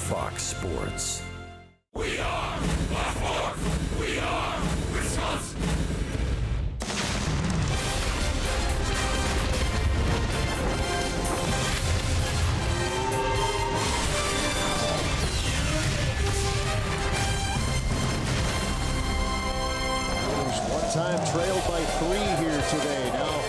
Fox Sports. We are Fox. We are Wisconsin. One-time trailed by 3 here today. Now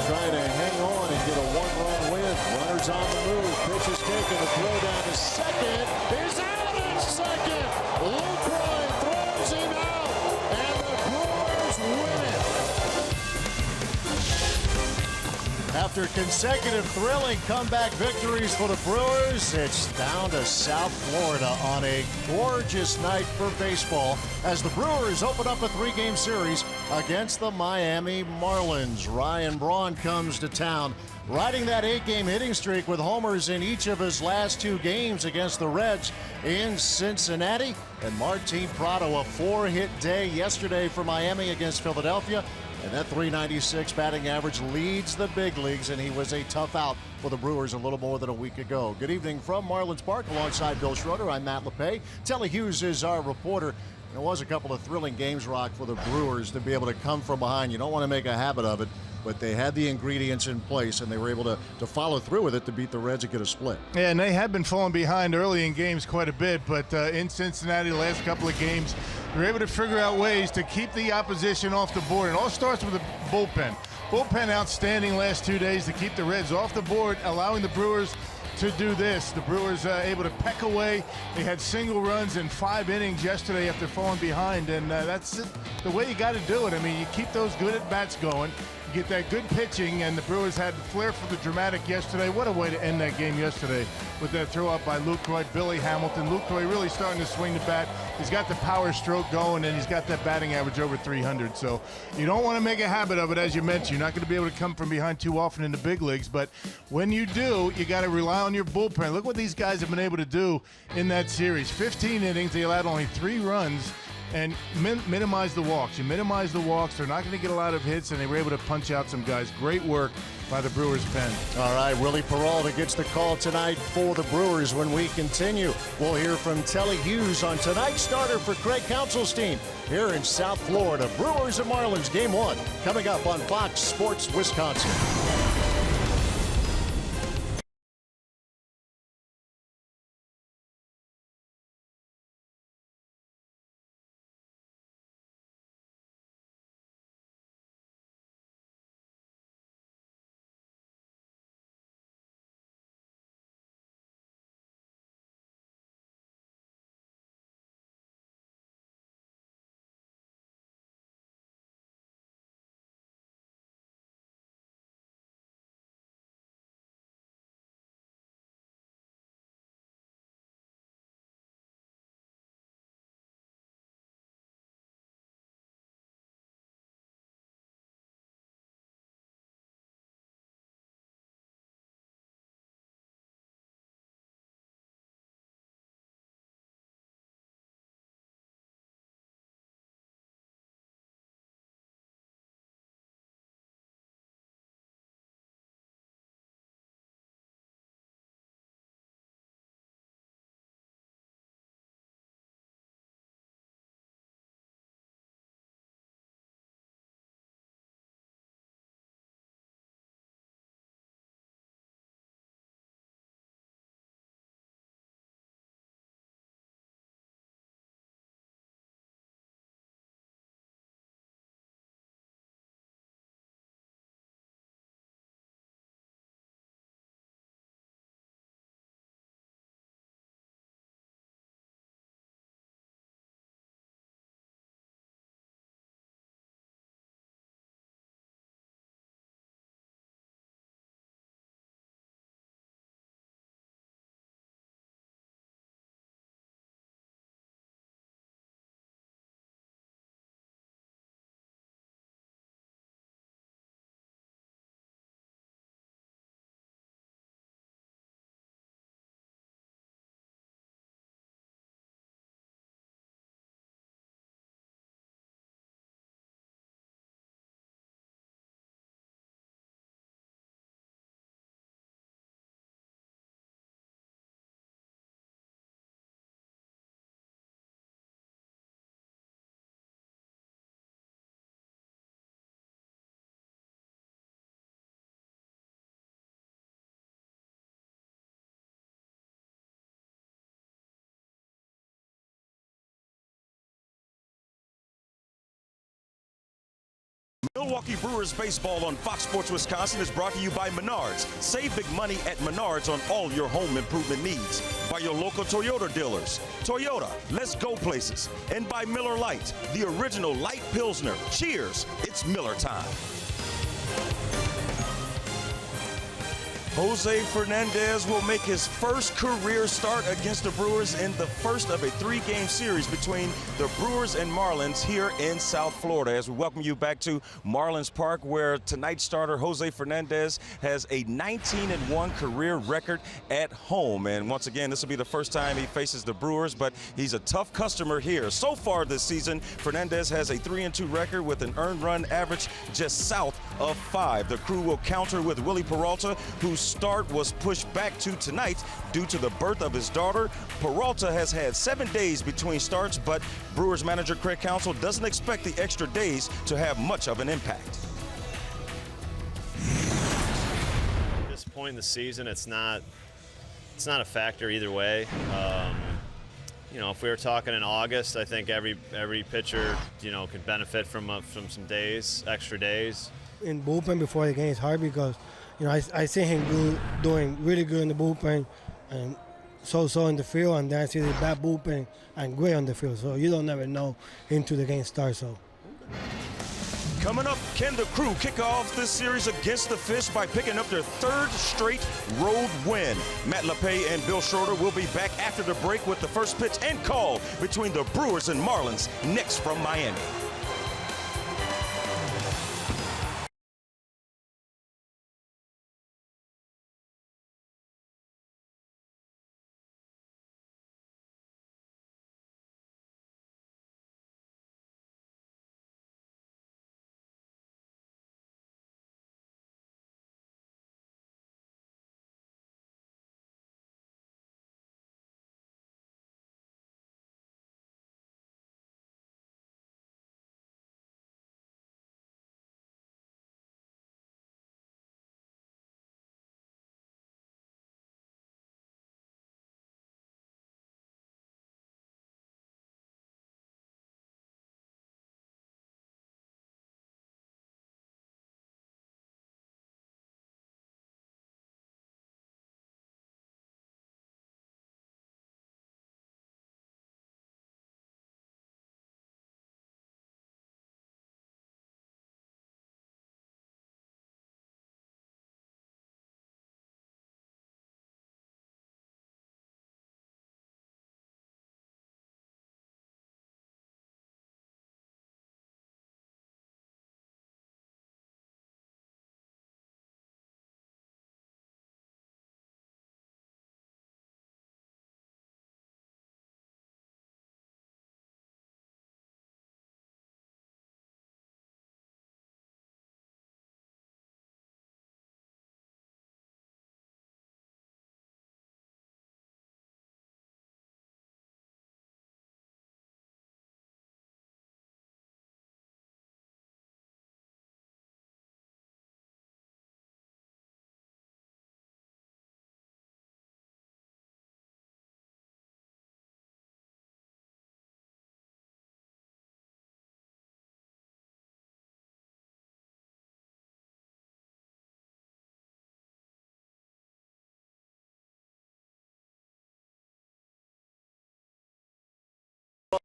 trying to hang on and get a 1-run win. Runners on the move. Pitch is taken. The throw down to second. He's out at second. Lucroy throws him out. And the Brewers win it. After consecutive thrilling comeback victories for the Brewers, it's down to South Florida on a gorgeous night for baseball as the Brewers open up a 3-game series against the Miami Marlins. Ryan Braun comes to town, riding that 8-game hitting streak with homers in each of his last 2 games against the Reds in Cincinnati. And Martin Prado, a 4-hit day yesterday for Miami against Philadelphia. And that .396 batting average leads the big leagues, and he was a tough out for the Brewers a little more than a week ago. Good evening from Marlins Park. Alongside Bill Schroeder, I'm Matt LePay. Telly Hughes is our reporter. There was a couple of thrilling games, Rock, for the Brewers to be able to come from behind. You don't want to make a habit of it, but they had the ingredients in place, and they were able to follow through with it to beat the Reds and get a split. Yeah, and they had been falling behind early in games quite a bit, but in Cincinnati the last couple of games, they were able to figure out ways to keep the opposition off the board. It all starts with the bullpen. Bullpen outstanding last 2 days to keep the Reds off the board, allowing the Brewers to do this. The Brewers able to peck away. They had single runs in 5 innings yesterday after falling behind, and that's the way you got to do it. I mean, you keep those good at-bats going. You get that good pitching, and the Brewers had the flair for the dramatic yesterday. What a way to end that game yesterday with that throw up by Lucroy, Billy Hamilton. Lucroy really starting to swing the bat. He's got the power stroke going, and he's got that batting average over 300. So you don't want to make a habit of it, as you mentioned. You're not going to be able to come from behind too often in the big leagues, but when you do, you got to rely on your bullpen. Look what these guys have been able to do in that series. 15 innings, they allowed only 3 runs. And minimize the walks. You minimize the walks. They're not going to get a lot of hits, and they were able to punch out some guys. Great work by the Brewers pen. All right, Willie Peralta gets the call tonight for the Brewers. When we continue, we'll hear from Telly Hughes on tonight's starter for Craig Counsell's team here in South Florida. Brewers and Marlins, Game 1, coming up on Fox Sports Wisconsin. Milwaukee Brewers baseball on Fox Sports Wisconsin is brought to you by Menards. Save big money at Menards on all your home improvement needs. By your local Toyota dealers. Toyota, let's go places. And by Miller Lite, the original light Pilsner. Cheers, it's Miller time. Jose Fernandez will make his first career start against the Brewers in the first of a 3-game series between the Brewers and Marlins here in South Florida. As we welcome you back to Marlins Park, where tonight's starter Jose Fernandez has a 19-1 career record at home. And once again, this will be the first time he faces the Brewers, but he's a tough customer here. So far this season, Fernandez has a 3-2 record with an earned run average just south of 5. The crew will counter with Willie Peralta, whose start was pushed back to tonight due to the birth of his daughter. Peralta has had 7 days between starts, but Brewers manager Craig Counsell doesn't expect the extra days to have much of an impact. At this point in the season, it's not a factor either way. You know, if we were talking in August, I think every pitcher, you know, could benefit from some days, extra days. In bullpen before the game is hard because, you know, I see him doing really good in the bullpen and so in the field, and then I see the bad bullpen and great on the field. So you don't never know until the game starts. So. Coming up, can the crew kick off this series against the Fish by picking up their 3rd straight road win? Matt LePay and Bill Schroeder will be back after the break with the first pitch and call between the Brewers and Marlins next from Miami.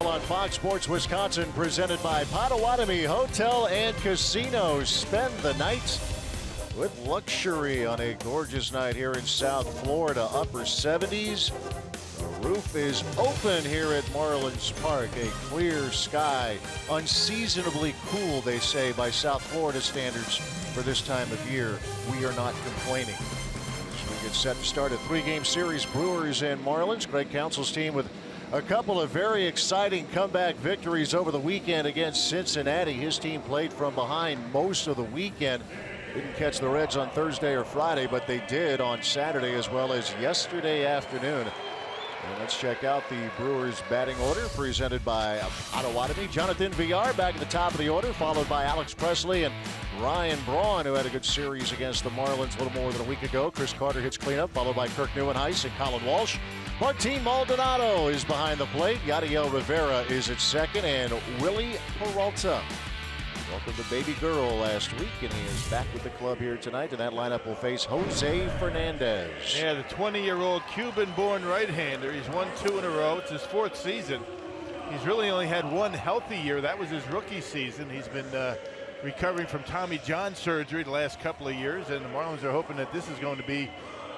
On Fox Sports Wisconsin, presented by Potawatomi Hotel and Casino. Spend the night with luxury on a gorgeous night here in South Florida. Upper 70s. The roof is open here at Marlins Park. A clear sky. Unseasonably cool, they say, by South Florida standards for this time of year. We are not complaining. As we get set to start a 3-game series, Brewers and Marlins. Craig Counsell's team with a couple of very exciting comeback victories over the weekend against Cincinnati. His team played from behind most of the weekend. Didn't catch the Reds on Thursday or Friday, but they did on Saturday as well as yesterday afternoon. And let's check out the Brewers batting order presented by Potawatomi. Jonathan Villar back at the top of the order, followed by Alex Presley and Ryan Braun, who had a good series against the Marlins a little more than a week ago. Chris Carter hits cleanup, followed by Kirk Neuenhuis and Colin Walsh. Martin Maldonado is behind the plate. Yadiel Rivera is at second, and Willie Peralta welcomed a baby girl last week, and he is back with the club here tonight. And that lineup will face Jose Fernandez. Yeah, the 20-year-old Cuban-born right-hander. He's won 2 in a row. It's his 4th season. He's really only had 1 healthy year. That was his rookie season. He's been recovering from Tommy John surgery the last couple of years, and the Marlins are hoping that this is going to be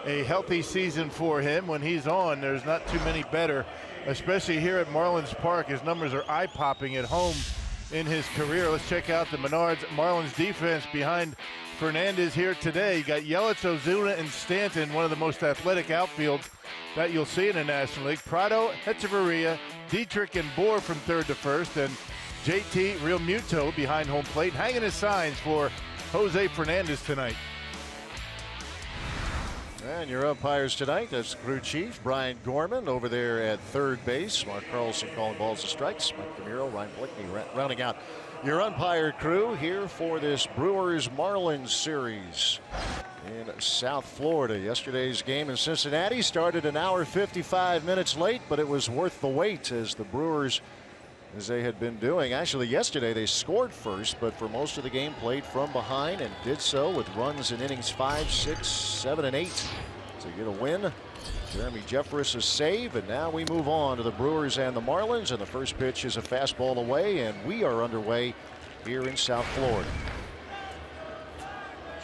a healthy season for him. When he's on, there's not too many better, especially here at Marlins Park. His numbers are eye-popping at home in his career. Let's check out the Marlins defense behind Fernandez here today. You got Yelich, Ozuna, and Stanton, one of the most athletic outfields that you'll see in the National League. Prado, Hechavarria, Dietrich, and Bohr from 3rd to 1st, and JT Realmuto behind home plate, hanging his signs for Jose Fernandez tonight. And your umpires tonight, that's crew chief Brian Gorman over there at 3rd base. Mark Carlson calling balls and strikes. Mike DeMuro, Ryan Blickney rounding out your umpire crew here for this Brewers-Marlins series in South Florida. Yesterday's game in Cincinnati started an hour 55 minutes late, but it was worth the wait as the Brewers, as they had been doing. Actually, yesterday they scored first, but for most of the game played from behind and did so with runs in innings 5, 6, 7, and 8 to get a win. Jeremy Jeffress' save, and now we move on to the Brewers and the Marlins, and the first pitch is a fastball away, and we are underway here in South Florida.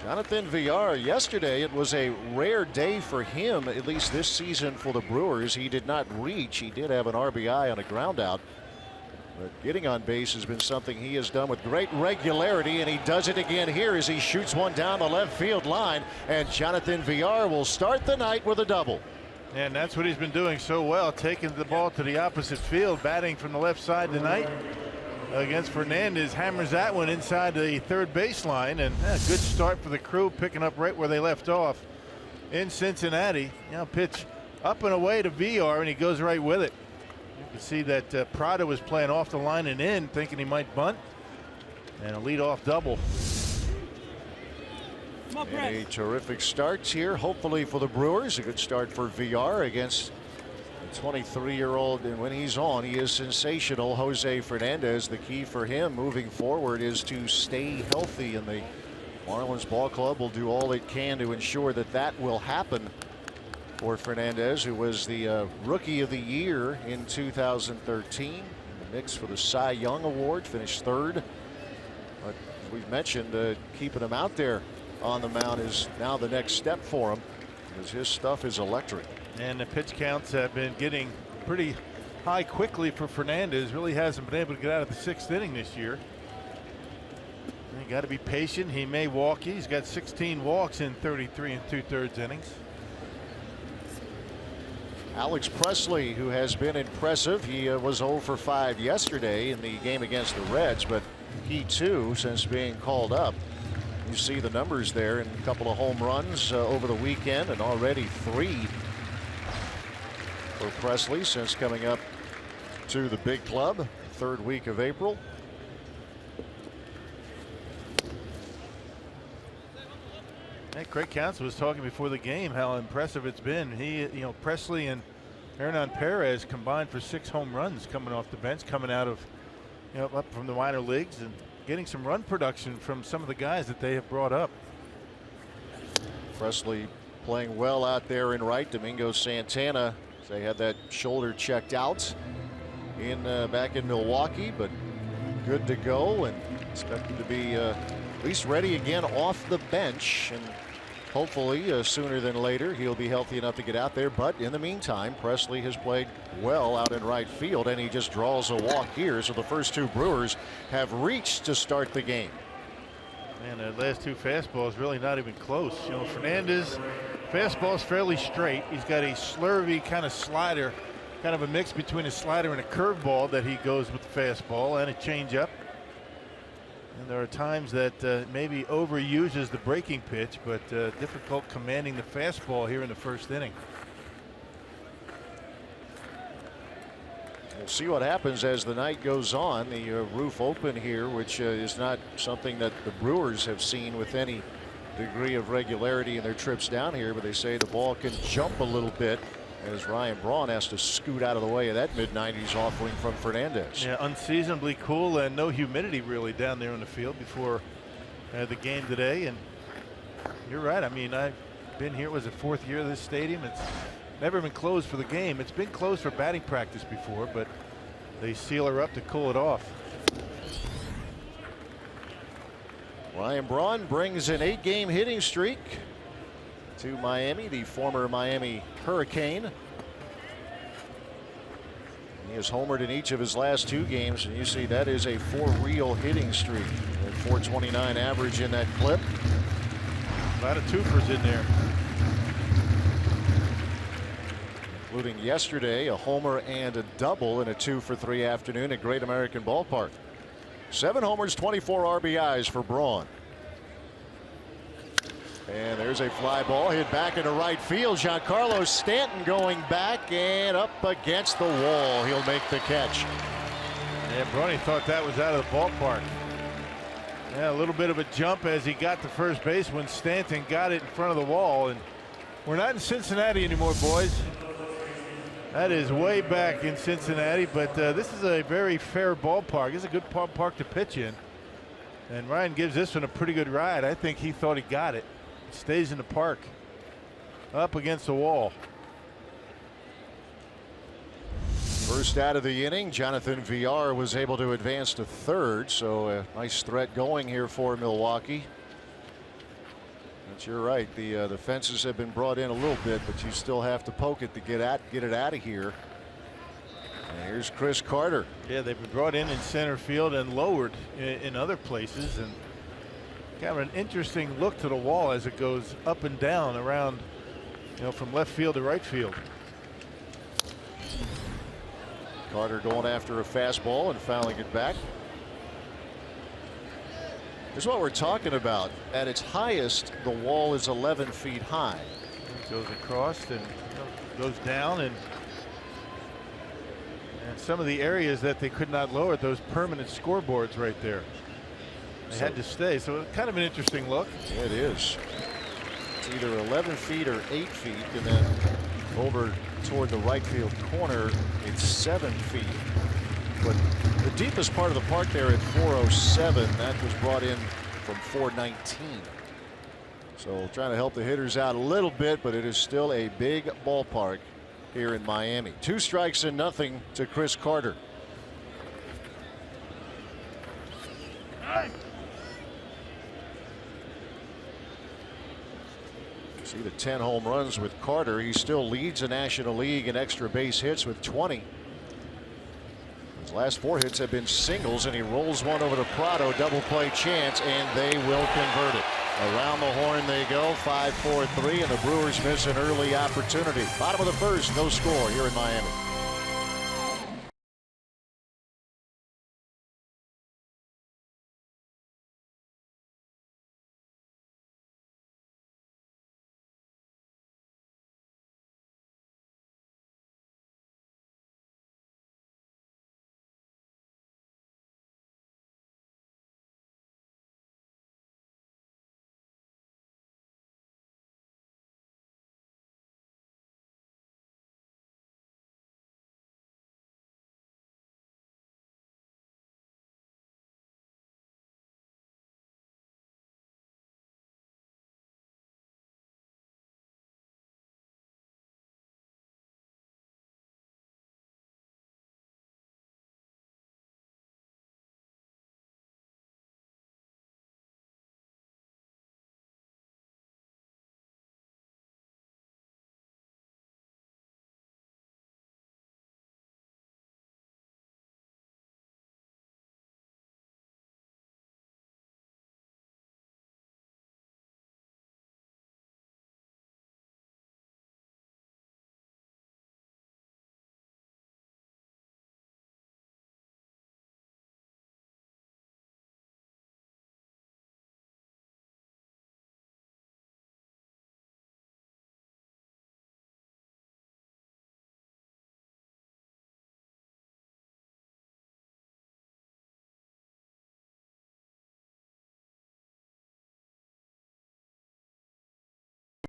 Jonathan Villar, yesterday it was a rare day for him, at least this season for the Brewers. He did not reach. He did have an RBI on a ground out. But getting on base has been something he has done with great regularity, and he does it again here as he shoots one down the left field line. And Jonathan Villar will start the night with a double. And that's what he's been doing so well, taking the ball to the opposite field, batting from the left side tonight against Fernandez. Hammers that one inside the 3rd baseline, and a good start for the crew, picking up right where they left off in Cincinnati. Now pitch up and away to Villar, and he goes right with it. You can see that Prado was playing off the line and in, thinking he might bunt, and a leadoff double. And a terrific start here, hopefully for the Brewers. A good start for Villar against the 23-year-old, and when he's on, he is sensational. Jose Fernandez, the key for him moving forward is to stay healthy, and the Marlins ball club will do all it can to ensure that that will happen for Fernandez, who was the Rookie of the Year in 2013. In the mix for the Cy Young Award, finished 3rd. But as we've mentioned, keeping him out there on the mound is now the next step for him, because his stuff is electric. And the pitch counts have been getting pretty high quickly for Fernandez. Really hasn't been able to get out of the 6th inning this year. You got to be patient. He may walk. He's got 16 walks in 33 2/3 innings. Alex Presley, who has been impressive. He was 0 for 5 yesterday in the game against the Reds, but he too, since being called up, you see the numbers there, and a couple of home runs over the weekend, and already 3 for Presley since coming up to the big club, 3rd week of April. Craig Counsell was talking before the game how impressive it's been. Presley and Hernan Perez combined for 6 home runs coming off the bench, coming out of, up from the minor leagues, and getting some run production from some of the guys that they have brought up. Presley playing well out there in right. Domingo Santana, they had that shoulder checked out back in Milwaukee, but good to go and expected to be at least ready again off the bench, and hopefully sooner than later he'll be healthy enough to get out there. But in the meantime, Presley has played well out in right field, and he just draws a walk here. So the first 2 Brewers have reached to start the game. And the last 2 fastballs really not even close. Fernandez fastball is fairly straight. He's got a slurvy kind of slider, kind of a mix between a slider and a curveball that he goes with the fastball, and a changeup. And there are times that maybe overuses the breaking pitch, but difficult commanding the fastball here in the 1st inning. We'll see what happens as the night goes on. The roof open here, which is not something that the Brewers have seen with any degree of regularity in their trips down here, but they say the ball can jump a little bit as Ryan Braun has to scoot out of the way of that mid-90s offering from Fernandez. Yeah, unseasonably cool and no humidity really down there on the field before the game today. And you're right. I mean, I've been here. Was it 4th year of this stadium? It's never been closed for the game. It's been closed for batting practice before, but they seal her up to cool it off. Ryan Braun brings an 8-game hitting streak to Miami, the former Miami Hurricane. He has homered in each of his last 2 games, and you see that is a for-real hitting streak. At .429 average in that clip. A lot of twofers in there. Including yesterday, a homer and a double in a 2-for-3 afternoon at Great American Ballpark. 7 homers, 24 RBIs for Braun. And there's a fly ball hit back into right field. Giancarlo Stanton going back and up against the wall. He'll make the catch. Yeah, Brony thought that was out of the ballpark. Yeah, a little bit of a jump as he got to first base when Stanton got it in front of the wall. And we're not in Cincinnati anymore, boys. That is way back in Cincinnati, but this is a very fair ballpark. It's a good ballpark to pitch in. And Ryan gives this one a pretty good ride. I think he thought he got it. It stays in the park, up against the wall. First out of the inning, Jonathan Villar was able to advance to third, so a nice threat going here for Milwaukee. But you're right, the fences have been brought in a little bit, but you still have to poke it to get it out of here. And here's Chris Carter. Yeah, they've been brought in center field and lowered in other places, and kind of an interesting look to the wall as it goes up and down around, you know, from left field to right field. Carter going after a fastball and fouling it back. This is what we're talking about. At its highest, the wall is 11 feet high. It goes across and goes down, and some of the areas that they could not lower, those permanent scoreboards right there, they had to stay. So kind of an interesting look. Yeah, it is. It's either 11 feet or 8 feet, and then over toward the right field corner, it's 7 feet. But the deepest part of the park there at 407, that was brought in from 419. So trying to help the hitters out a little bit, but it is still a big ballpark here in Miami. 2 strikes and nothing to Chris Carter. See the 10 home runs with Carter. He still leads the National League in extra base hits with 20. His last 4 hits have been singles, and he rolls one over to Prado. Double play chance, and they will convert it. Around the horn they go. 5-4-3, and the Brewers miss an early opportunity. Bottom of the first, no score here in Miami.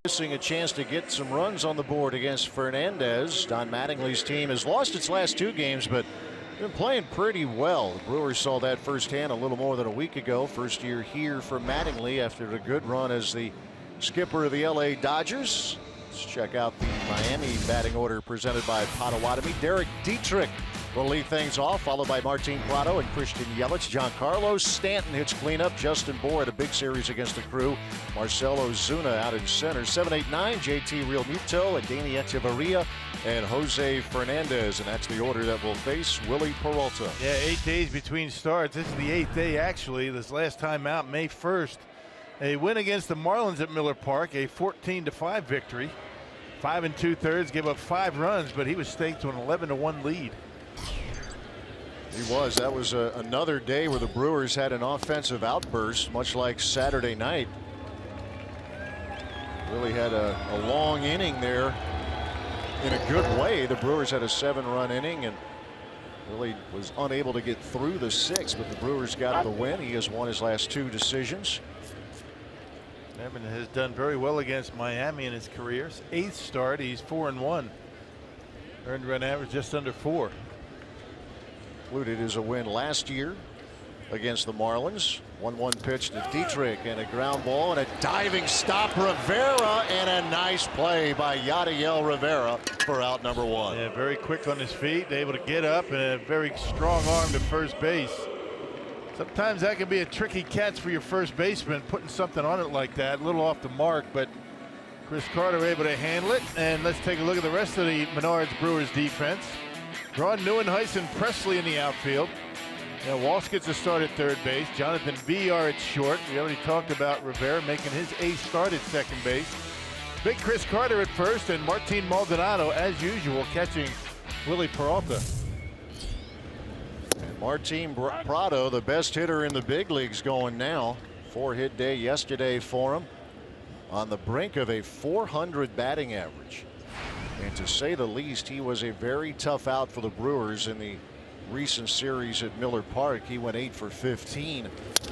Missing a chance to get some runs on the board against Fernandez. Don Mattingly's team has lost its last 2 games, but been playing pretty well. The Brewers saw that firsthand a little more than a week ago. First year here for Mattingly after a good run as the skipper of the LA Dodgers. Let's check out the Miami batting order presented by Potawatomi. Derek Dietrich will lead things off, followed by Martin Prado and Christian Yelich. Giancarlo Stanton hits cleanup. Justin Bour had a big series against the Crew. Marcell Ozuna out in center. 7, 8, 9, JT Realmuto, Adeiny Echeverria, and Jose Fernandez. And that's the order that will face Willie Peralta. Yeah, 8 days between starts. This is the 8th day, actually. This last time out, May 1st. A win against the Marlins at Miller Park, a 14-5 victory. 5 2/3, gave up 5 runs, but he was staked to an 11-1 lead. He was. That was another day where the Brewers had an offensive outburst, much like Saturday night. Really had a long inning there in a good way. The Brewers had a 7-run inning and really was unable to get through the 6th, but the Brewers got the win. He has won his last 2 decisions. Edmund has done very well against Miami in his career. His 8th start, he's 4-1. Earned run average just under 4. Included is a win last year against the Marlins. 1-1 pitch to Dietrich and a ground ball and a diving stop. Rivera and a nice play by Yadiel Rivera for out number 1. Yeah, very quick on his feet, able to get up, and a very strong arm to first base. Sometimes that can be a tricky catch for your first baseman, putting something on it like that, a little off the mark, but Chris Carter able to handle it. And let's take a look at the rest of the Menards Brewers defense. Braun Neuenhuis, Presley in the outfield. Now Walsh gets a start at third base. Jonathan Villar at short. We already talked about Rivera making his 8th start at second base. Big Chris Carter at first, and Martin Maldonado, as usual, catching Willie Peralta. And Martin Prado, the best hitter in the big leagues going now. 4-hit day yesterday for him. On the brink of a 400 batting average. And to say the least, he was a very tough out for the Brewers in the recent series at Miller Park. He went 8 for 15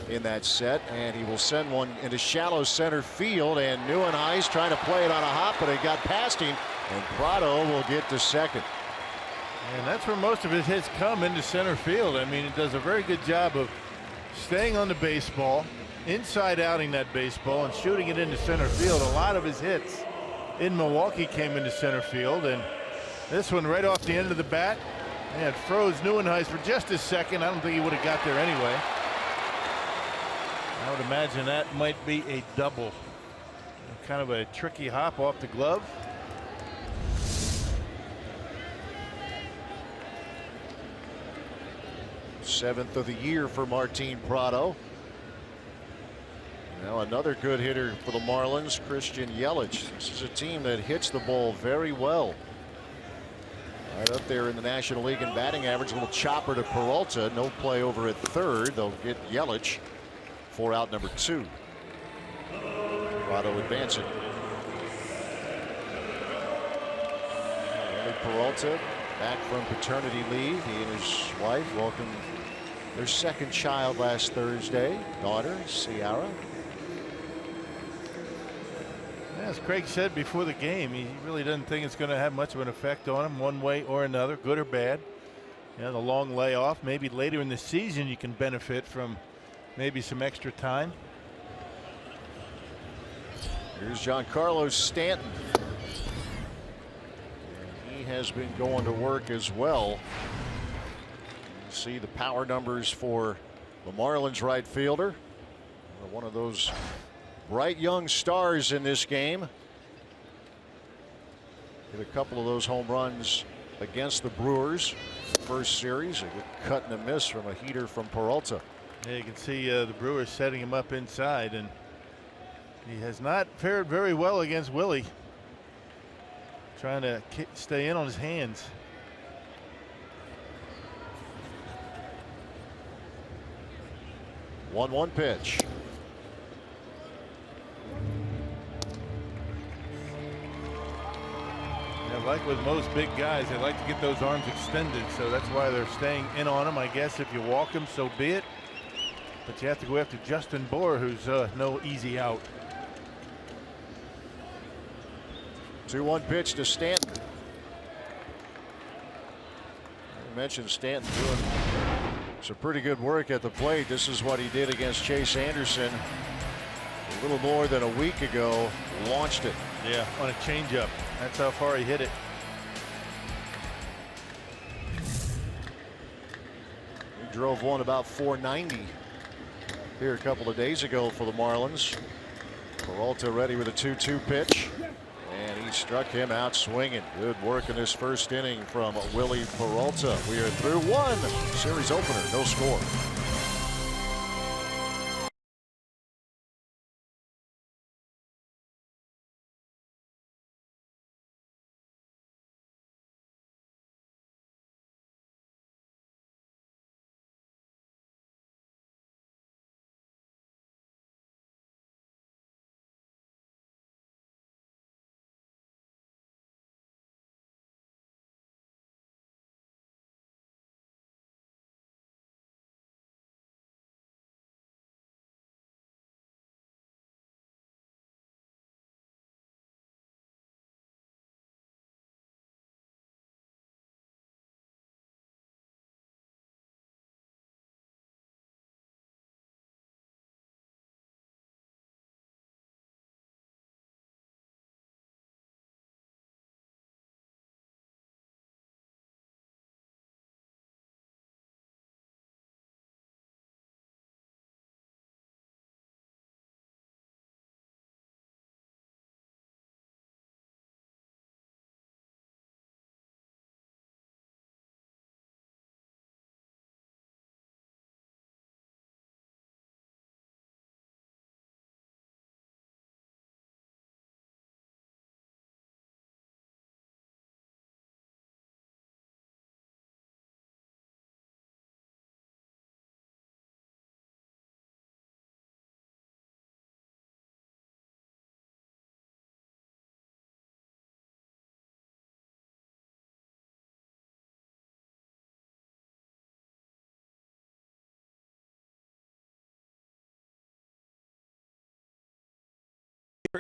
in that set, and he will send one into shallow center field, and Neuenhuis trying to play it on a hop, but it got past him, and Prado will get to second. And that's where most of his hits come, into center field. I mean, he does a very good job of staying on the baseball, inside outing that baseball, and shooting it into center field. A lot of his hits in Milwaukee came into center field, and this one right off the end of the bat, and froze Neuenhuis for just a second. I don't think he would have got there anyway. I would imagine that might be a double. Kind of a tricky hop off the glove. Seventh of the year for Martin Prado. Now another good hitter for the Marlins, Christian Yelich. This is a team that hits the ball very well. Right up there in the National League in batting average. A little chopper to Peralta. No play over at third. They'll get Yelich for out number 2. Prado advancing. Willie Peralta back from paternity leave. He and his wife welcomed their 2nd child last Thursday. Daughter, Ciara. As Craig said before the game, he really doesn't think it's going to have much of an effect on him one way or another, good or bad. You know, the long layoff, maybe later in the season you can benefit from maybe some extra time. Here's Giancarlo Stanton. And he has been going to work as well. You see the power numbers for the Marlins right fielder. One of those bright young stars in this game. Hit a couple of those home runs against the Brewers. First series, a good cut and a miss from a heater from Peralta. Yeah, you can see the Brewers setting him up inside, and he has not fared very well against Willie. Trying to stay in on his hands. One pitch. Like with most big guys, they like to get those arms extended, so that's why they're staying in on him. I guess if you walk him, so be it. But you have to go after Justin Bour, who's no easy out. 2-1 pitch to Stanton. I mentioned Stanton doing some pretty good work at the plate. This is what he did against Chase Anderson a little more than a week ago. Launched it. Yeah, on a changeup. That's how far he hit it. He drove one about 490 here a couple of days ago for the Marlins. Peralta ready with a 2-2 pitch. And he struck him out swinging. Good work in this first inning from Willie Peralta. We are through one. Series opener, no score.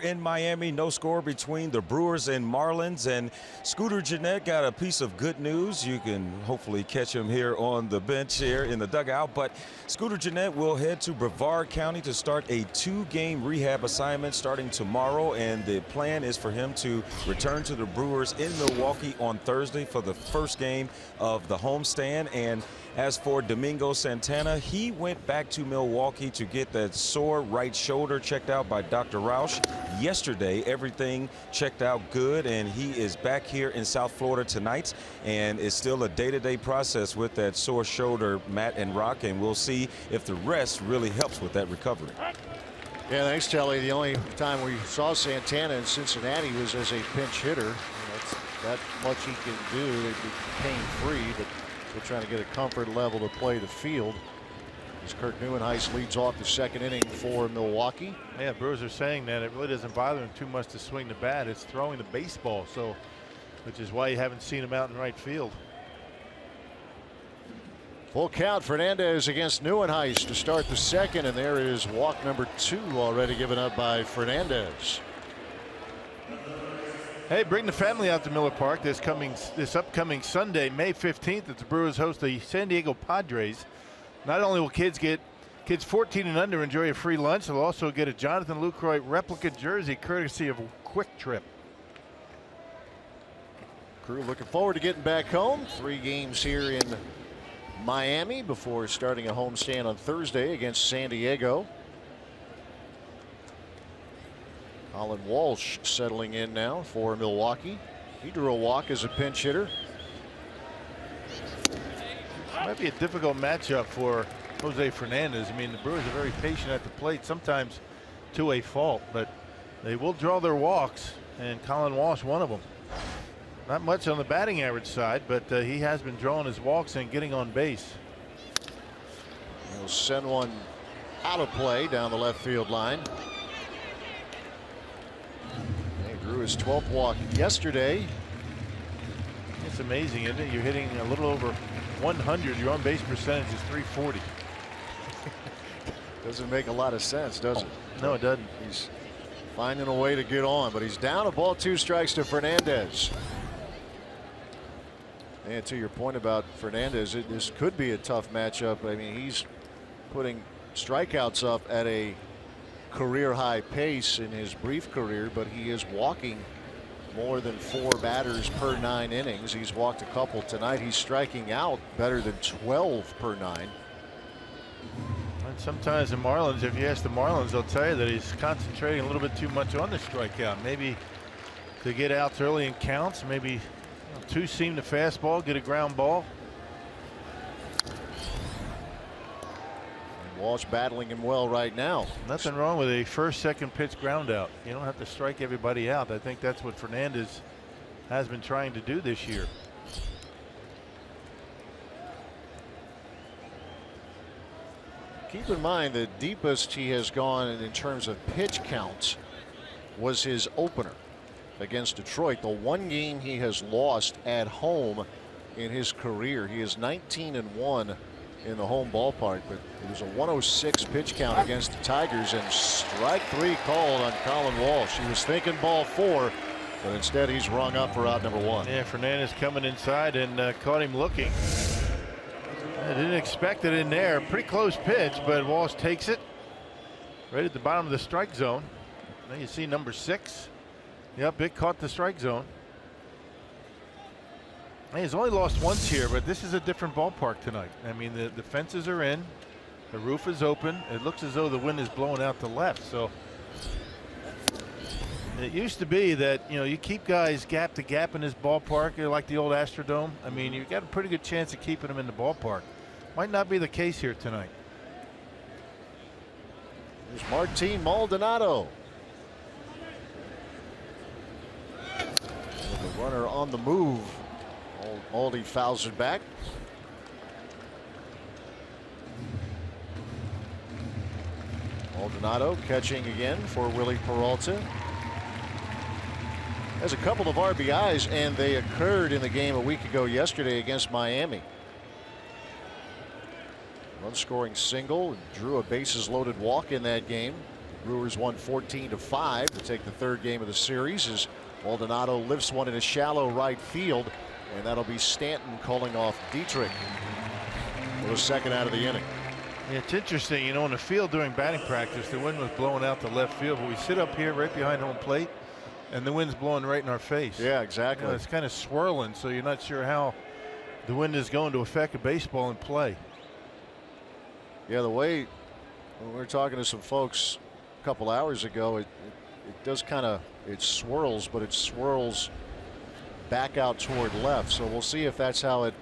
In Miami, no score between the Brewers and Marlins, and Scooter Gennett got a piece of good news. You can hopefully catch him here on the bench here in the dugout, but Scooter Gennett will head to Brevard County to start a 2-game rehab assignment starting tomorrow, and the plan is for him to return to the Brewers in Milwaukee on Thursday for the first game of the homestand. And as for Domingo Santana, he went back to Milwaukee to get that sore right shoulder checked out by Dr. Roush yesterday. Everything checked out good, and he is back here in South Florida tonight, and it's still a day-to-day process with that sore shoulder, Matt and Rock, and we'll see if the rest really helps with that recovery. Yeah, thanks, Telly. The only time we saw Santana in Cincinnati was as a pinch hitter. That's that much he can do. They'd be pain-free, but still trying to get a comfort level to play the field. As Kirk Neuenhuis leads off the second inning for Milwaukee. Yeah, Brewers are saying that it really doesn't bother him too much to swing the bat. It's throwing the baseball, so which is why you haven't seen him out in right field. Full count. Fernandez against Neuenhuis to start the second, and there is walk number 2 already given up by Fernandez. Hey, bring the family out to Miller Park this upcoming Sunday, May 15th, as the Brewers host the San Diego Padres. Not only will kids 14 and under enjoy a free lunch, they'll also get a Jonathan Lucroy replica jersey courtesy of Quick Trip. Crew looking forward to getting back home. 3 games here in Miami before starting a homestand on Thursday against San Diego. Colin Walsh settling in now for Milwaukee. He drew a walk as a pinch hitter. Might be a difficult matchup for Jose Fernandez. I mean, the Brewers are very patient at the plate, sometimes to a fault, but they will draw their walks, and Colin Walsh one of them. Not much on the batting average side, but he has been drawing his walks and getting on base. He'll send one out of play down the left field line. He drew his 12th walk yesterday. It's amazing, isn't it? You're hitting a little over 100. Your on base percentage is 340. Doesn't make a lot of sense, does it? No, it doesn't. He's finding a way to get on, but he's down a ball, 2 strikes to Fernandez. And to your point about Fernandez, this could be a tough matchup. I mean, he's putting strikeouts up at a career high pace in his brief career, but he is walking more than 4 batters per 9 innings. He's walked a couple tonight. He's striking out better than 12 per 9. And sometimes the Marlins, if you ask the Marlins, they'll tell you that he's concentrating a little bit too much on the strikeout. Maybe to get outs early in counts, maybe 2-seam the fastball, get a ground ball. And Walsh battling him well right now. Nothing wrong with a first, second pitch ground out. You don't have to strike everybody out. I think that's what Fernandez has been trying to do this year. Keep in mind the deepest he has gone in terms of pitch counts was his opener against Detroit. The one game he has lost at home in his career. He is 19-1 in the home ballpark, but it was a 106 pitch count against the Tigers, and strike 3 called on Colin Walsh. He was thinking ball 4, but instead he's rung up for out number 1. Yeah, Fernandez coming inside and caught him looking. I didn't expect it in there. Pretty close pitch, but Walsh takes it right at the bottom of the strike zone. Now you see number 6. Yep, it caught the strike zone. He's only lost once here, but this is a different ballpark tonight. I mean, the fences are in, the roof is open. It looks as though the wind is blowing out to left. So it used to be that, you keep guys gap to gap in this ballpark. You're like the old Astrodome. I mean, you got a pretty good chance of keeping them in the ballpark. Might not be the case here tonight. There's Martin Maldonado. With the runner on the move. Maldi fouls it back. Maldonado catching again for Willie Peralta. Has a couple of RBIs, and they occurred in the game a week ago yesterday against Miami. Run scoring single, drew a bases loaded walk in that game. Brewers won 14-5 to take the 3rd game of the series as Maldonado lifts one in a shallow right field, and that'll be Stanton calling off Dietrich for the 2nd out of the inning. Yeah, it's interesting, in the field during batting practice, the wind was blowing out to left field, but we sit up here right behind home plate, and the wind's blowing right in our face. Yeah, exactly. It's kind of swirling, so you're not sure how the wind is going to affect a baseball in play. Yeah, the way when we were talking to some folks a couple hours ago, it does kind of, it swirls, but it swirls back out toward left. So we'll see if that's how it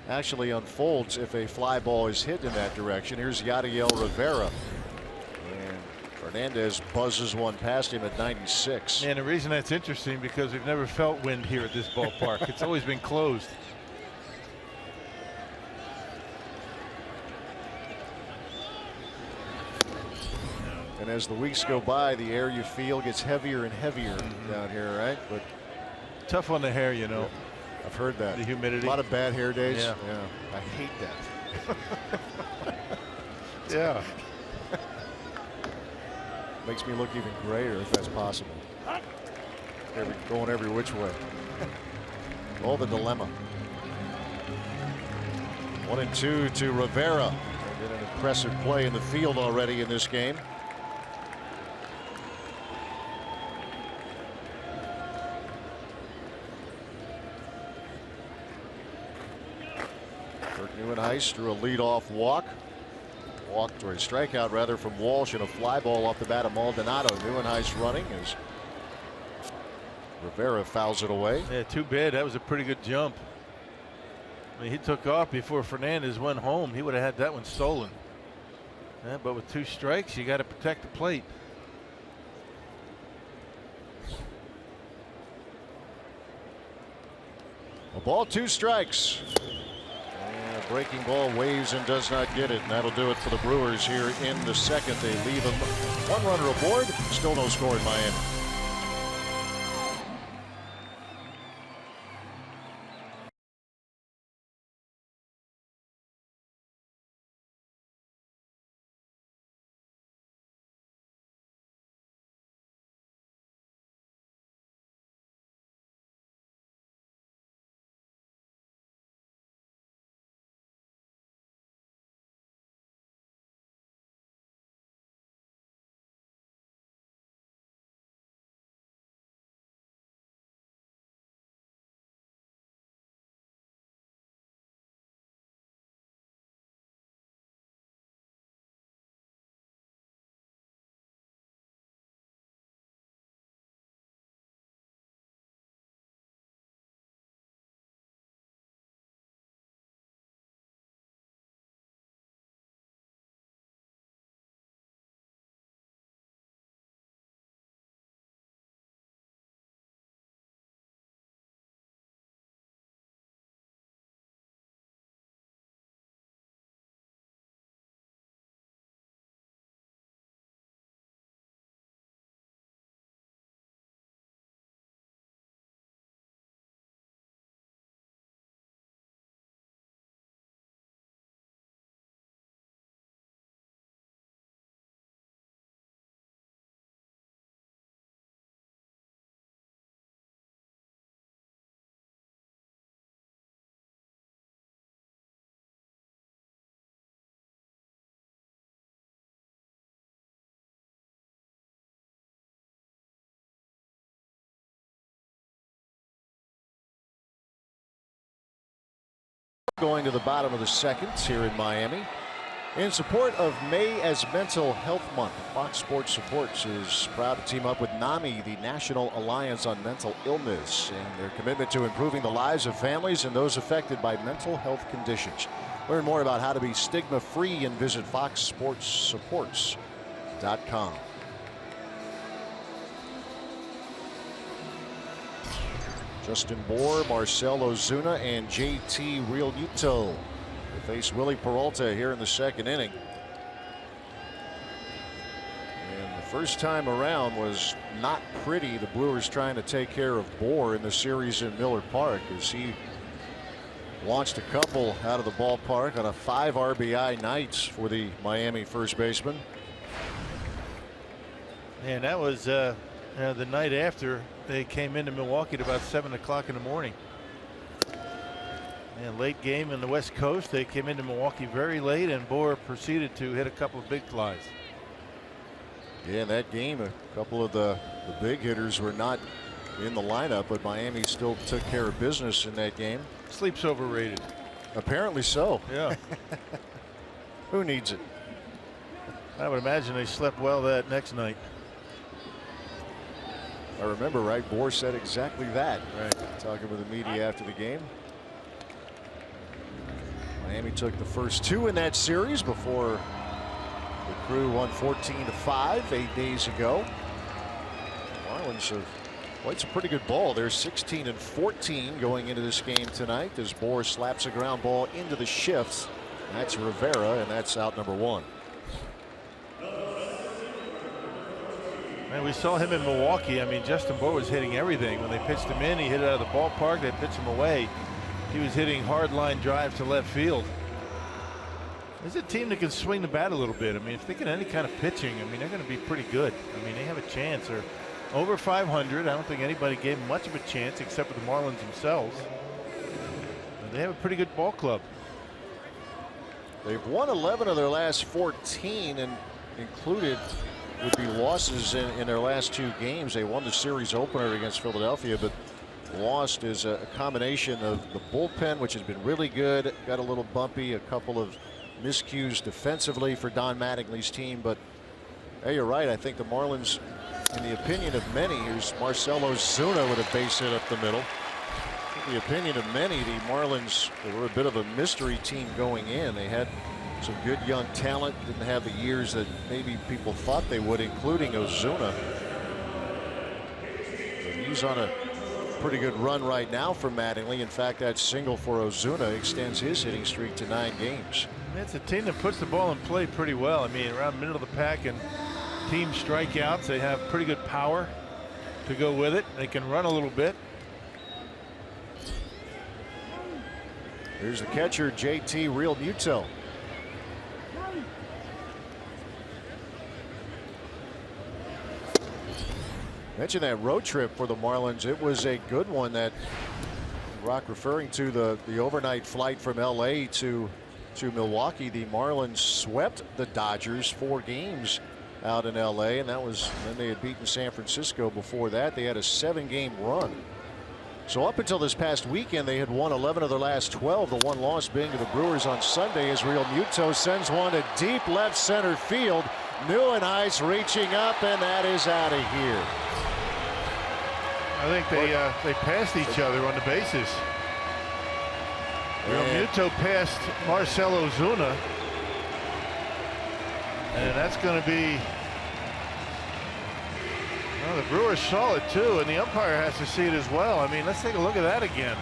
actually unfolds if a fly ball is hit in that direction. Here's Yadiel Rivera. And Fernandez buzzes one past him at 96. And the reason that's interesting because we've never felt wind here at this ballpark. It's always been closed. And as the weeks go by, the air you feel gets heavier and heavier down here, right? But tough on the hair, I've heard that. The humidity. A lot of bad hair days. Yeah. I hate that. Yeah. Makes me look even grayer if that's possible. Going every which way. All the dilemma. 1-2 to Rivera. Did an impressive play in the field already in this game. Neuenhuis drew a leadoff walk. Walked or a strikeout rather from Walsh and a fly ball off the bat of Maldonado. Neuenhuis running as Rivera fouls it away. Yeah, too bad. That was a pretty good jump. I mean, he took off before Fernandez went home. He would have had that one stolen. Yeah, but with 2 strikes, you got to protect the plate. A ball, 2 strikes. And a breaking ball waves and does not get it. And that'll do it for the Brewers here in the 2nd. They leave him 1 runner aboard. Still no score in Miami. going to the bottom of the second here in Miami. In support of May as Mental Health Month, Fox Sports Supports is proud to team up with NAMI, the National Alliance on Mental Illness, and their commitment to improving the lives of families and those affected by mental health conditions. Learn more about how to be stigma-free and visit foxsportssupports.com. Justin Bour, Marcell Ozuna, and JT Realmuto will face Willie Peralta here in the second inning. And the first time around was not pretty. The Brewers trying to take care of Bour in the series in Miller Park as he launched a couple out of the ballpark on a 5 RBI night for the Miami first baseman. And that was the night after they came into Milwaukee at about 7 o'clock in the morning. And late game in the West Coast, they came into Milwaukee very late, and Bour proceeded to hit a couple of big flies. Yeah, in that game, a couple of the big hitters were not in the lineup, but Miami still took care of business in that game. Sleep's overrated. Apparently so. Yeah. Who needs it? I would imagine they slept well that next night. I remember, right? Bour said exactly that. Right. Talking with the media after the game. Miami took the first 2 in that series before the Crew won 14-5 8 days ago. Marlins have played some pretty good ball. They're 16-14 going into this game tonight as Bour slaps a ground ball into the shifts. That's Rivera, and that's out number 1. And we saw him in Milwaukee. I mean, Justin Bour was hitting everything. When they pitched him in, he hit it out of the ballpark. They pitched him away. He was hitting hard line drives to left field. This is a team that can swing the bat a little bit. I mean, if they get any kind of pitching, I mean, they're going to be pretty good. I mean, they have a chance. They're over 500. I don't think anybody gave them much of a chance except for the Marlins themselves. But they have a pretty good ball club. They've won 11 of their last 14, and included would be losses in their last 2 games. They won the series opener against Philadelphia, but lost is a combination of the bullpen, which has been really good, got a little bumpy, a couple of miscues defensively for Don Mattingly's team. But hey, you're right. I think the Marlins, in the opinion of many, here's Marcell Ozuna with a base hit up the middle. In the opinion of many, the Marlins were a bit of a mystery team going in. They had some good young talent, didn't have the years that maybe people thought they would, including Ozuna. But he's on a pretty good run right now for Mattingly. In fact, that single for Ozuna extends his hitting streak to 9 games. It's a team that puts the ball in play pretty well. I mean, around middle of the pack and team strikeouts. They have pretty good power to go with it. They can run a little bit. Here's the catcher, JT Realmuto. Mentioned that road trip for the Marlins. It was a good one. That Rock referring to the overnight flight from LA to Milwaukee. The Marlins swept the Dodgers 4 games out in LA, and that was then they had beaten San Francisco before that. They had a 7-game run. So up until this past weekend, they had won 11 of their last 12. The one loss being to the Brewers on Sunday as Realmuto sends one to deep left center field. Nieuwenhuis reaching up, and that is out of here. I think they passed each other on the bases. Realmuto passed Marcell Ozuna, and that's going to be. Well, the Brewers saw it too, and the umpire has to see it as well. I mean, let's take a look at that again.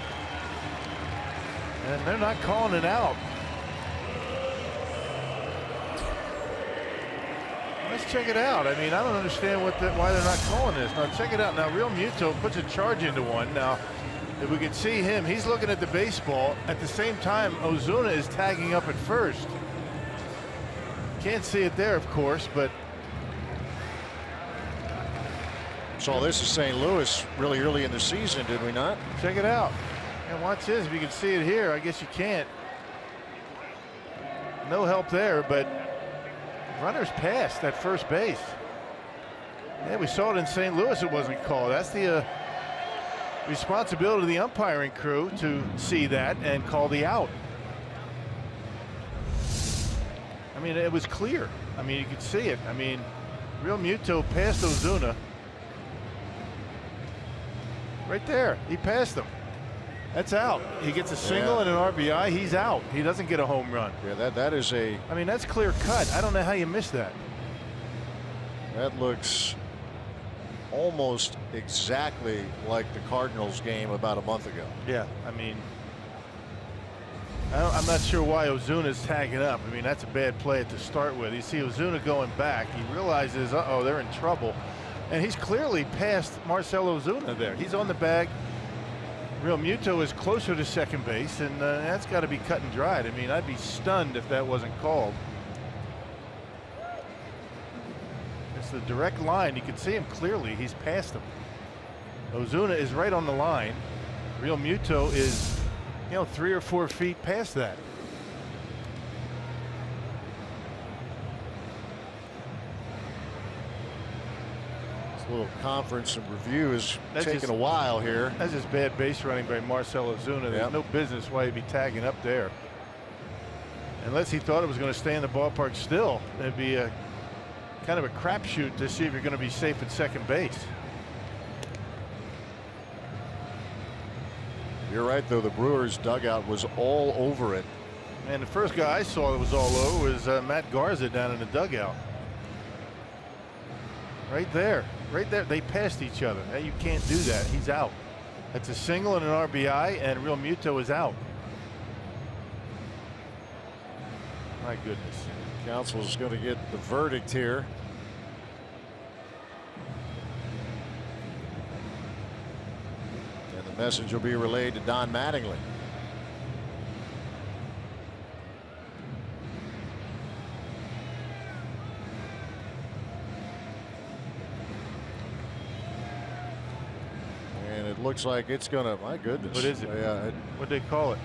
And they're not calling it out. Let's check it out. I mean, I don't understand why they're not calling this. Now check it out. Now Realmuto puts a charge into one. Now, if we can see him, he's looking at the baseball. At the same time, Ozuna is tagging up at first. Can't see it there, of course, but. Saw this in St. Louis really early in the season, did we not? Check it out. And watch this. If you can see it here, I guess you can't. No help there, but runners passed at first base. Yeah, we saw it in St. Louis. It wasn't called. That's the responsibility of the umpiring crew to see that and call the out. I mean, it was clear. I mean, you could see it. I mean, Real Muto passed Ozuna. Right there. He passed him. That's out. He gets a single and an RBI. He's out. He doesn't get a home run. Yeah, that is a. I mean, that's clear cut. I don't know how you missed that. That looks almost exactly like the Cardinals game about a month ago. Yeah, I mean, I'm not sure why Ozuna's tagging up. I mean, that's a bad play to start with. You see Ozuna going back. He realizes, uh-oh, they're in trouble. And he's clearly past Marcell Ozuna there. He's on the bag. Real Muto is closer to second base, and that's got to be cut and dried. I mean, I'd be stunned if that wasn't called. It's the direct line. You can see him clearly. He's past him. Ozuna is right on the line. Real Muto is, 3 or 4 feet past that. This little conference and review is taking a while here. That's just bad base running by Marcell Ozuna. There's no business why he'd be tagging up there. Unless he thought it was going to stay in the ballpark still. It'd be a kind of a crapshoot to see if you're going to be safe at second base. You're right, though. The Brewers dugout was all over it. And the first guy I saw that was all over was Matt Garza down in the dugout. Right there. Right there. They passed each other. Now, you can't do that. He's out. That's a single and an RBI, and Real Muto is out. My goodness. Council's going to get the verdict here. And the message will be relayed to Don Mattingly. And it looks like it's going to, my goodness. What is it? What'd they call it?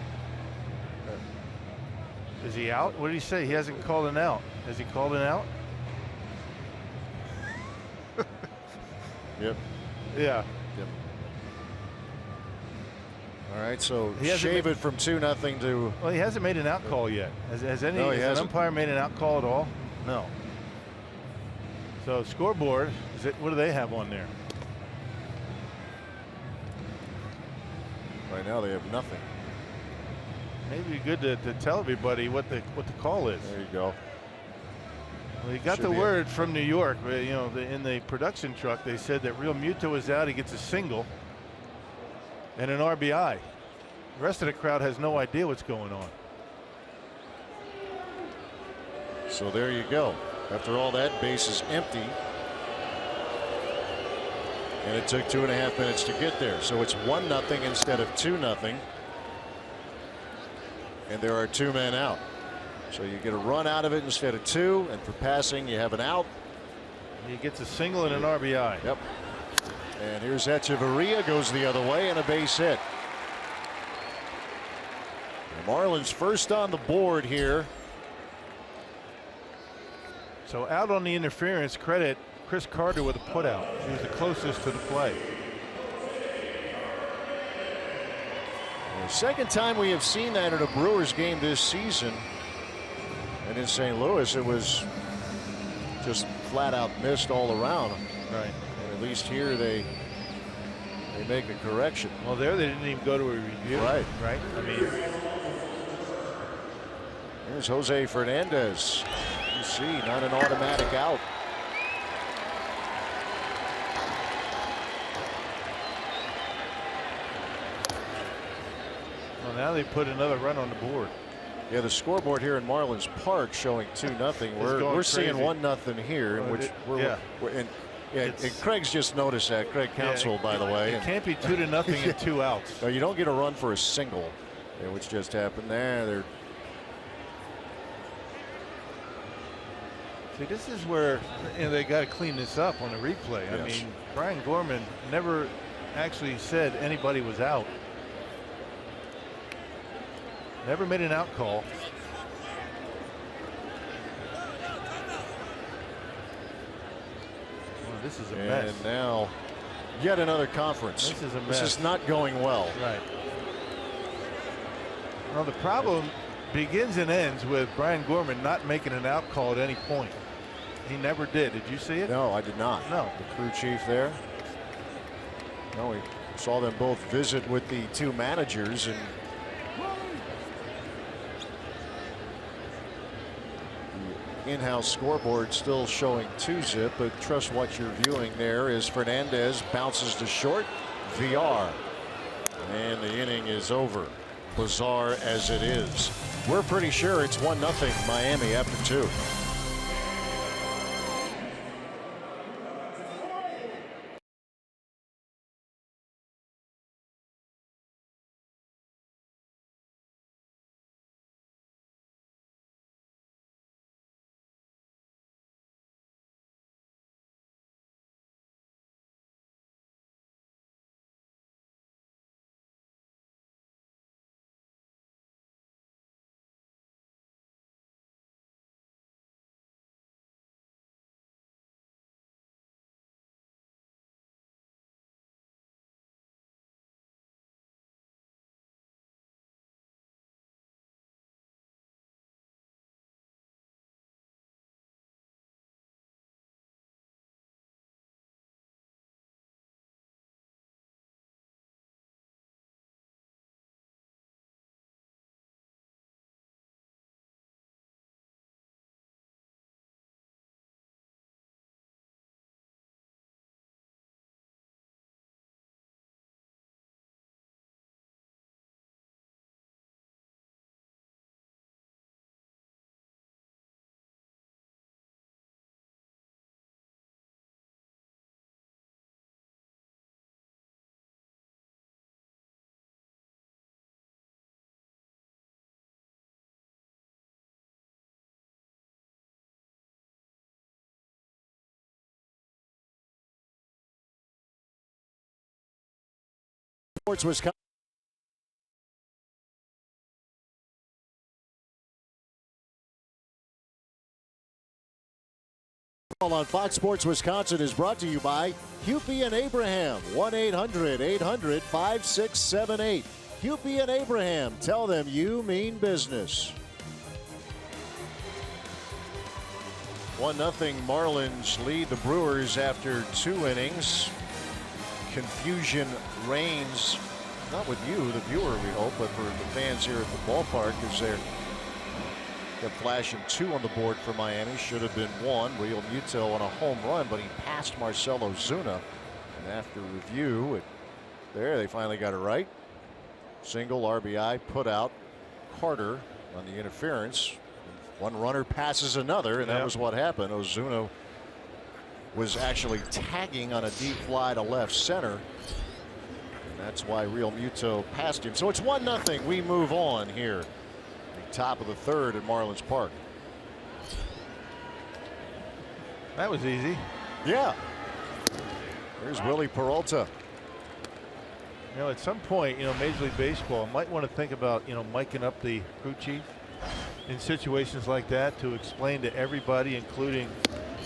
Is he out? What did he say? He hasn't called an out. Has he called an out? Yep. Yeah. Yep. All right, so shave it from 2-0 to. Well, he hasn't made an out call yet. Has an umpire made an out call at all? No. So scoreboard, what do they have on there? Right now they have nothing. Maybe good to tell everybody what the call is. There you go. Well, he got the word from New York. In the production truck, they said that Real Muto is out. He gets a single and an RBI. The rest of the crowd has no idea what's going on. So there you go. After all that, base is empty. And it took 2.5 minutes to get there. So it's 1-0 instead of 2-0. And there are 2 men out. So you get a run out of it instead of 2. And for passing, you have an out. He gets a single and an RBI. Yep. And here's Echeverria, goes the other way, and a base hit. The Marlins first on the board here. So out on the interference, credit Chris Carter with a putout. He was the closest to the play. The second time we have seen that in a Brewers game this season. And in St. Louis, it was just flat out missed all around. Right. And at least here they make a correction. Well, there they didn't even go to a review. Right. Right. I mean, here's Jose Fernandez. You see, not an automatic out. well, now they put another run on the board. Yeah, the scoreboard here in Marlins Park showing 2-0. We're seeing 1-0 here, in which and Craig's just noticed that. Craig Counsell, by the way. It can't be 2-0 and 2 outs. No, you don't get a run for a single, which just happened there. See, this is where they got to clean this up on the replay. I mean, Brian Gorman never actually said anybody was out. Never made an out call. Well, this is a mess. And now yet another conference. This is a mess. This is not going well. Right. Well, the problem begins and ends with Brian Gorman not making an out call at any point. He never did. Did you see it? No, I did not. No. The crew chief there. No, we saw them both visit with the two managers, and the in-house scoreboard still showing 2-zip, but trust what you're viewing there as Fernandez bounces to short. VR. And the inning is over. Bizarre as it is. We're pretty sure it's 1-0 Miami after 2. Sports Wisconsin. On Fox Sports Wisconsin is brought to you by Hupy and Abraham. 1-800-800-5678. Hupy and Abraham. Tell them you mean business. 1-0 Marlins lead the Brewers after 2 innings. Confusion reigns, not with you, the viewer, we hope, but for the fans here at the ballpark, as they're flashing 2 on the board for Miami. Should have been 1. Real Muto on a home run, but he passed Marcell Ozuna. And after review, there they finally got it right. Single, RBI, put out. Carter on the interference. One runner passes another, and that was what happened. Ozuna was actually tagging on a deep fly to left center. And that's why Real Muto passed him. So it's 1-0. We move on here. The top of the 3rd at Marlins Park. That was easy. Yeah. There's Willie Peralta. You know, at some point, you know, Major League Baseball might want to think about, you know, miking up the crew chief in situations like that to explain to everybody, including,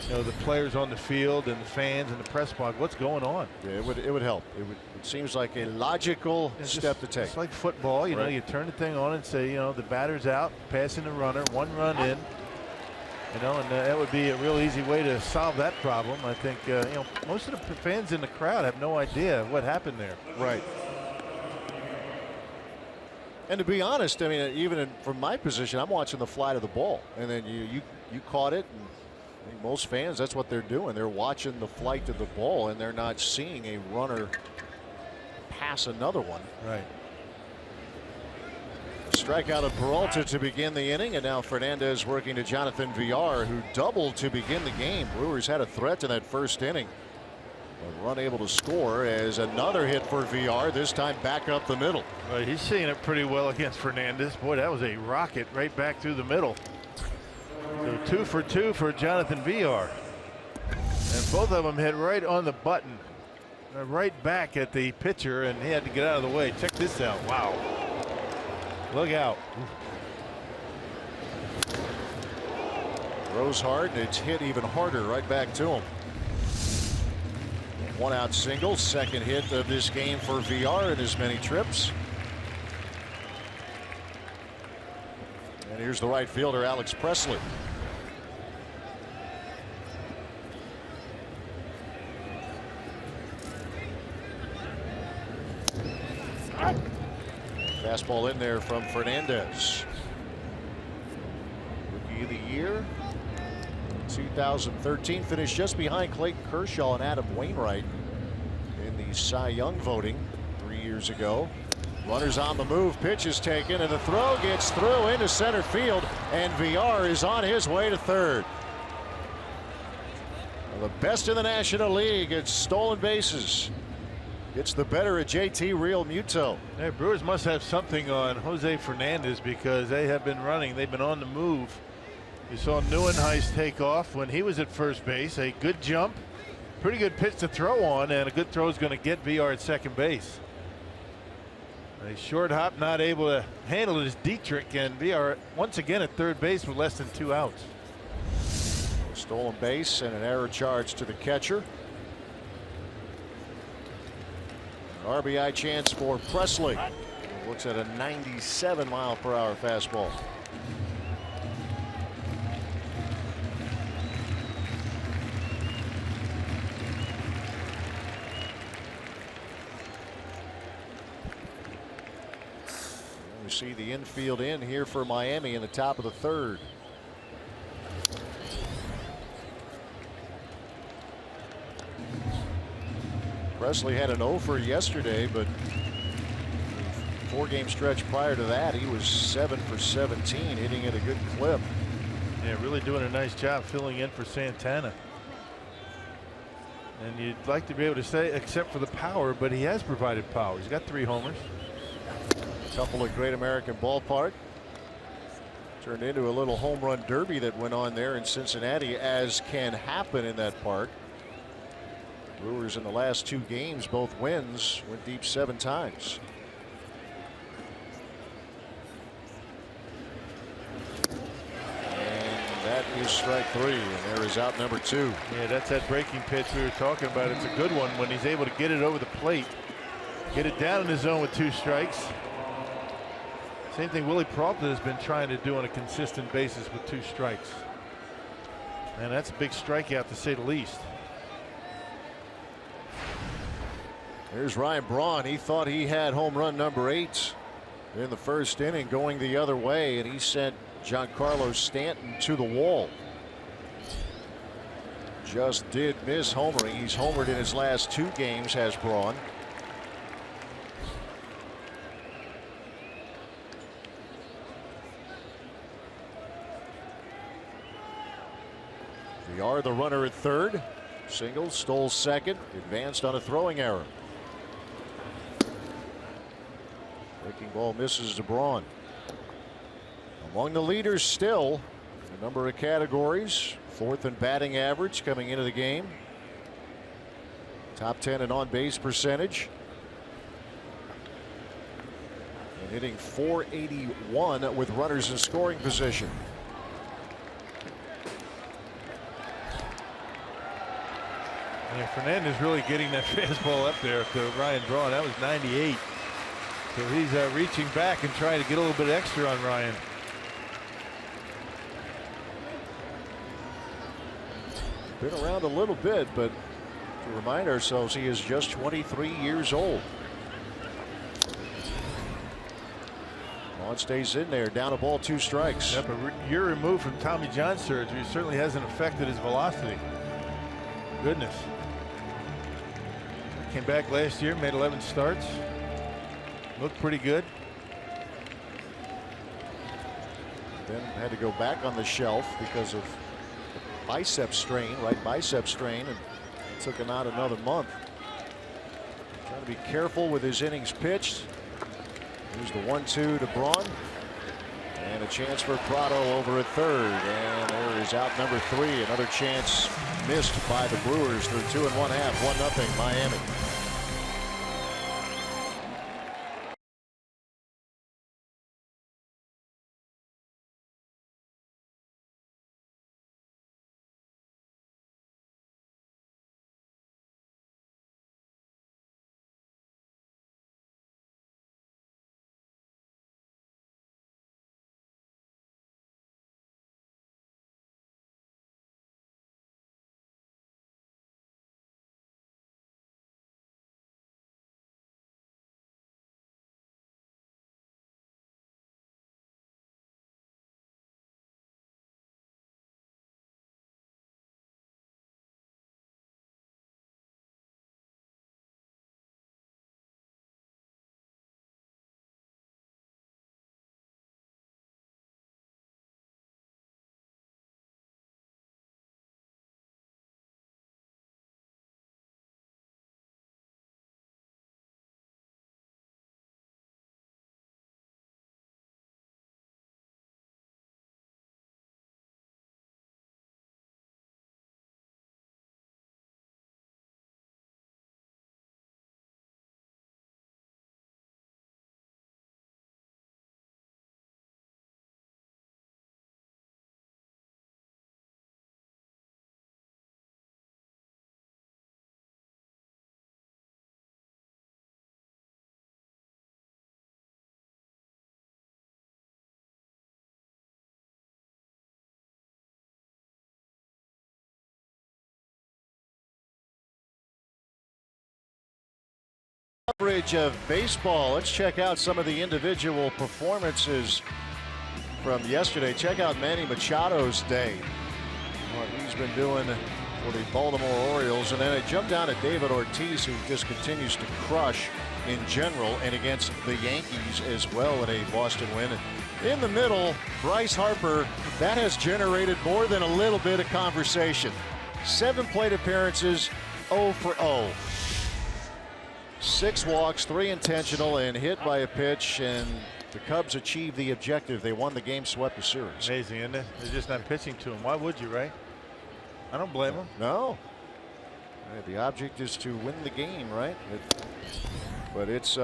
you know, the players on the field and the fans and the press box, what's going on. Yeah, it would help. It seems like a logical step to take. It's like football, you know, you turn the thing on and say, you know, the batter's out, passing the runner, 1 run in, you know, and that would be a real easy way to solve that problem. I think, you know, most of the fans in the crowd have no idea what happened there. Right. And to be honest, I mean, even from my position, I'm watching the flight of the ball, and then you caught it. And I think most fans, that's what they're doing. They're watching the flight of the ball, and they're not seeing a runner pass another one. Right. Strikeout of Peralta to begin the inning, and now Fernandez working to Jonathan VR, who doubled to begin the game. Brewers had a threat in that first inning, but unable to score as another hit for VR, this time back up the middle. Right, he's seeing it pretty well against Fernandez. Boy, that was a rocket right back through the middle. So 2 for 2 for Jonathan VR. And both of them hit right on the button. Right back at the pitcher, and he had to get out of the way. Check this out. Wow. Look out. Throws hard, and it's hit even harder right back to him. 1 out single, second hit of this game for VR in as many trips. And here's the right fielder, Alex Presley. Fastball in there from Fernandez. Rookie of the year 2013, finished just behind Clayton Kershaw and Adam Wainwright in the Cy Young voting 3 years ago. Runners on the move, pitch is taken, and the throw gets through into center field, and VR is on his way to third. Well, the best in the National League at stolen bases. Gets the better of JT Real Muto. Yeah, Brewers must have something on Jose Fernandez because they have been running. They've been on the move. You saw Neuenhuis take off when he was at first base. A good jump, pretty good pitch to throw on, and a good throw is going to get VR at second base. A short hop not able to handle it is Dietrich, and VR once again at third base with less than 2 outs. Stolen base and an error charge to the catcher. An RBI chance for Presley. Looks at a 97-mile-per-hour fastball. We see the infield in here for Miami in the top of the third. Presley had an 0 yesterday, but the 4-game stretch prior to that, he was 7 for 17, hitting at a good clip. Yeah, really doing a nice job filling in for Santana. And you'd like to be able to say, except for the power, but he has provided power. He's got 3 homers. A couple of Great American Ballpark. Turned into a little home run derby that went on there in Cincinnati, as can happen in that park. Brewers in the last 2 games, both wins, went deep 7 times. And that is strike 3, and there is out number 2. Yeah, that's that breaking pitch we were talking about. It's a good one when he's able to get it over the plate, get it down in the zone with 2 strikes. Same thing Willie Peralta has been trying to do on a consistent basis with 2 strikes. And that's a big strikeout to say the least. There's Ryan Braun. He thought he had home run number 8 in the first inning going the other way, and he sent Giancarlo Stanton to the wall. Just did miss homering. He's homered in his last 2 games, has Braun. VR the runner at third. Single, stole second, advanced on a throwing error. Breaking ball misses to Braun. Among the leaders still, a number of categories. 4th in batting average coming into the game. Top 10 in on base percentage. And hitting .481 with runners in scoring position. Yeah, Fernandez really getting that fastball up there to Ryan Braun. That was 98. So he's reaching back and trying to get a little bit extra on Ryan. Been around a little bit, but to remind ourselves, he is just 23 years old. Braun stays in there, down a ball, 2 strikes. Yep, a year removed from Tommy John surgery certainly hasn't affected his velocity. Goodness. Came back last year, made 11 starts. Looked pretty good. Then had to go back on the shelf because of bicep strain, right bicep strain, and it took him out another month. Trying to be careful with his innings pitched. Here's the 1-2 to Braun. And a chance for Prado over at third. And there is out number 3. Another chance missed by the Brewers through 2 1/2, 1-0 Miami. Coverage of baseball. Let's check out some of the individual performances from yesterday. Check out Manny Machado's day, what he's been doing for the Baltimore Orioles, and then I jump down to David Ortiz, who just continues to crush in general and against the Yankees as well in a Boston win. In the middle, Bryce Harper, that has generated more than a little bit of conversation. 7 plate appearances, 0 for 0. 6 walks, 3 intentional, and hit by a pitch, and the Cubs achieved the objective. They won the game, swept the series. Amazing, isn't it? They're just not pitching to him. Why would you, right? I don't blame him. No. The object is to win the game, right? But it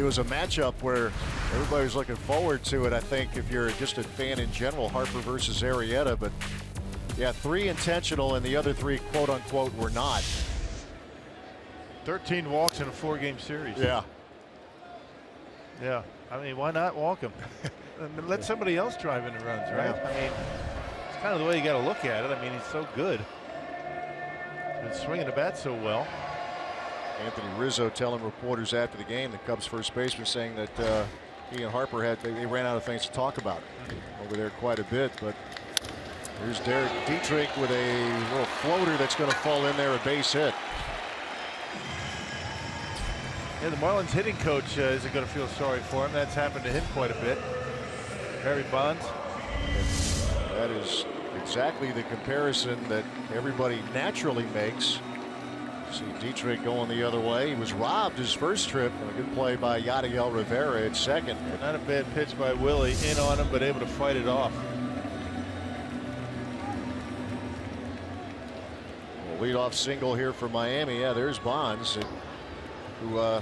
was a matchup where everybody was looking forward to it, I think, if you're just a fan in general, Harper versus Arrieta. But yeah, 3 intentional and the other 3 quote unquote were not. 13 walks in a 4-game series. Yeah. Yeah. I mean, why not walk him? Let somebody else drive in the runs, right? Yeah. I mean, it's kind of the way you got to look at it. I mean, he's so good. He's been swinging the bat so well. Anthony Rizzo telling reporters after the game, the Cubs first baseman, saying that he and Harper they ran out of things to talk about over there quite a bit. But here's Derek Dietrich with a little floater that's going to fall in there, a base hit. Yeah, the Marlins hitting coach isn't going to feel sorry for him. That's happened to him quite a bit. Barry Bonds. That is exactly the comparison that everybody naturally makes. See Dietrich going the other way. He was robbed his first trip. A good play by Yadiel Rivera at second. Not a bad pitch by Willie. In on him, but able to fight it off. Well, leadoff single here for Miami. Yeah, there's Bonds, who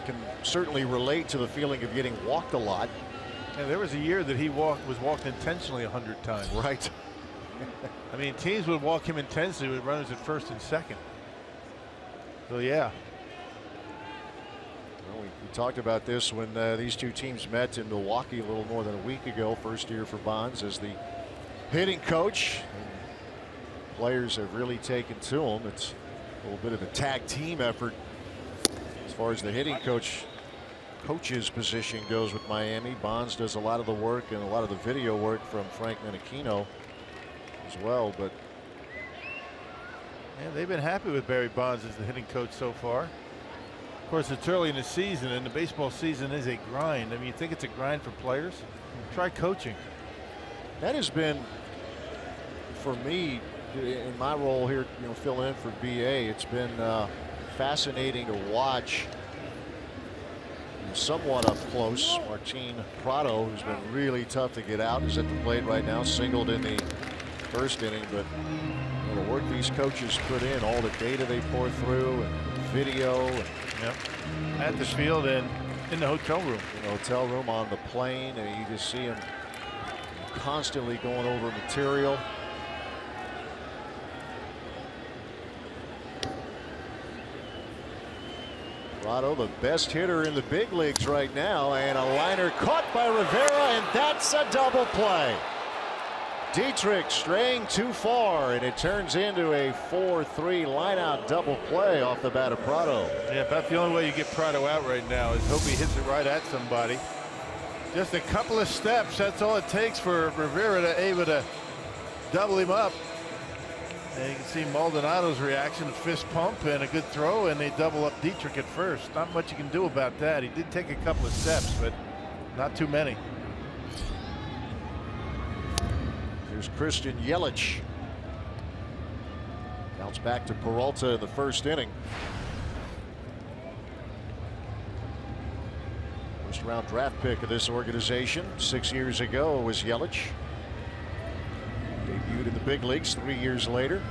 can certainly relate to the feeling of getting walked a lot. And there was a year that he was walked intentionally 100 times. Right. I mean, teams would walk him intensely with runners at first and second. So yeah. Well, we talked about this when these two teams met in Milwaukee a little more than a week ago. First year for Bonds as the hitting coach. And players have really taken to him. It's a little bit of a tag team effort as far as the hitting coach's position goes with Miami. Bonds does a lot of the work and a lot of the video work from Frank Menachino as well. But yeah, they've been happy with Barry Bonds as the hitting coach so far. Of course, it's early in the season, and the baseball season is a grind. I mean, you think it's a grind for players? Try coaching. That has been, for me, in my role here, filling in for BA, it's been fascinating to watch somewhat up close. Martin Prado, who's been really tough to get out, is at the plate right now, singled in the first inning. But the work these coaches put in, all the data they pour through, and video, and at the field and in the hotel room. In the hotel room, on the plane, and you just see them constantly going over material. Prado, the best hitter in the big leagues right now, and a liner caught by Rivera, and that's a double play. Dietrich straying too far, and it turns into a 4-3 line-out double play off the bat of Prado. Yeah, about the only way you get Prado out right now is hope he hits it right at somebody. Just a couple of steps, that's all it takes for Rivera to able to double him up. And you can see Maldonado's reaction, a fist pump and a good throw, and they double up Dietrich at first. Not much you can do about that. He did take a couple of steps, but not too many. Here's Christian Yelich. Bounce back to Peralta in the first inning. First round draft pick of this organization 6 years ago was Yelich. Debuted in the big leagues 3 years later.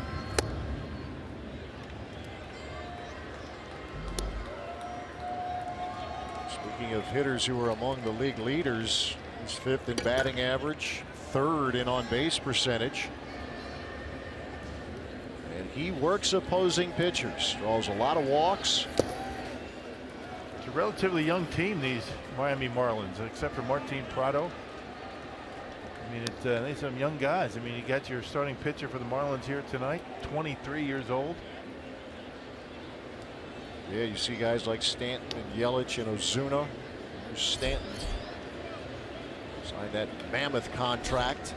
Speaking of hitters who are among the league leaders, he's 5th in batting average, 3rd in on-base percentage. And he works opposing pitchers, draws a lot of walks. It's a relatively young team, these Miami Marlins, except for Martin Prado. I mean, they some young guys. I mean, you got your starting pitcher for the Marlins here tonight, 23 years old. Yeah, you see guys like Stanton and Yelich and Ozuna. There's Stanton. Signed that mammoth contract.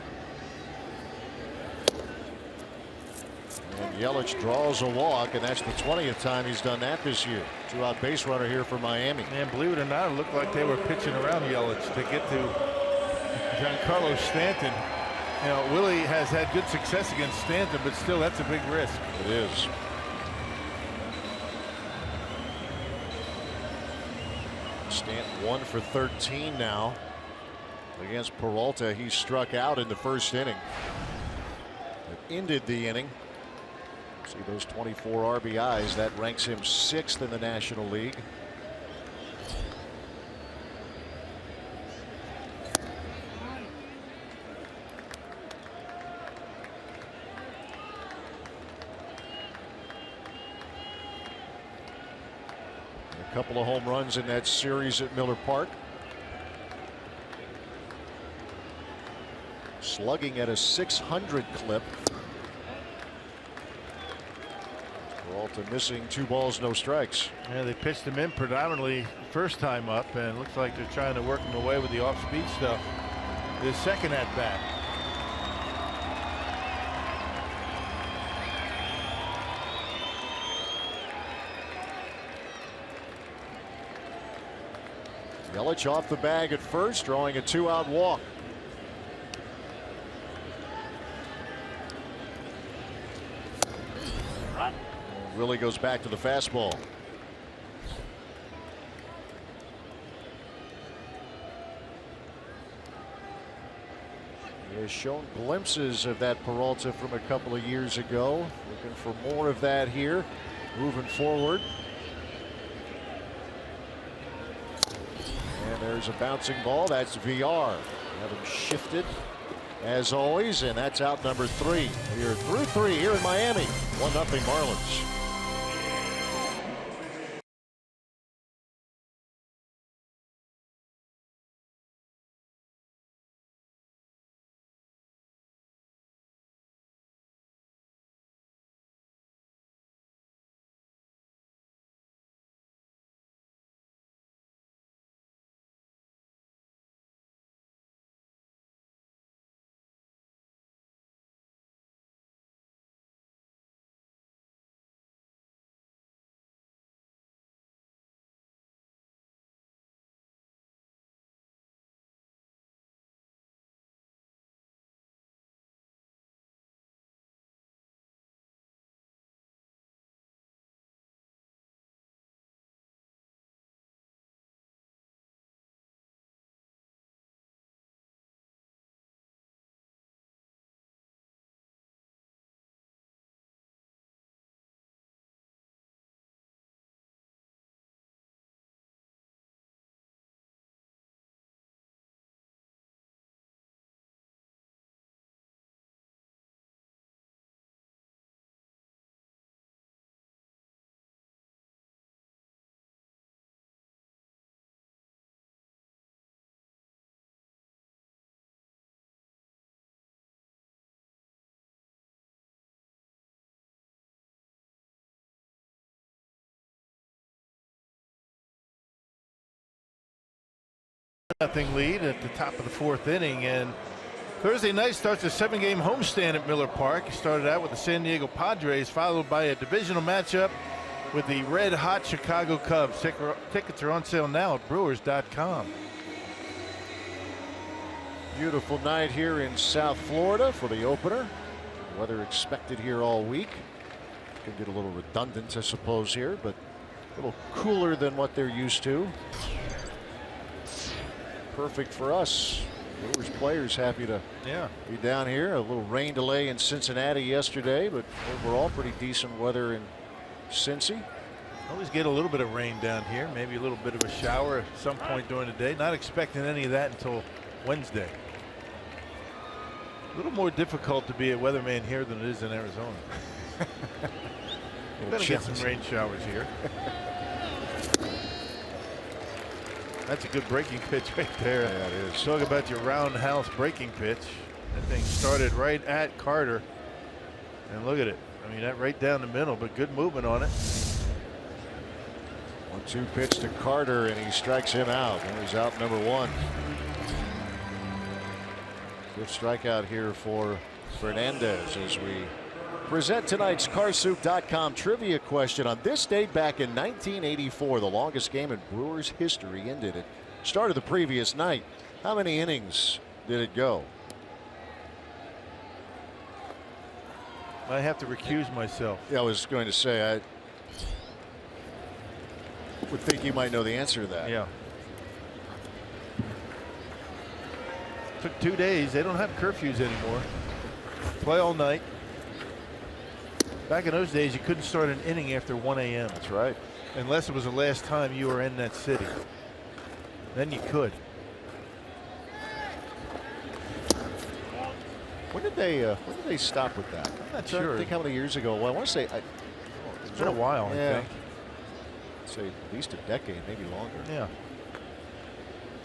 And Yelich draws a walk, and that's the 20th time he's done that this year. 2-out base runner here for Miami. Man, believe it or not, it looked like they were pitching around Yelich to get to Giancarlo Stanton. You know, Willie has had good success against Stanton, but still, that's a big risk. It is. Stanton 1 for 13 now. Against Peralta, he struck out in the first inning. It ended the inning. See those 24 RBIs. That ranks him 6th in the National League. A couple of home runs in that series at Miller Park. Slugging at a 600 clip. Peralta missing 2 balls, no strikes. Yeah, they pitched him in predominantly first time up, and it looks like they're trying to work him away with the off-speed stuff. His second at bat. Yelich off the bag at first, drawing a 2-out walk. Willie goes back to the fastball. He has shown glimpses of that Peralta from a couple of years ago. Looking for more of that here, moving forward. And there's a bouncing ball. That's VR. Have him shifted as always, and that's out number 3. We are through 3 here in Miami. 1-0 Marlins. Nothing lead at the top of the 4th inning, and Thursday night starts a 7-game homestand at Miller Park. He started out with the San Diego Padres, followed by a divisional matchup with the red-hot Chicago Cubs. Tickets are on sale now at Brewers.com. Beautiful night here in South Florida for the opener. Weather expected here all week. Could get a little redundant, I suppose, here, but a little cooler than what they're used to. Perfect for us. Brewers players happy to be down here. A little rain delay in Cincinnati yesterday, but overall pretty decent weather in Cincy. Always get a little bit of rain down here, maybe a little bit of a shower at some point during the day. Not expecting any of that until Wednesday. A little more difficult to be a weatherman here than it is in Arizona. We're gonna get some rain showers here. That's a good breaking pitch right there. Yeah, it is. Talk about your roundhouse breaking pitch. That thing started right at Carter. And look at it. I mean, that right down the middle, but good movement on it. 1-2 pitch to Carter, and he strikes him out. He's out number 1. 5th strikeout here for Fernandez as we present tonight's Carsoup.com trivia question. On this date back in 1984, the longest game in Brewers history ended at start of the previous night. How many innings did it go? I have to recuse myself. Yeah, I was going to say, I would think you might know the answer to that. Yeah. Took 2 days. They don't have curfews anymore. Play all night. Back in those days, you couldn't start an inning after 1 a.m. That's right. Unless it was the last time you were in that city. Then you could. When did they stop with that? I'm not sure. I think how many years ago. Well, I want to say it's been a while. Yeah. I think. I'd say at least a decade, maybe longer. Yeah.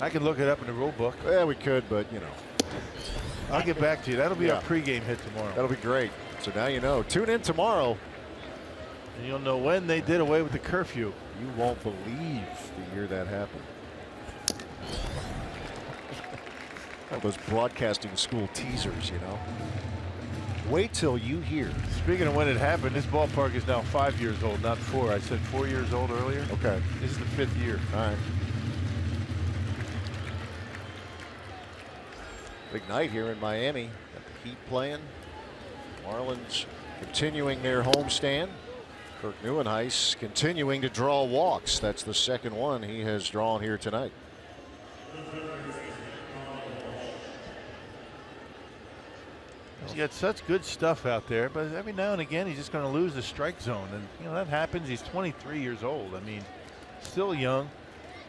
I can look it up in the rule book. Yeah, we could, but you know. I'll get back to you. That'll be our pregame hit tomorrow. That'll be great. So now you know. Tune in tomorrow. And you'll know when they did away with the curfew. You won't believe the year that happened. Those broadcasting school teasers, you know. Wait till you hear. Speaking of when it happened, this ballpark is now 5 years old, not 4. I said 4 years old earlier. Okay. This is the 5th year. All right. Big night here in Miami. Got the Heat playing. Marlins continuing their homestand. Kirk Neuenhuis continuing to draw walks. That's the second one he has drawn here tonight. He's got such good stuff out there, but every now and again he's just going to lose the strike zone, and you know that happens. He's 23 years old. I mean, still young,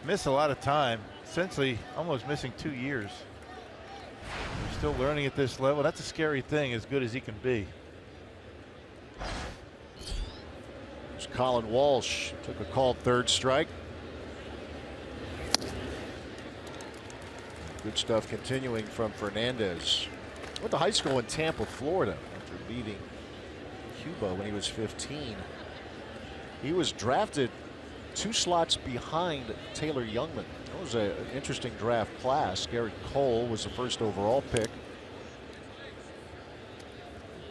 miss a lot of time, essentially almost missing 2 years. Still learning at this level. That's a scary thing, as good as he can be. There's Colin Walsh, took a called third strike. Good stuff continuing from Fernandez. Went to high school in Tampa, Florida, after leaving Cuba when he was 15. He was drafted 2 slots behind Taylor Youngman. That was an interesting draft class. Garrett Cole was the first overall pick.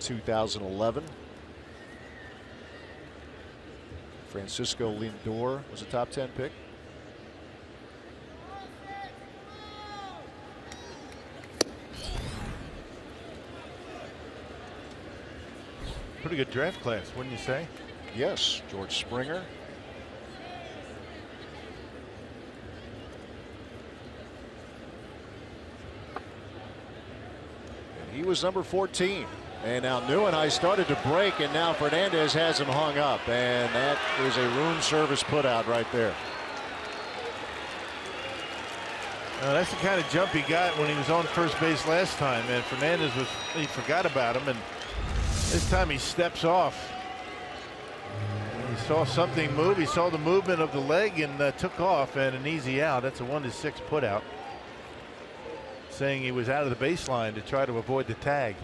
2011. Francisco Lindor was a top 10 pick. Pretty good draft class, wouldn't you say? Yes, George Springer. And he was number 14. And now Neuenhuis started to break, and now Fernandez has him hung up. And that is a room service putout right there. That's the kind of jump he got when he was on first base last time. And Fernandez he forgot about him, and this time he steps off. He saw something move. He saw the movement of the leg and took off, and an easy out. That's a 1-6 putout. Saying he was out of the baseline to try to avoid the tag.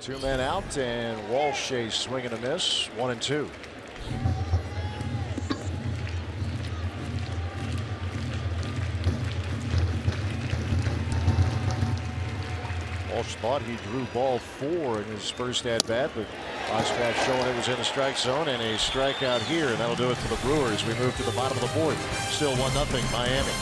2 men out, and Walsh a swing and a miss. 1-2. Walsh thought he drew ball 4 in his first at bat, but Oshpat showing it was in the strike zone, and a strikeout here, and that'll do it for the Brewers. We move to the bottom of the 4th. Still 1-0 Miami.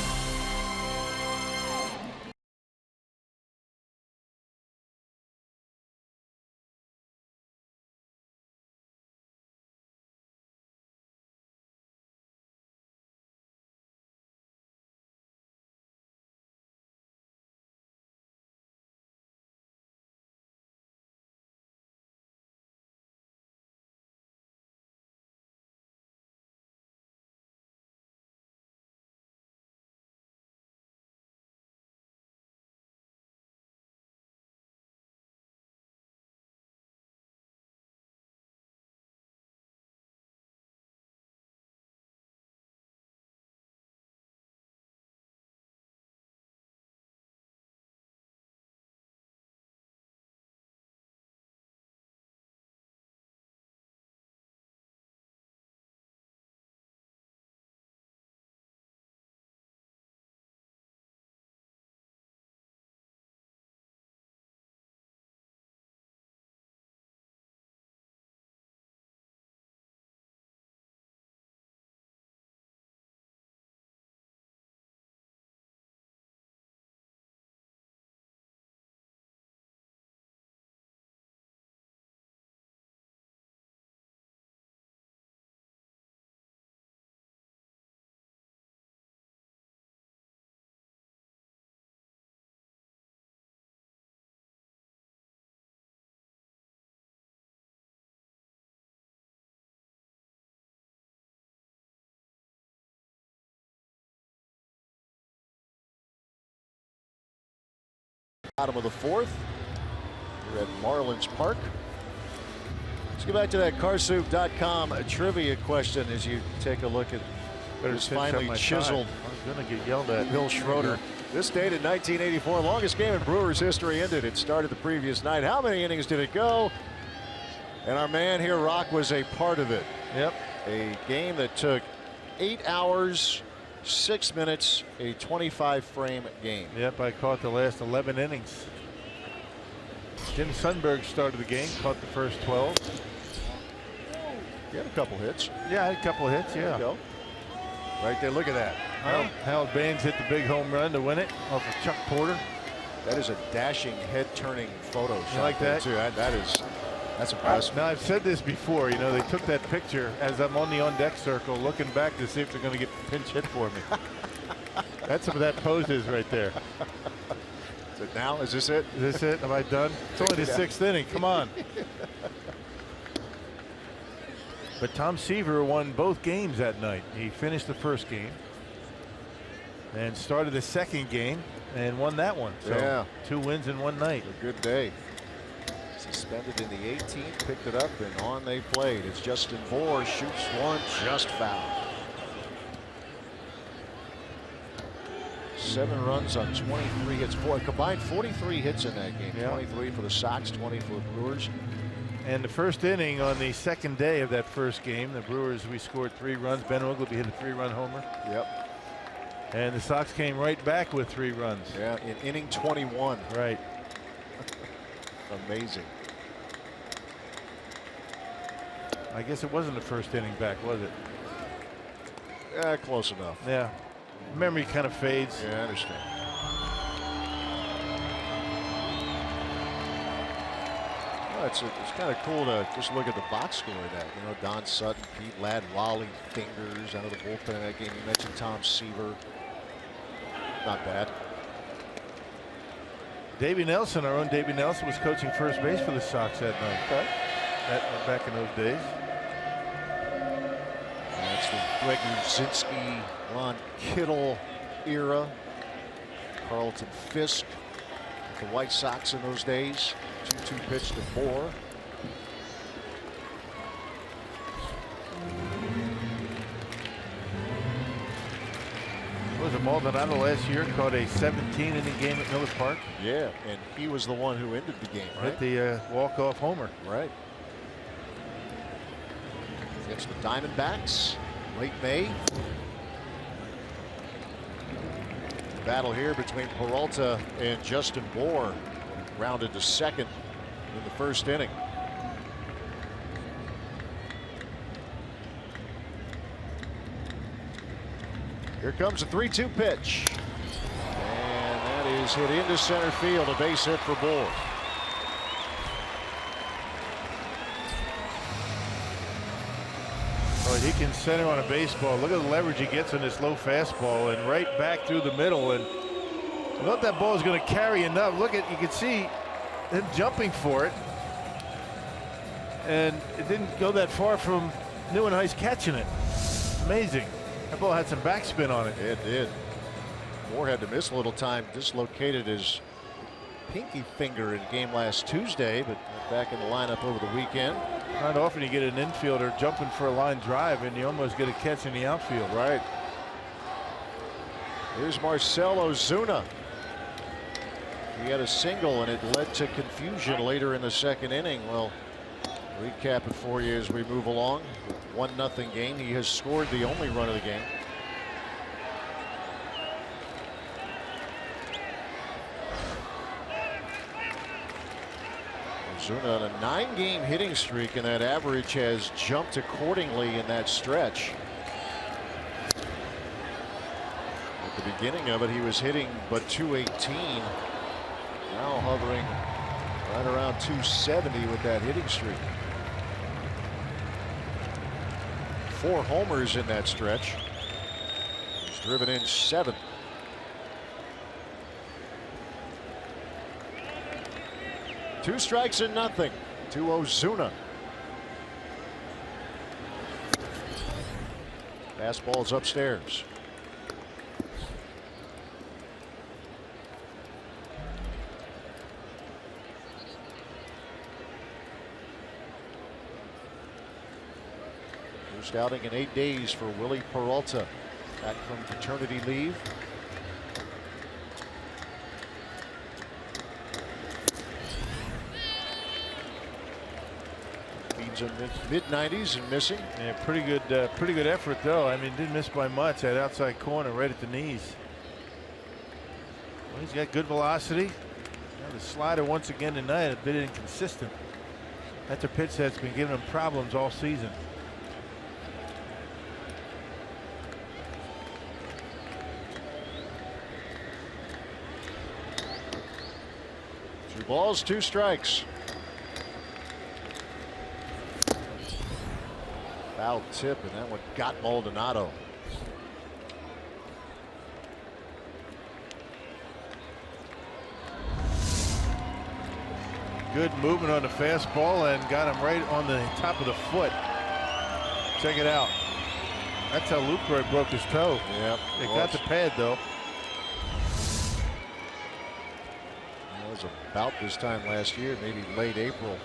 Bottom of the fourth. We're at Marlins Park. Let's get back to that carsoup.com trivia question as you take a look at this finely chiseled. I'm going to get yelled at. Bill Schroeder. This date in 1984, longest game in Brewers history ended. It started the previous night. How many innings did it go? And our man here, Rock, was a part of it. Yep. A game that took 8 hours, 6 minutes, a 25-frame game. Yep, I caught the last 11 innings. Jim Sundberg started the game, caught the first 12. You had a couple hits. Yeah, I had a couple of hits, There yeah. you go. Right there, look at that. Harold Baines hit the big home run to win it off of Chuck Porter. That is a dashing, head-turning photo shot. like that? Too. That's impressive. Now, I've said this before, you know, they took that picture as I'm on the on-deck circle looking back to see if they're going to get pinch hit for me. That's what that pose is right there. Is it now? Is this it? Is this it? Am I done? It's only the 6th inning. Come on. But Tom Seaver won both games that night. He finished the first game and started the second game and won that one. So yeah. 2 wins in one night. A good day. Suspended in the 18th, picked it up, and on they played. It's Justin Bour, shoots one, just foul. 7 runs on 23 hits. Boy, combined 43 hits in that game. Yeah. 23 for the Sox, 20 for the Brewers. And the first inning on the second day of that first game, the Brewers, we scored 3 runs. Ben Ogleby hit a 3-run homer. Yep. And the Sox came right back with 3 runs. Yeah, in inning 21. Right. Amazing. I guess it wasn't the first inning back, was it? Yeah, close enough. Yeah. Memory kind of fades. Yeah, I understand. Well, it's kind of cool to just look at the box score of that. You know, Don Sutton, Pete Ladd, Wally Fingers out of the bullpen in that game. You mentioned Tom Seaver. Not bad. Davey Nelson, our own Davey Nelson, was coaching first base for the Sox that night. Okay. Back in those days. That's the Greg Ruzinski, Ron Kittle era. Carlton Fisk with the White Sox in those days. 2-2 pitch to Bour. Was it Maldonado last year caught a 17-inning game at Miller Park? Yeah, and he was the one who ended the game, right? Hit the walk-off homer. Right. Against the Diamondbacks, late May. Battle here between Peralta and Justin Bour, rounded to second in the first inning. Here comes a 3-2 pitch. And that is hit into center field, a base hit for Bour. Oh, he can center on a baseball. Look at the leverage he gets on this low fastball and right back through the middle. And I thought that ball was going to carry enough. Look at, you can see him jumping for it. And it didn't go that far from Neuenhuis catching it. Amazing. That ball had some backspin on it. It did. Bour had to miss a little time, dislocated his pinky finger in game last Tuesday, but back in the lineup over the weekend. Not often you get an infielder jumping for a line drive and you almost get a catch in the outfield. Right. Here's Marcell Ozuna. He had a single and it led to confusion later in the second inning. Well, recap it for you as we move along. 1-0 game. He has scored the only run of the game. Ozuna on a 9-game hitting streak, and that average has jumped accordingly in that stretch. At the beginning of it, he was hitting but 218. Now hovering right around 270 with that hitting streak. 4 homers in that stretch. He's driven in 7. Two strikes and nothing to Ozuna. Fastball's upstairs. First outing in 8 days for Willie Peralta, back from paternity leave. Beans in mid-90s and missing. Yeah, pretty good effort though. I mean, didn't miss by much. That outside corner right at the knees. Well, he's got good velocity. Now the slider once again tonight a bit inconsistent. That's a pitch that's been giving him problems all season. 2 balls, 2 strikes. Foul tip, and that one got Maldonado. Good movement on the fastball and got him right on the top of the foot. Check it out. That's how Lucroy broke his toe. Yep. It got the pad though. It was about this time last year, maybe late April.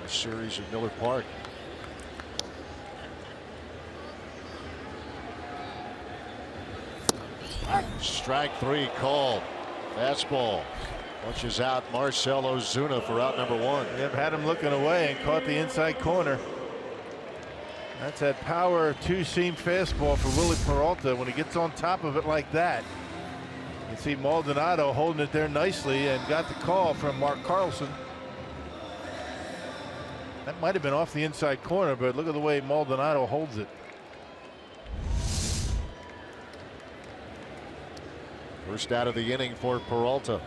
A series at Miller Park. Strike 3 called. Fastball. Punches out Marcell Ozuna for out number 1. Yep, had him looking away and caught the inside corner. That's that power 2-seam fastball for Willie Peralta. When he gets on top of it like that, you see Maldonado holding it there nicely and got the call from Mark Carlson. That might have been off the inside corner, but look at the way Maldonado holds it. First out of the inning for Peralta.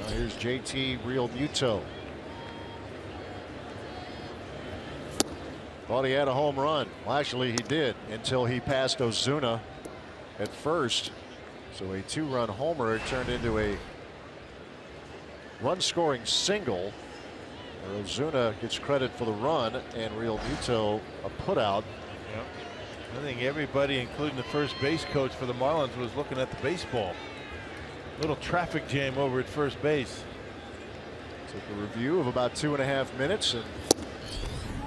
Now here's JT Realmuto. Thought he had a home run. Well, actually he did until he passed Ozuna at first. So a 2-run homer turned into a run-scoring single. Where Ozuna gets credit for the run and Realmuto a putout. Yep. I think everybody, including the first base coach for the Marlins, was looking at the baseball. Little traffic jam over at first base. Took a review of about 2.5 minutes and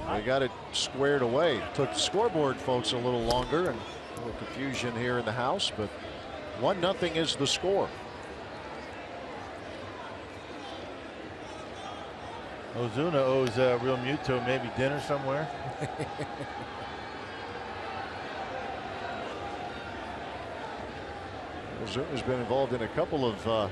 they got it squared away. Took the scoreboard folks a little longer and a little confusion here in the house, but 1-0 is the score. Ozuna owes Realmuto maybe dinner somewhere. Ozuna's been involved in a couple of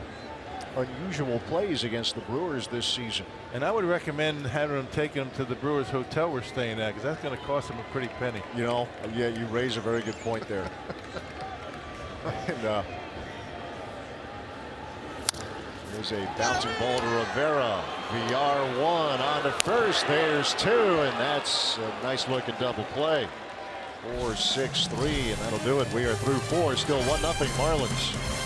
unusual plays against the Brewers this season. And I would recommend having him take him to the Brewers hotel we're staying at, because that's going to cost him a pretty penny. You know, yeah, you raise a very good point there. And there's a bouncing ball to Rivera. VR1 on to first. There's 2, and that's a nice looking double play. 4-6-3, and that'll do it. We are through 4. Still 1-0 Marlins.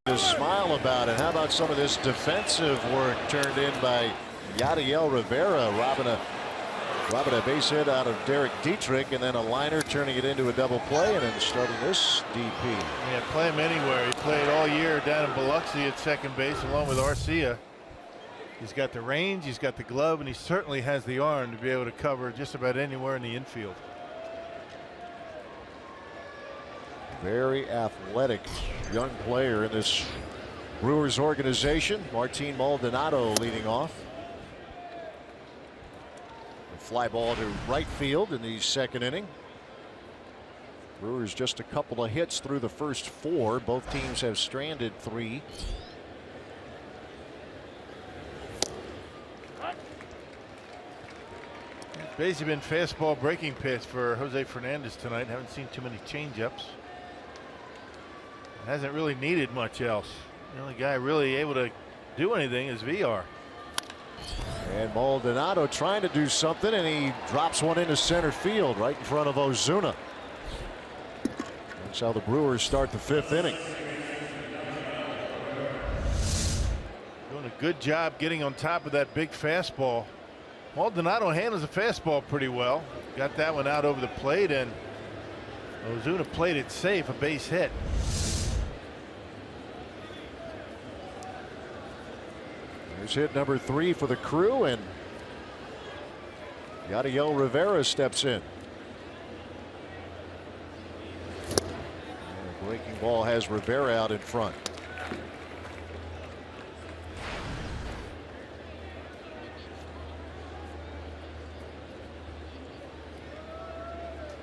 To smile about it. How about some of this defensive work turned in by Yadiel Rivera, robbing a base hit out of Derek Dietrich, and then a liner turning it into a double play, and then starting this DP. Yeah, play him anywhere. He played all year down in Biloxi at second base along with Arcia. He's got the range, he's got the glove, and he certainly has the arm to be able to cover just about anywhere in the infield. Very athletic young player in this Brewers organization. Martin Maldonado leading off. A fly ball to right field in the second inning. Brewers just a couple of hits through the first 4. Both teams have stranded 3. Basically been fastball breaking pitch for Jose Fernandez tonight. Haven't seen too many changeups. Hasn't really needed much else. The only guy really able to do anything is VR. And Maldonado trying to do something, and he drops one into center field right in front of Ozuna. That's how the Brewers start the 5th inning. Doing a good job getting on top of that big fastball. Maldonado handles the fastball pretty well. Got that one out over the plate, and Ozuna played it safe, a base hit. There's hit number 3 for the Crew, and Yadiel Rivera steps in. And a breaking ball has Rivera out in front.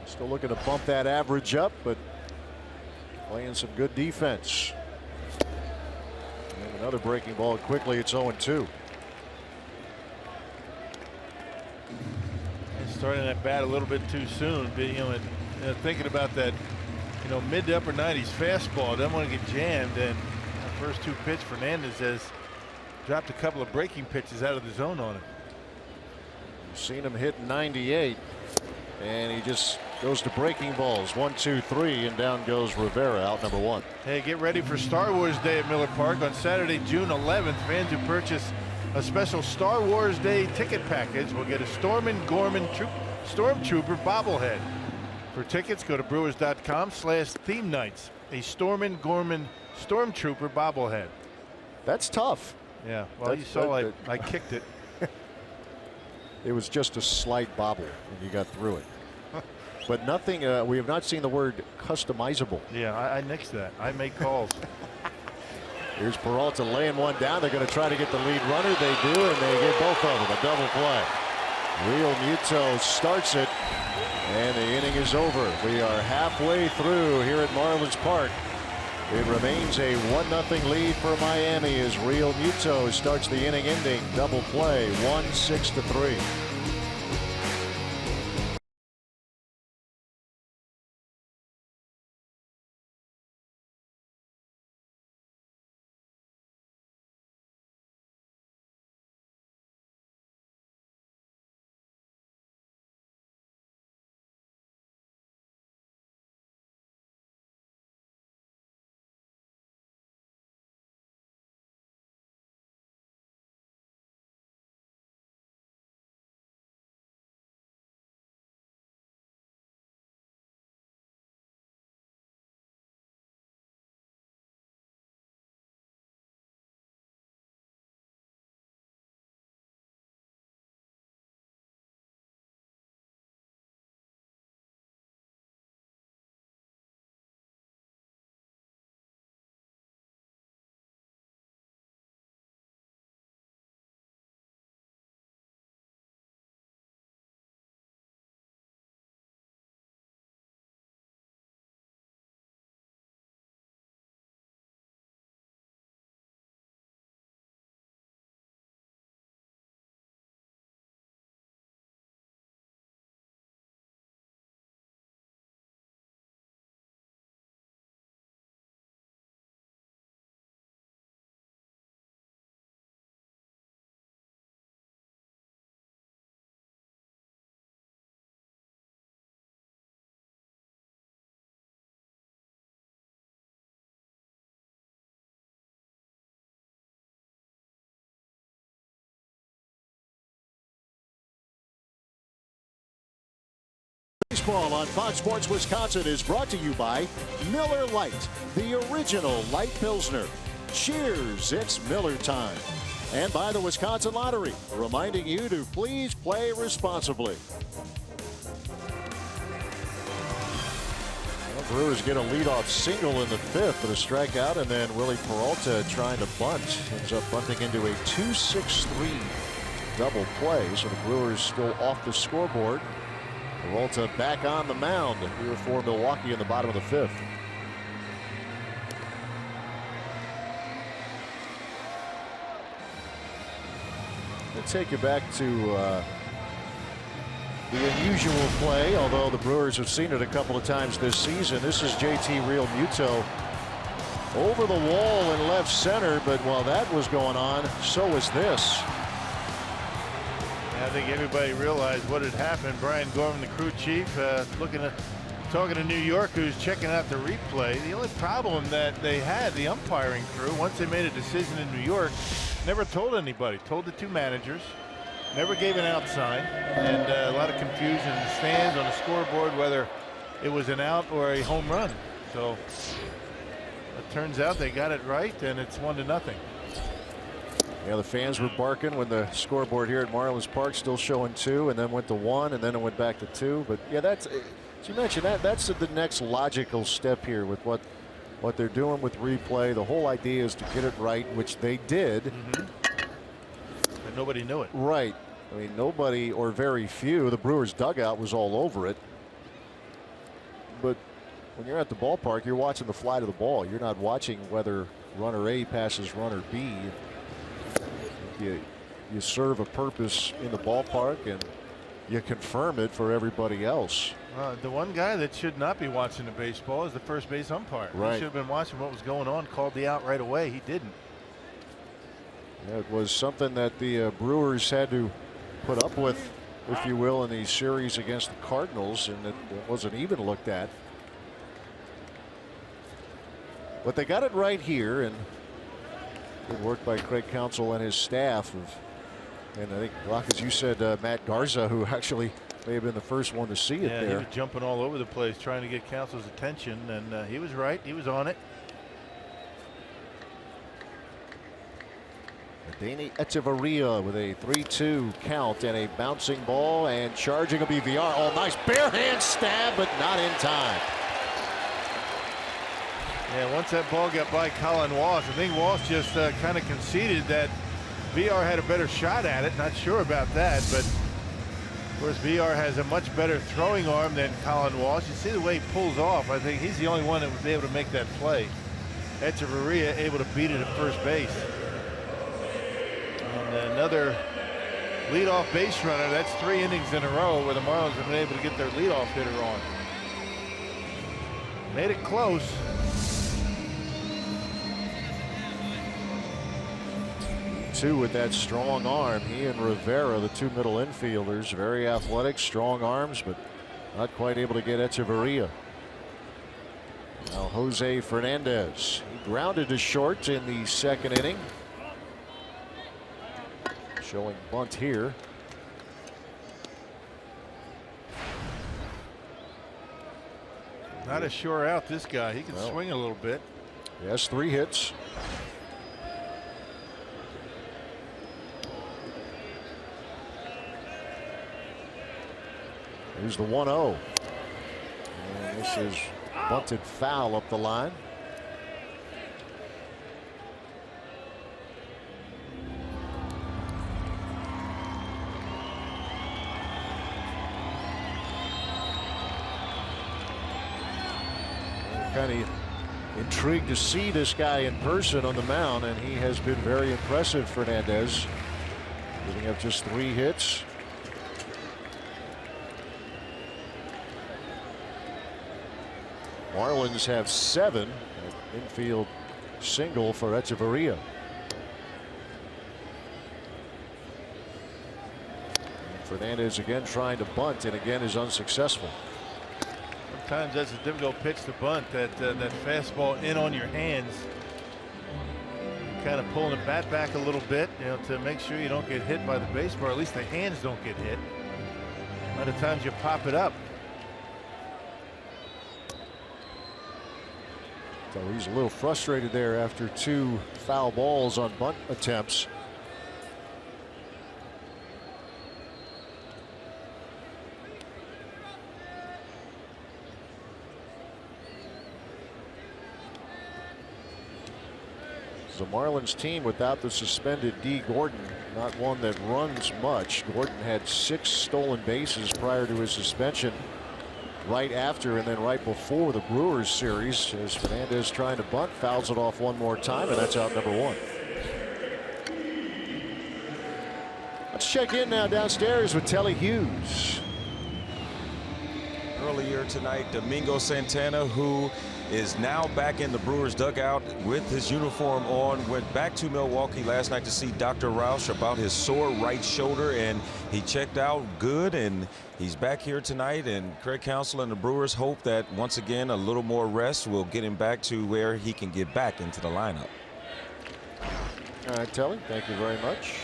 Still looking to bump that average up, but playing some good defense. And another breaking ball quickly. It's 0-2. Starting that bat a little bit too soon, but, thinking about that, mid to upper 90s fastball. Doesn't want to get jammed, and the first 2 pitch, Fernandez has dropped a couple of breaking pitches out of the zone on him. You've seen him hit 98, and he just goes to breaking balls. 1, 2, 3, and down goes Rivera, out number 1. Hey, get ready for Star Wars Day at Miller Park on Saturday, June 11th. Fans who purchase a special Star Wars Day ticket package will get a Stormtrooper bobblehead. For tickets, go to brewers.com/theme nights. A Stormtrooper bobblehead. That's tough. Yeah, well, you saw I kicked it. It was just a slight bobble when you got through it. But nothing, we have not seen the word customizable. Yeah, I nixed that. I make calls. Here's Peralta laying one down. They're going to try to get the lead runner. They do, and they get both of them. A double play. Real Muto starts it, and the inning is over. We are halfway through here at Marlins Park. It remains a 1-0 lead for Miami as Real Muto starts the inning ending double play, 1-6-3. Baseball on Fox Sports Wisconsin is brought to you by Miller Lite, the original light Pilsner. Cheers, it's Miller time. And by the Wisconsin Lottery, reminding you to please play responsibly. The Brewers get a leadoff single in the 5th with a strikeout, and then Willie Peralta trying to bunt. Ends up bunting into a 2-6-3 double play. So the Brewers still off the scoreboard. Peralta back on the mound here for Milwaukee in the bottom of the 5th. I'll take you back to the unusual play, although the Brewers have seen it a couple of times this season. This is JT Real Muto over the wall in left center, but while that was going on, so was this. I think everybody realized what had happened. Brian Gorman, the crew chief, talking to New York, who's checking out the replay. The only problem that they had, the umpiring crew, once they made a decision in New York, never told anybody. Told the two managers, never gave an out sign, and a lot of confusion in the stands, on the scoreboard, whether it was an out or a home run. So it turns out they got it right, and it's 1-0. Yeah, the fans were barking when the scoreboard here at Marlins Park still showing 2, and then went to 1, and then it went back to 2. But yeah, that's, as you mentioned, that's the next logical step here with what they're doing with replay. The whole idea is to get it right, which they did. And nobody knew it. Right. I mean, nobody, or very few. The Brewers dugout was all over it. But when you're at the ballpark, you're watching the flight of the ball. You're not watching whether runner A passes runner B. You serve a purpose in the ballpark, and you confirm it for everybody else. The one guy that should not be watching the baseball is the first base umpire. Right. He should have been watching what was going on, called the out right away. He didn't. Yeah, it was something that the Brewers had to put up with, if you will, in the series against the Cardinals, and it wasn't even looked at. But they got it right here, and good work by Craig Counsell and his staff. And I think, Rock, as you said, Matt Garza, who actually may have been the first one to see it there. He was jumping all over the place trying to get Counsell's attention, and he was right. He was on it. Danny Echeverria with a 3-2 count and a bouncing ball, and charging will be VR. Oh, nice bare hand stab, but not in time. Yeah, once that ball got by Colin Walsh, I think Walsh just kind of conceded that VR had a better shot at it. Not sure about that, but of course VR has a much better throwing arm than Colin Walsh. You see the way he pulls off. I think he's the only one that was able to make that play. Echeverria able to beat it at first base. And another leadoff base runner. That's 3 innings in a row where the Marlins have been able to get their leadoff hitter on. Made it close. Two with that strong arm. He and Rivera, the two middle infielders, very athletic, strong arms, but not quite able to get Echeverria. Now Jose Fernandez. He grounded to short in the 2nd inning. Showing bunt here. Not a sure out, this guy. He can swing a little bit. He has 3 hits. Here's the 1-0. And this is bunted foul up the line. Kind of intrigued to see this guy in person on the mound, and he has been very impressive. Fernandez giving up just 3 hits. Marlins have 7. Infield single for Echeverria. Fernandez again trying to bunt, and again is unsuccessful. Sometimes that's a difficult pitch to bunt. That fastball in on your hands. Kind of pulling the bat back a little bit, to make sure you don't get hit by the baseball, or at least the hands don't get hit. A lot of times you pop it up. So he's a little frustrated there after 2 foul balls on bunt attempts. The Marlins team without the suspended D. Gordon, not one that runs much. Gordon had 6 stolen bases prior to his suspension, right after and then right before the Brewers series, as Fernandez trying to bunt, fouls it off one more time, and that's out number 1. Let's check in now downstairs with Telly Hughes. Earlier tonight, Domingo Santana, who is now back in the Brewers dugout with his uniform on, went back to Milwaukee last night to see Dr. Roush about his sore right shoulder, and he checked out good, and he's back here tonight. And Craig Counsell and the Brewers hope that once again a little more rest will get him back to where he can get back into the lineup. All right, Telly, thank you very much.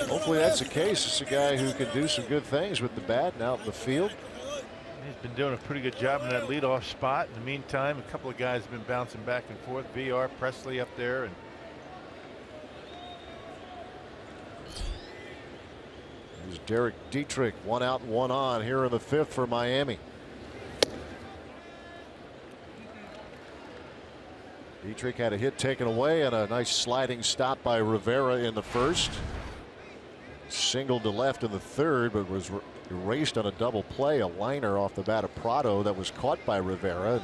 Hopefully that's the case. It's a guy who can do some good things with the bat and out in the field. He's been doing a pretty good job in that leadoff spot. In the meantime, a couple of guys have been bouncing back and forth. VR, Presley up there, and there's Derek Dietrich, 1 out and 1 on here in the 5th for Miami. Dietrich had a hit taken away and a nice sliding stop by Rivera in the 1st. Singled to left in the 3rd, but was erased on a double play. A liner off the bat of Prado that was caught by Rivera.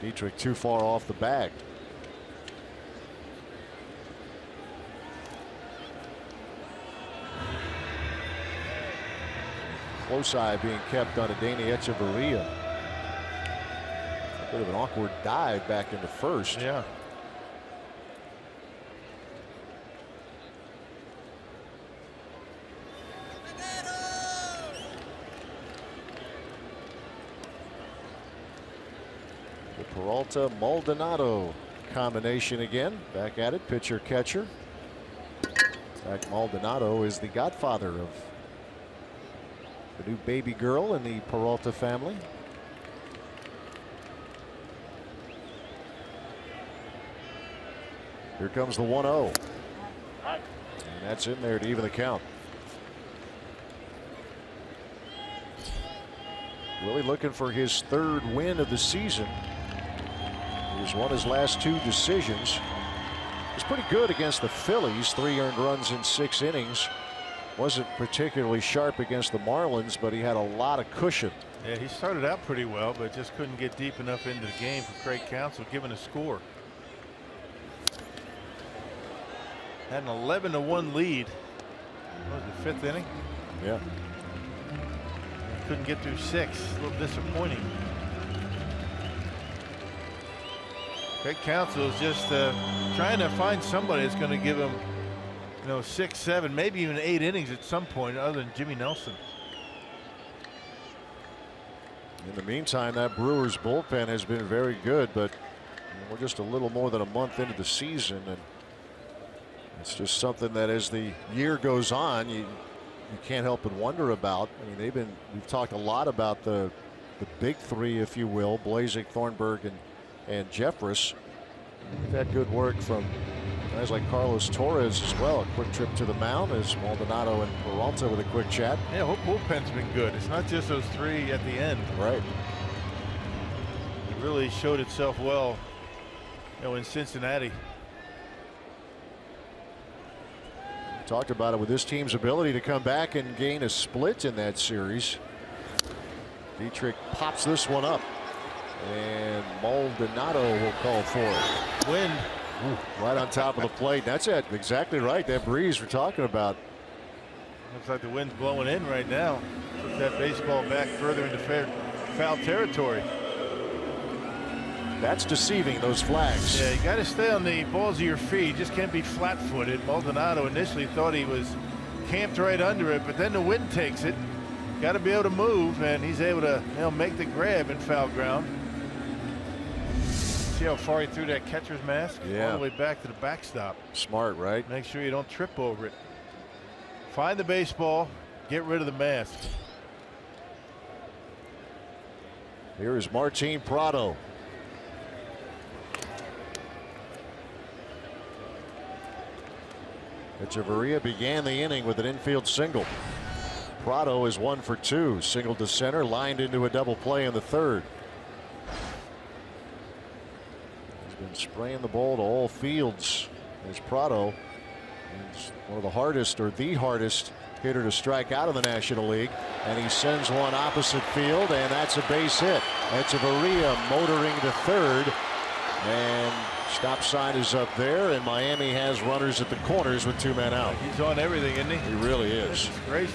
Dietrich too far off the bag. Close eye being kept on Adeiny Echeverria. A bit of an awkward dive back in the 1st. yeah. Peralta Maldonado combination again. Back at it, pitcher catcher. In fact, Maldonado is the godfather of the new baby girl in the Peralta family. Here comes the 1-0. And that's in there to even the count. Really looking for his 3rd win of the season. He's won his last 2 decisions. He's pretty good against the Phillies. 3 earned runs in 6 innings. Wasn't particularly sharp against the Marlins, but he had a lot of cushion. Yeah, he started out pretty well, but just couldn't get deep enough into the game for Craig Counsell, given a score. Had an 11-1 lead. What was the 5th inning? Yeah. Couldn't get through 6. A little disappointing. Craig Counsell is just trying to find somebody that's going to give him, 6, 7, maybe even 8 innings at some point, other than Jimmy Nelson. In the meantime, that Brewers bullpen has been very good, but we're just a little more than a month into the season, and it's just something that as the year goes on, you can't help but wonder about. I mean, we've talked a lot about the big 3, if you will, Blazek, Thornburg, and Jeffress. We've had good work from guys like Carlos Torres as well. A quick trip to the mound as Maldonado and Peralta with a quick chat. Yeah, whole bullpen's been good. It's not just those 3 at the end. Right. It really showed itself well, in Cincinnati. Talked about it with this team's ability to come back and gain a split in that series. Dietrich pops this one up, and Maldonado will call for it. Wind. Ooh, right on top of the plate. That's it. Exactly right. That breeze we're talking about. Looks like the wind's blowing in right now. Put that baseball back further into foul territory. That's deceiving, those flags. Yeah, you got to stay on the balls of your feet. You just can't be flat-footed. Maldonado initially thought he was camped right under it, but then the wind takes it. Got to be able to move, and he's able to make the grab in foul ground. See how far he threw that catcher's mask? Yeah. All the way back to the backstop. Smart, right? Make sure you don't trip over it. Find the baseball, get rid of the mask. Here is Martin Prado. Echeverria began the inning with an infield single. Prado is 1 for 2. Single to center, lined into a double play in the third. He's been spraying the ball to all fields as Prado is one of the hardest, or the hardest, hitter to strike out of the National League. And he sends one opposite field, and that's a base hit. Echeverria motoring to third, and stop sign is up there, and Miami has runners at the corners with 2 men out. He's on everything, isn't he? He really is. Goodness gracious.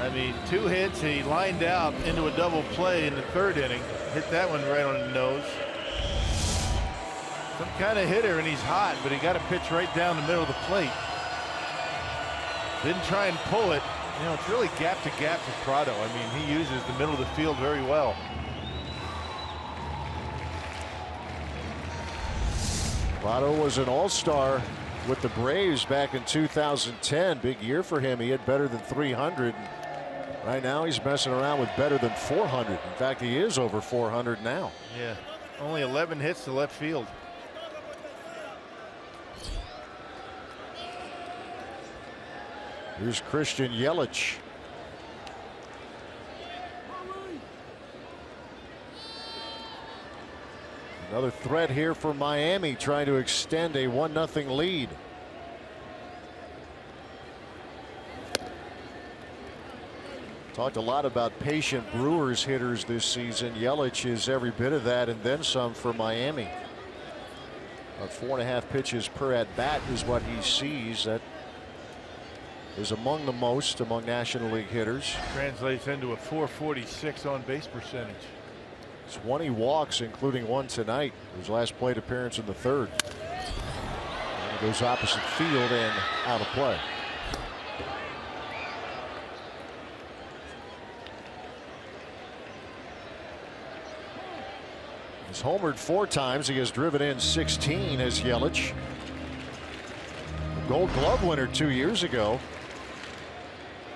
I mean, 2 hits. He lined out into a double play in the third inning. Hit that one right on the nose. Some kind of hitter, and he's hot, but he got a pitch right down the middle of the plate. Didn't try and pull it. You know, it's really gap to gap for Prado. I mean, he uses the middle of the field very well. Prado was an all-star with the Braves back in 2010. Big year for him. He had better than 300. Right now he's messing around with better than 400. In fact, he is over 400 now. Yeah, only 11 hits to left field. Here's Christian Yelich. Another threat here for Miami, trying to extend a 1-0 lead. Talked a lot about patient Brewers hitters this season. Yelich is every bit of that and then some for Miami. About 4.5 pitches per at bat is what he sees. That is among the most among National League hitters. Translates into a .446 on base percentage. 20 walks, including one tonight. His last plate appearance in the third. And it goes opposite field and out of play. He's homered 4 times. He has driven in 16 as Yelich. The Gold Glove winner 2 years ago.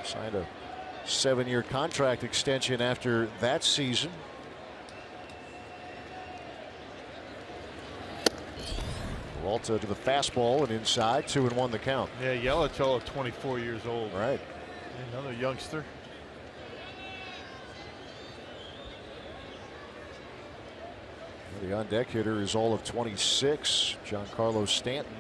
Signed a 7-year contract extension after that season. Peralta to the fastball and inside, 2-1 the count. Yeah, Yelich, all of 24 years old. Right. Another youngster. The on-deck hitter is all of 26, Giancarlo Stanton.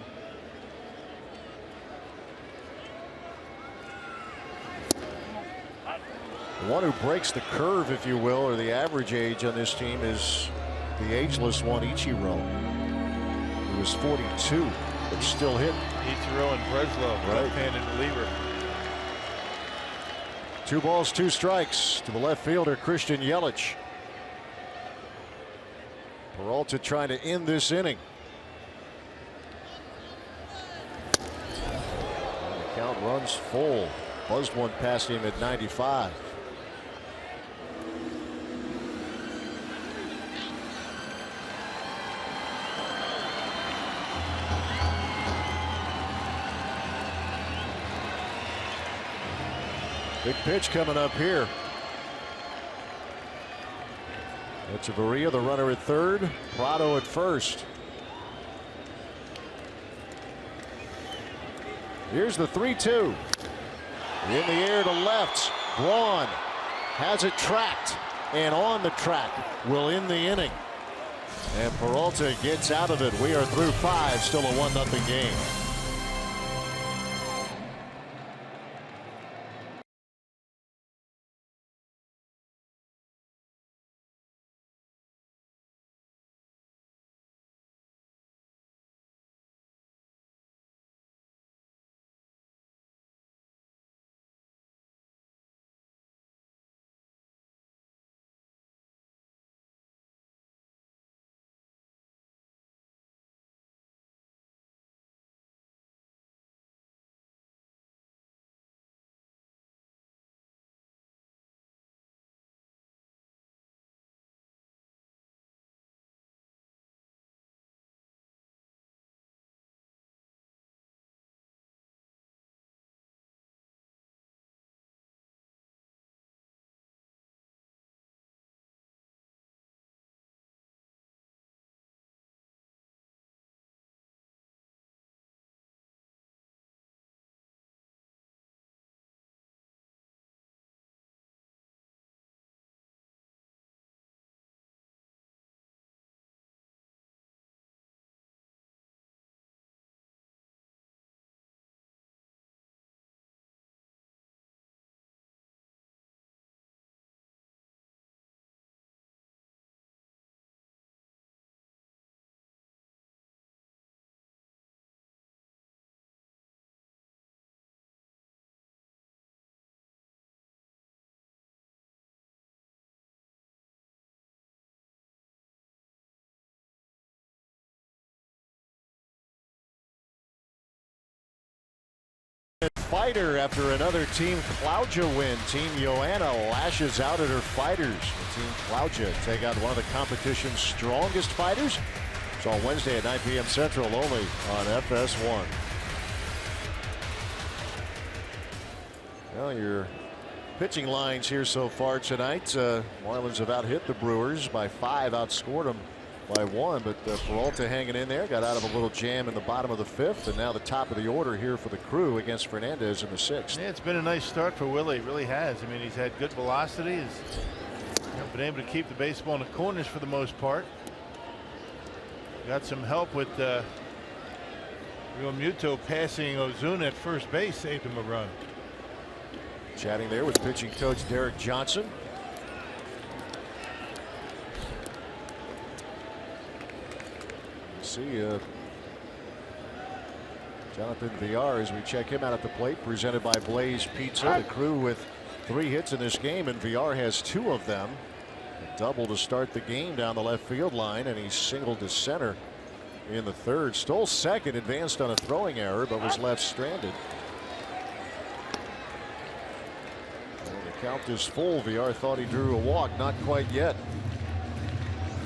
The one who breaks the curve, if you will, or the average age on this team is the ageless one, Ichiro. He was 42, but still hit. Ichiro and Breslow, right. left-handed reliever. 2 balls, 2 strikes to the left fielder, Christian Yelich. Peralta trying to end this inning. And the count runs full. Buzzed one past him at 95. Big pitch coming up here. Echeverria, the runner at third. Prado at first. Here's the 3-2. In the air to left. Braun has it tracked, and on the track will end the inning. And Peralta gets out of it. We are through 5, still a 1-0 game. Fighter after another Team Claudia win. Team Joanna lashes out at her fighters. Team Claudia take out one of the competition's strongest fighters. It's on Wednesday at 9 p.m. Central, only on FS1. Well, your pitching lines here so far tonight. Marlins have out-hit the Brewers by 5, outscored them by 1, but Peralta hanging in there, got out of a little jam in the bottom of the 5th, and now the top of the order here for the Crew against Fernandez in the 6th. Yeah, it's been a nice start for Willie. It really has. I mean, he's had good velocity. He's been able to keep the baseball in the corners for the most part. Got some help with Real Muto passing Ozuna at first base, saved him a run. Chatting there with pitching coach Derek Johnson. See Jonathan Villar as we check him out at the plate, presented by Blaze Pizza. The Crew with 3 hits in this game, and Villar has 2 of them. A double to start the game down the left field line, and he singled to center in the 3rd. Stole second, advanced on a throwing error, but was left stranded. And the count is full. Villar thought he drew a walk, not quite yet.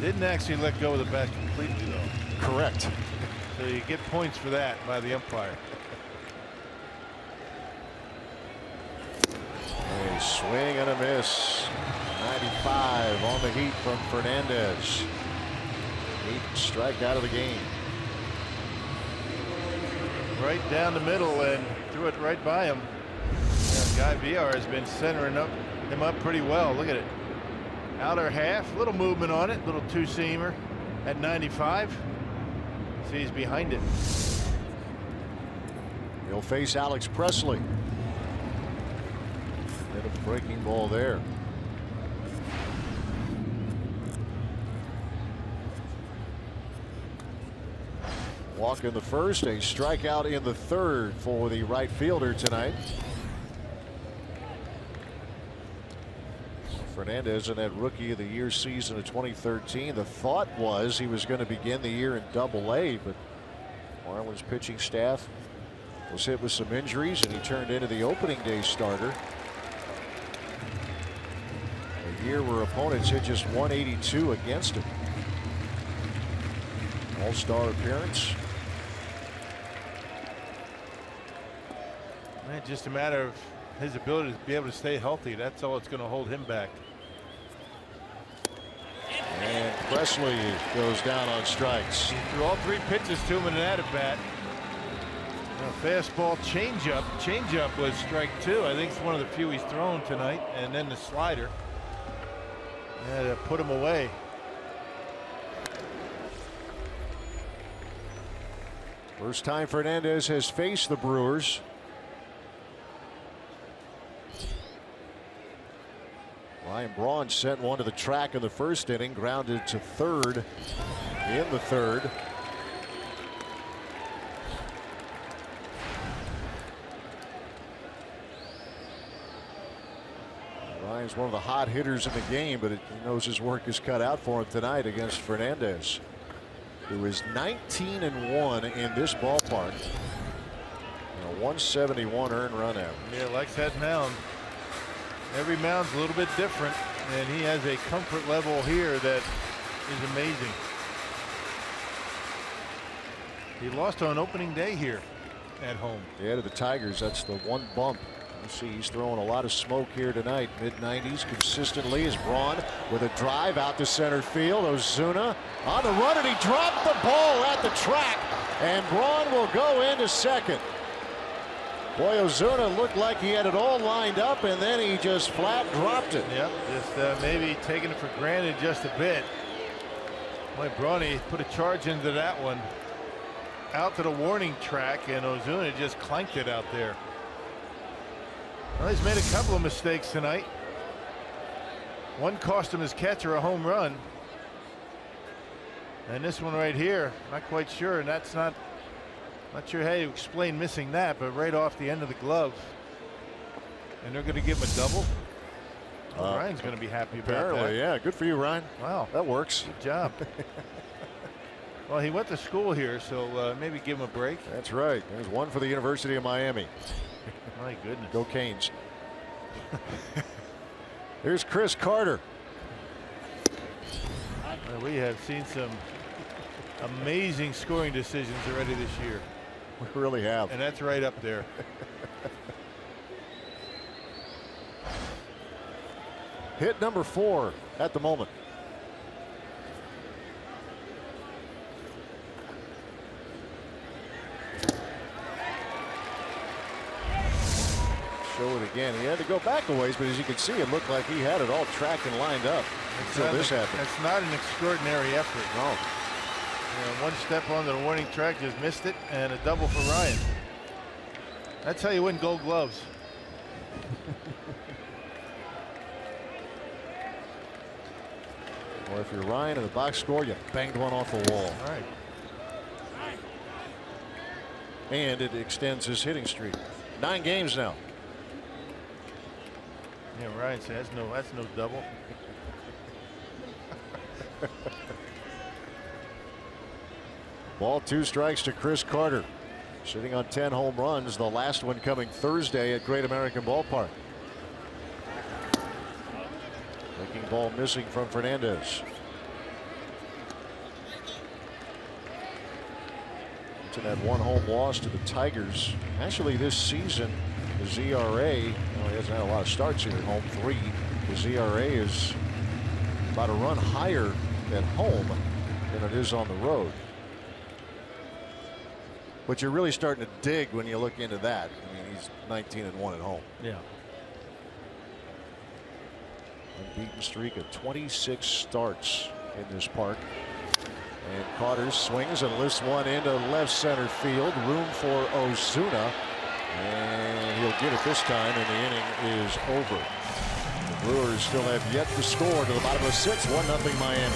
Didn't actually let go of the bat completely, though. Correct. So you get points for that by the umpire. A swing and a miss. 95 on the heat from Fernandez. 8 strike out of the game. Right down the middle and threw it right by him. Guy Villar has been centering him up pretty well. Look at it. Outer half, little movement on it, little two-seamer at 95. See, he's behind it. He'll face Alex Presley. Hit a breaking ball there. Walk in the 1st, a strikeout in the 3rd for the right fielder tonight. Fernandez in that Rookie of the Year season of 2013. The thought was he was going to begin the year in Double-A, but Marlins pitching staff was hit with some injuries, and he turned into the opening day starter. A year where opponents hit just 182 against him. All-star appearance. Man, just a matter of his ability to be able to stay healthy. That's all that's going to hold him back. And Presley goes down on strikes. He threw all 3 pitches to him in an at-bat. Fastball, changeup. Changeup was strike 2. I think it's one of the few he's thrown tonight. And then the slider. Yeah, to put him away. First time Fernandez has faced the Brewers. Ryan Braun sent one to the track in the 1st inning, grounded to 3rd in the 3rd. Ryan's one of the hot hitters in the game, but he knows his work is cut out for him tonight against Fernandez, who is 19-1 in this ballpark. And a 171 earned run average. Yeah, likes that mound. Every mound's a little bit different, and he has a comfort level here that is amazing. He lost on opening day here at home. Yeah, to the Tigers. That's the one bump. You see he's throwing a lot of smoke here tonight. Mid-90s consistently as Braun with a drive out to center field. Ozuna on the run, and he dropped the ball at the track, and Braun will go into second. Boy, Ozuna looked like he had it all lined up, and then he just flat dropped it. Yep, just maybe taking it for granted just a bit. Boy, Brawny put a charge into that one. Out to the warning track, and Ozuna just clanked it out there. Well, he's made a couple of mistakes tonight. One cost him his catcher a home run. And this one right here, not quite sure, and that's not sure how you explain missing that, but right off the end of the glove. And they're going to give him a double. Ryan's going to be happy about that. Apparently, yeah. Good for you, Ryan. Wow. That works. Good job. Well, he went to school here, so maybe give him a break. That's right. There's one for the University of Miami. My goodness. Go Canes. Here's Chris Carter. We have seen some amazing scoring decisions already this year. We really have. And that's right up there. Hit number 4 at the moment. Show it again. He had to go back a ways, but as you can see, it looked like he had it all tracked and lined up until this happened. That's not an extraordinary effort. No. You know, one step onto the warning track, just missed it, and a double for Ryan. That's how you win Gold Gloves. Well, if you're Ryan in the box score, you banged one off the wall. All right. And it extends his hitting streak. 9 games now. Yeah, Ryan said that's no double. Ball 2 strikes to Chris Carter. Sitting on 10 home runs, the last one coming Thursday at Great American Ballpark. Breaking ball missing from Fernandez. To that 1 home loss to the Tigers. Actually, this season, his ERA, well, he hasn't had a lot of starts here at home, 3. His ERA is about a run higher at home than it is on the road. But you're really starting to dig when you look into that. I mean, he's 19-1 at home. Yeah. Unbeaten streak of 26 starts in this park. And Carter swings and lifts one into left center field. Room for Ozuna. And he'll get it this time, and the inning is over. The Brewers still have yet to score to the bottom of the 6th. 1-0 Miami.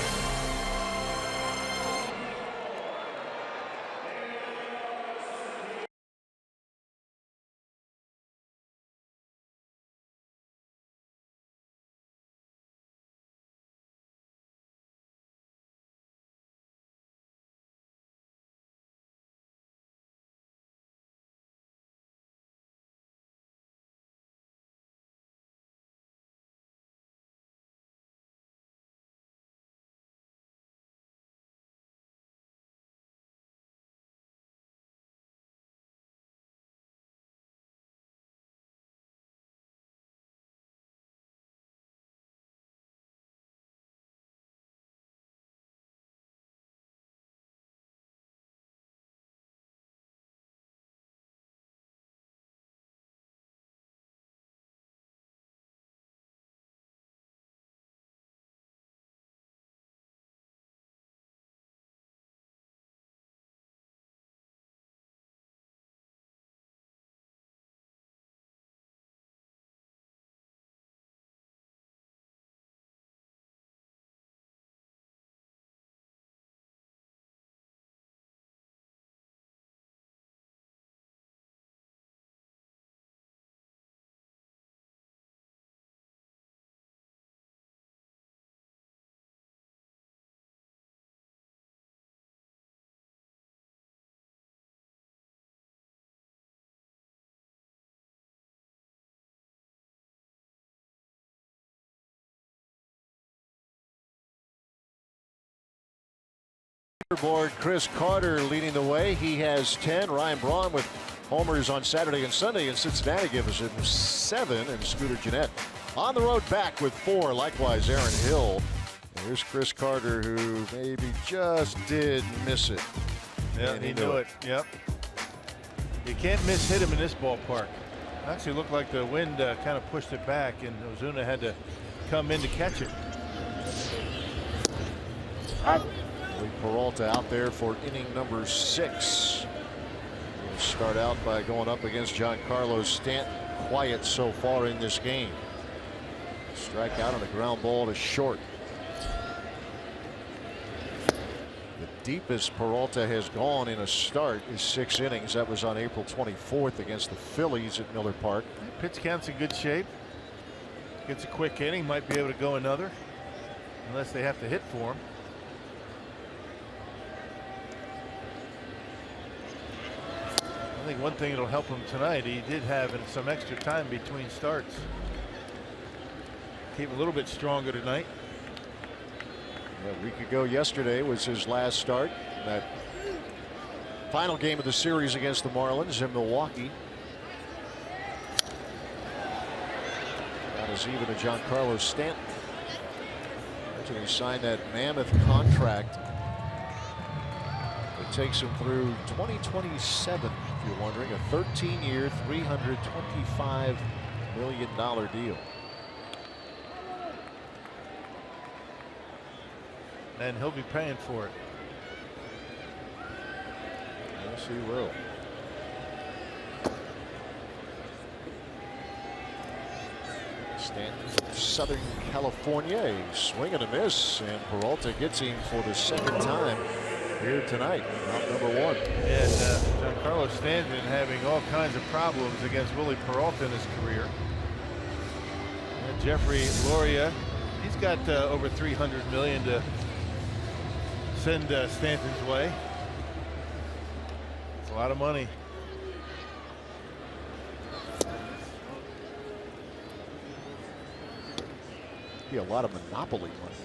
Board, Chris Carter leading the way. He has 10. Ryan Braun with homers on Saturday and Sunday in Cincinnati gives us 7. And Scooter Gennett on the road back with 4. Likewise, Aaron Hill. And here's Chris Carter, who maybe just did miss it. Yeah, he knew it. Yep. You can't miss hit him in this ballpark. Actually looked like the wind kind of pushed it back, and Ozuna had to come in to catch it. Peralta out there for inning number 6. We'll start out by going up against Giancarlo Stanton. Quiet so far in this game. Strike out on a ground ball to short. The deepest Peralta has gone in a start is 6 innings. That was on April 24th against the Phillies at Miller Park. Pitch count's in good shape. Gets a quick inning, might be able to go another, unless they have to hit for him. I think one thing that'll help him tonight, he did have some extra time between starts. Keep a little bit stronger tonight. Yeah, a week ago yesterday was his last start. That final game of the series against the Marlins in Milwaukee. Not as even a Giancarlo Stanton. Imagine he signed that mammoth contract. It takes him through 2027, if you're wondering. A 13-year, $325 million deal. And he'll be paying for it. Yes, he will. Stanton, Southern California, a swing and a miss, and Peralta gets him for the second time here tonight. Out number one. And Giancarlo Stanton having all kinds of problems against Willie Peralta in his career. And Jeffrey Loria, he's got over $300 million to send Stanton's way. It's a lot of money. Be a lot of monopoly money.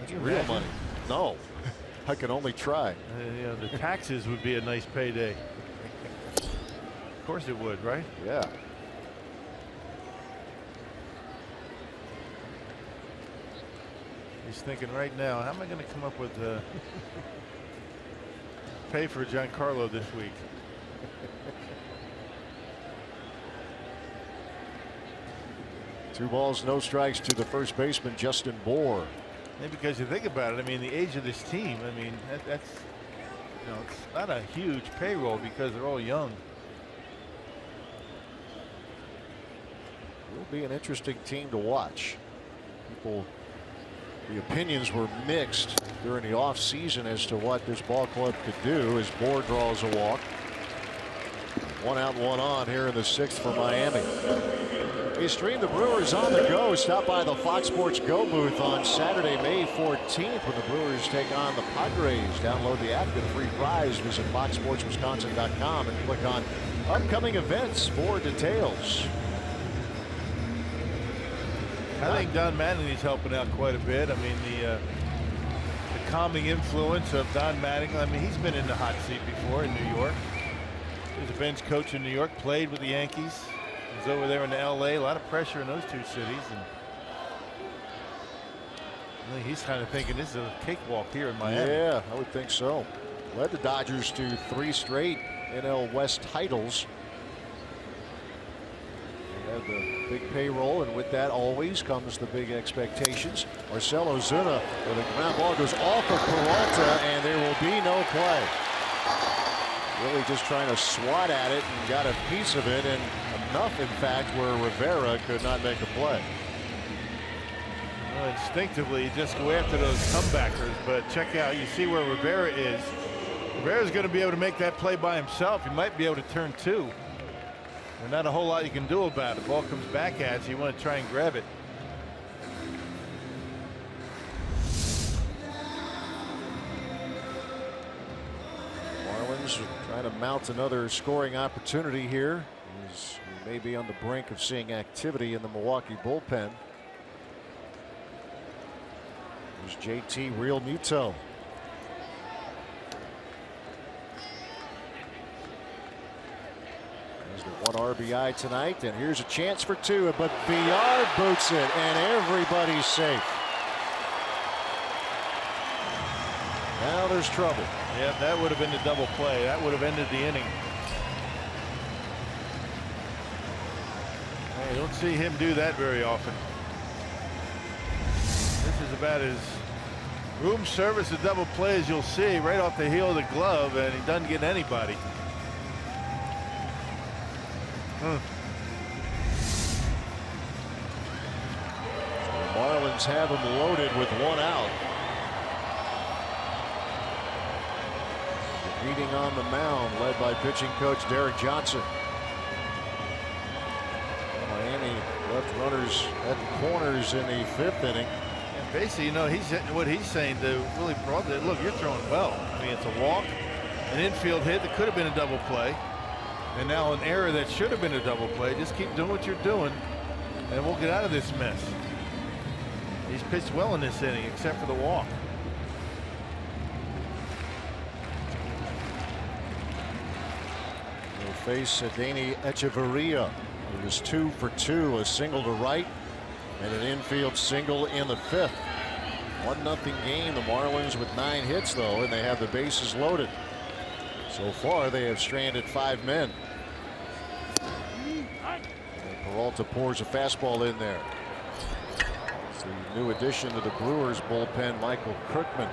That's real money. No, I can only try. You know, the taxes would be a nice payday. Of course it would, right? Yeah. He's thinking right now, how am I going to come up with pay for Giancarlo this week? Two balls, no strikes to the first baseman, Justin Bour. Yeah, because you think about it, I mean, the age of this team, I mean, that's, you know, it's not a huge payroll because they're all young. Will be an interesting team to watch. People, the opinions were mixed during the offseason as to what this ball club could do as Bour draws a walk. 1 out, 1 on here in the 6th for Miami. You stream the Brewers on the go. Stop by the Fox Sports Go booth on Saturday, May 14th when the Brewers take on the Padres. Download the app, get a free prize. Visit foxsportswisconsin.com and click on upcoming events for details. I think Don Mattingly's helping out quite a bit. I mean, the calming influence of Don Mattingly. I mean, he's been in the hot seat before in New York. He was a bench coach in New York, played with the Yankees. He was over there in LA. A lot of pressure in those two cities. And I think he's kind of thinking this is a cakewalk here in Miami. Yeah, I would think so. Led the Dodgers to 3 straight NL West titles. They had the big payroll, and with that always comes the big expectations. Marcell Ozuna with a ground ball goes off of Peralta, and there will be no play. Really just trying to swat at it and got a piece of it, and enough, in fact, where Rivera could not make a play. Well, instinctively, you just go after those comebackers, but check out, you see where Rivera is. Rivera's going to be able to make that play by himself. He might be able to turn 2. And not a whole lot you can do about it. Ball comes back at you. You want to try and grab it. Marlins trying to mount another scoring opportunity here. As we may be on the brink of seeing activity in the Milwaukee bullpen. There's JT Realmuto. There's the 1 RBI tonight, and here's a chance for 2, but Villar boots it, and everybody's safe. Now there's trouble. Yeah, that would have been the double play. That would have ended the inning. I don't see him do that very often. This is about as room service a double play as you'll see, right off the heel of the glove, and he doesn't get anybody. The Marlins have him loaded with 1 out. The meeting on the mound led by pitching coach Derek Johnson. Miami left runners at the corners in the 5th inning. And basically, you know, what he's saying to Willie Peralta, look, you're throwing well. I mean, it's a walk, an infield hit that could have been a double play. And now an error that should have been a double play. Just keep doing what you're doing, and we'll get out of this mess. He's pitched well in this inning, except for the walk. He'll face Danny Echeverria, who was 2 for 2, a single to right, and an infield single in the 5th. 1-0 game. The Marlins with 9 hits, though, and they have the bases loaded. So far, they have stranded 5 men. And Peralta pours a fastball in there. It's the new addition to the Brewers bullpen, Michael Kirkman.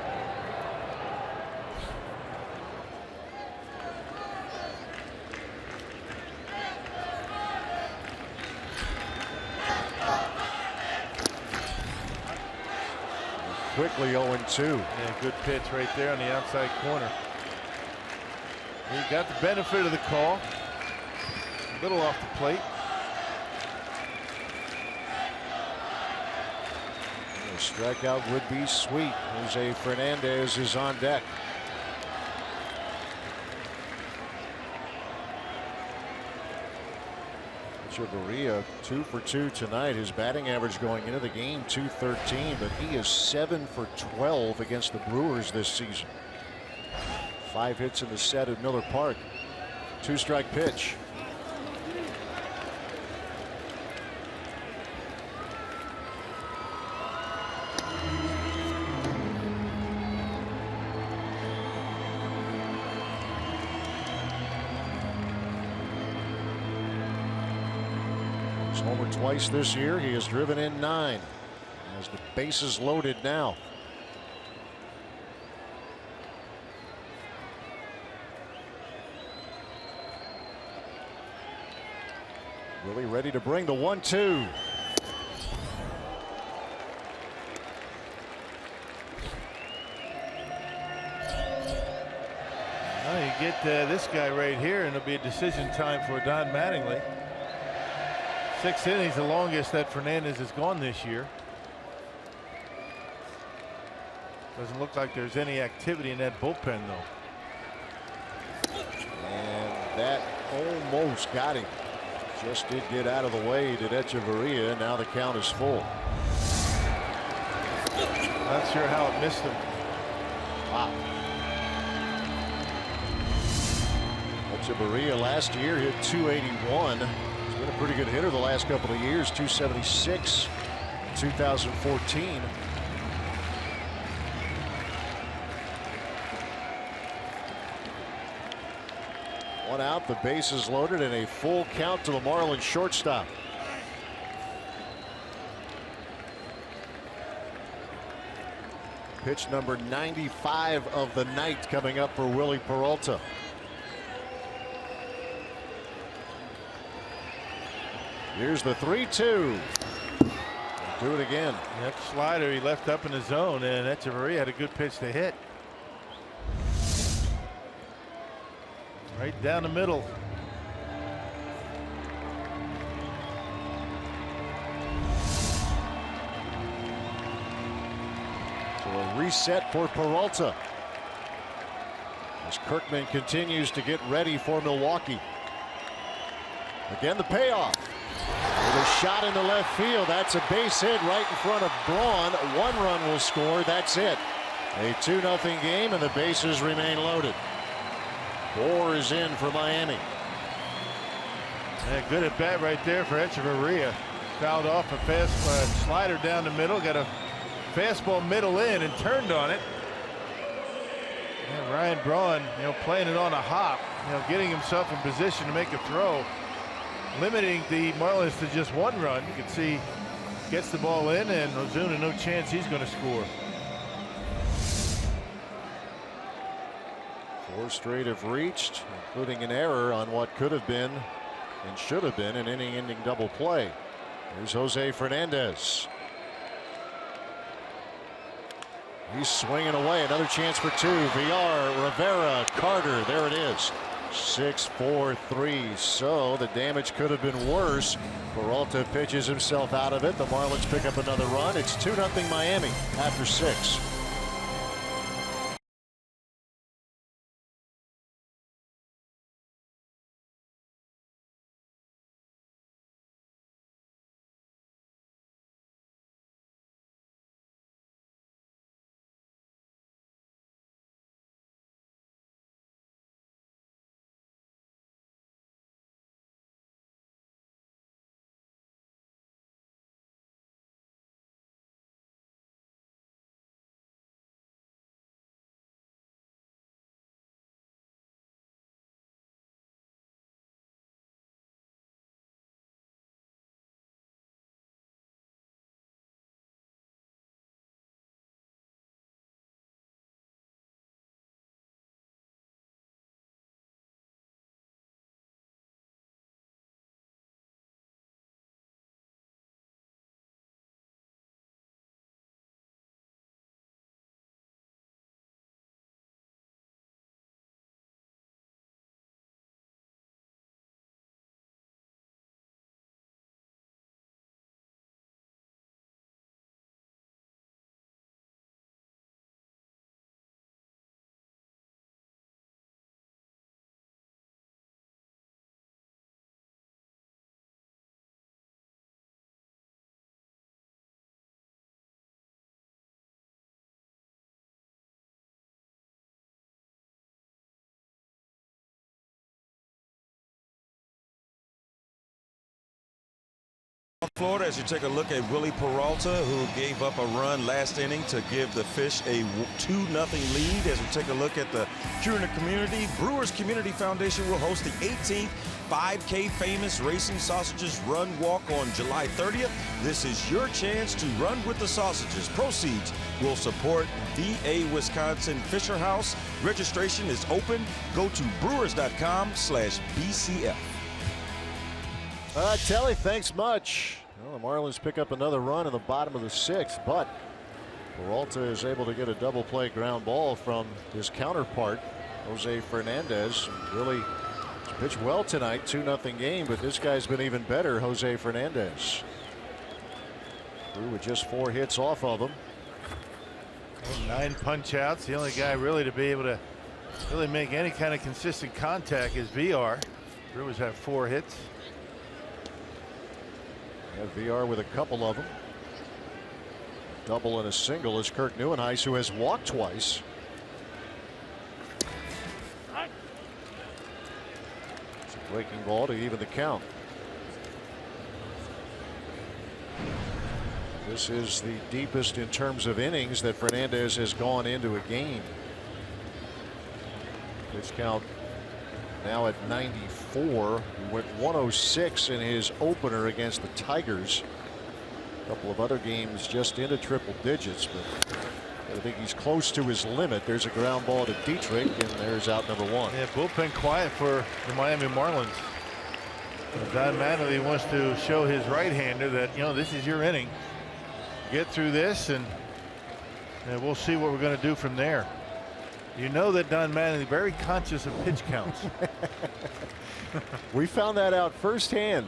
Quickly 0-2. Yeah, good pitch right there on the outside corner. He got the benefit of the call. A little off the plate. The strikeout would be sweet. Jose Fernandez is on deck. Echeverria 2 for 2 tonight. His batting average going into the game .213, but he is 7 for 12 against the Brewers this season. 5 hits in the set at Miller Park. 2-strike pitch. He's homered twice this year. He has driven in 9. As the bases loaded now. Really ready to bring the 1-2. Well, you get this guy right here, and it'll be a decision time for Don Mattingly. 6 innings, the longest that Fernandez has gone this year. Doesn't look like there's any activity in that bullpen, though. And that almost got him. Just did get out of the way to Echeverria, and now the count is full. Not sure how it missed him. Wow. Echeverria last year hit .281. He's been a pretty good hitter the last couple of years. .276 in 2014. One out, the bases loaded, and a full count to the Marlins shortstop. Pitch number 95 of the night coming up for Willie Peralta. Here's the 3-2. Do it again. That slider he left up in the zone, and Echeverria had a good pitch to hit. Right down the middle. So a reset for Peralta as Kirkman continues to get ready for Milwaukee. Again, the payoff. With a shot into left field. That's a base hit right in front of Braun. 1 run will score. That's it. A 2-0 game, and the bases remain loaded. 4 is in for Miami. Yeah, good at bat right there for Echeverria. Fouled off a fast slider down the middle. Got a fastball middle in and turned on it. Yeah, Ryan Braun, playing it on a hop, getting himself in position to make a throw, limiting the Marlins to just 1 run. You can see gets the ball in, and Ozuna no chance he's going to score. 4 straight have reached, including an error on what could have been and should have been an inning-ending double play. Here's Jose Fernandez. He's swinging away. Another chance for 2. Villar, Rivera, Carter. There it is. 6-4-3. So the damage could have been worse. Peralta pitches himself out of it. The Marlins pick up another run. It's 2-0 Miami after 6. Florida as you take a look at Willie Peralta, who gave up a run last inning to give the Fish a 2-0 lead. As we take a look at the Cure in the Community, Brewers Community Foundation will host the 18th 5K Famous Racing Sausages Run Walk on July 30th. This is your chance to run with the sausages. Proceeds will support VA Wisconsin Fisher House. Registration is open. Go to brewers.com/BCF. Telly, thanks much. Well, the Marlins pick up another run in the bottom of the 6th, but Peralta is able to get a double play ground ball from his counterpart, Jose Fernandez. Really pitched well tonight, 2-0 game, but this guy's been even better, Jose Fernandez. Through with just 4 hits off of him. 9 punch outs. The only guy really to be able to really make any kind of consistent contact is VR. Brewers have 4 hits. Yeah, VR with a couple of them. Double and a single is Kirk Neuenhuis, who has walked twice. It's a breaking ball to even the count. This is the deepest in terms of innings that Fernandez has gone into a game. Pitch count now at 94. He went 106 in his opener against the Tigers. A couple of other games just into triple digits, but I think he's close to his limit. There's a ground ball to Dietrich, and there's out number 1. Yeah, bullpen quiet for the Miami Marlins. Don Mattingly wants to show his right-hander that, you know, this is your inning. Get through this, and we'll see what we're going to do from there. You know that Don Mattingly is very conscious of pitch counts. We found that out firsthand.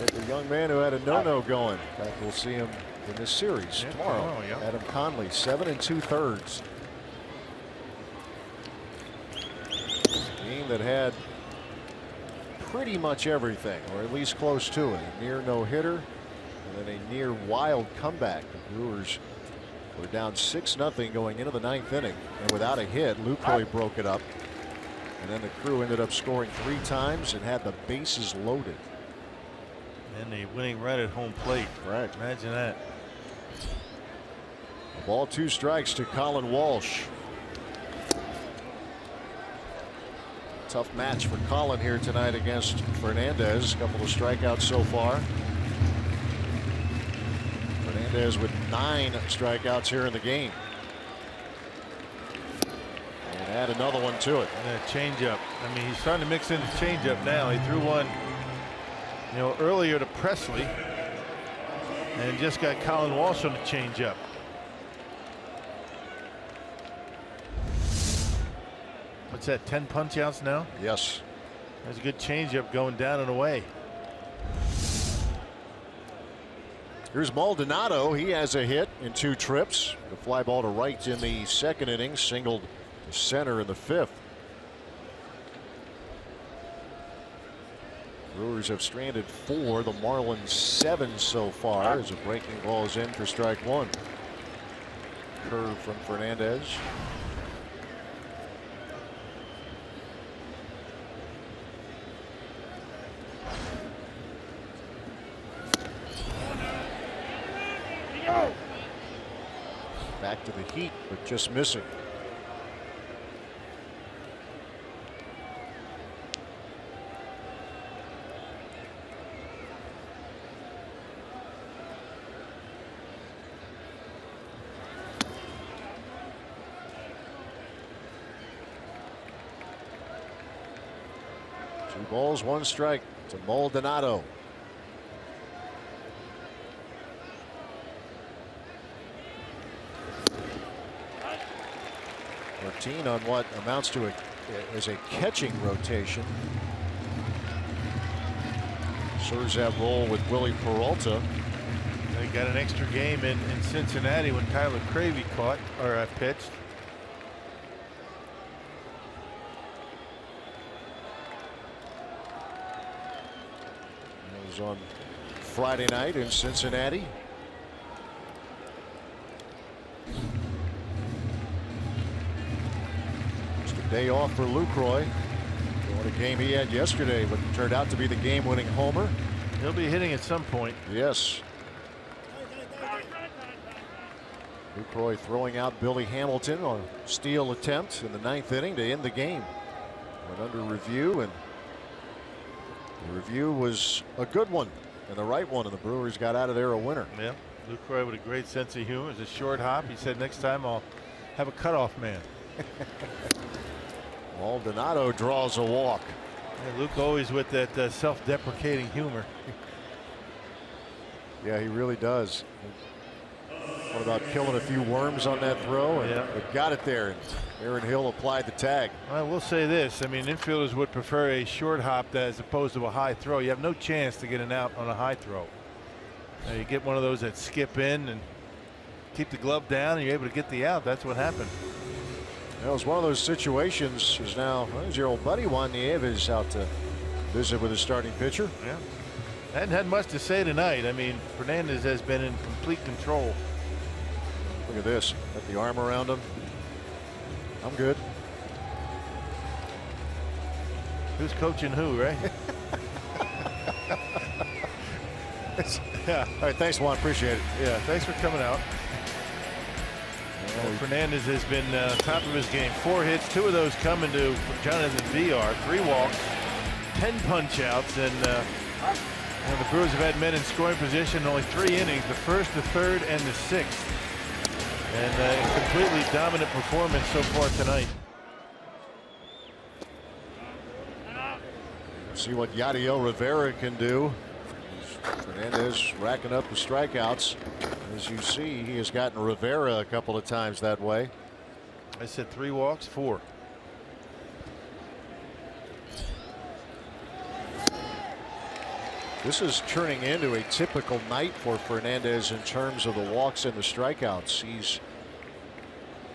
The young man who had a no-no going. In fact, we'll see him in this series tomorrow. Yeah. Adam Conley, 7 2/3. Game that had pretty much everything, or at least close to it. A near no-hitter, and then a near wild comeback. The Brewers were down 6-0 going into the 9th inning, and without a hit, Lucroy broke it up. And then the Crew ended up scoring 3 times and had the bases loaded. And the winning run at home plate. Right. Imagine that. A ball, 2 strikes to Colin Walsh. Tough match for Colin here tonight against Fernandez. A couple of strikeouts so far. Fernandez with 9 strikeouts here in the game. And add another one to it. And a changeup. I mean, he's starting to mix in the changeup now. He threw one, you know, earlier to Presley, and just got Colin Walsh on the changeup. What's that, 10 punch outs now? Yes. There's a good changeup going down and away. Here's Maldonado. He has a hit in 2 trips. The fly ball to right in the 2nd inning, singled to center in the 5th. Brewers have stranded 4, the Marlins 7 so far, as a breaking ball is in for strike 1. Curve from Fernandez. Back to the heat, but just missing. Two balls, 1 strike to Maldonado. On what amounts to as a catching rotation. Serves that role with Willie Peralta. They got an extra game in Cincinnati when Tyler Cravey pitched. It was on Friday night in Cincinnati. Day off for Lucroy. What a game he had yesterday, what turned out to be the game-winning homer. He'll be hitting at some point. Yes. Lucroy throwing out Billy Hamilton on a steal attempt in the 9th inning to end the game. Went under review, and the review was a good one and the right one, and the Brewers got out of there a winner. Yeah. Lucroy with a great sense of humor. It's a short hop. He said next time I'll have a cutoff man. Maldonado draws a walk. Yeah, Luke always with that self-deprecating humor. Yeah, he really does. What about killing a few worms on that throw? And it got it there, and Aaron Hill applied the tag. I will say this. I mean, infielders would prefer a short hop as opposed to a high throw. You have no chance to get an out on a high throw. Now you get one of those that skip in and keep the glove down, and you're able to get the out. That's what happened. It was one of those situations. Is now there's your old buddy Juan Nieves out to visit with his starting pitcher. Yeah. Hadn't had much to say tonight. I mean, Fernandez has been in complete control. Look at this. Got the arm around him. I'm good. Who's coaching who, right? Yeah. All right. Thanks, Juan. Appreciate it. Yeah. Thanks for coming out. Fernandez has been top of his game. 4 hits, 2 of those coming to Jonathan VR. 3 walks, 10 punch outs, and the Brewers have had men in scoring position in only 3 innings, the 1st, the 3rd, and the 6th. And a completely dominant performance so far tonight. See what Yadiel Rivera can do. Fernandez racking up the strikeouts. As you see, he has gotten Rivera a couple of times that way. I said 3 walks, 4. This is turning into a typical night for Fernandez in terms of the walks and the strikeouts. He's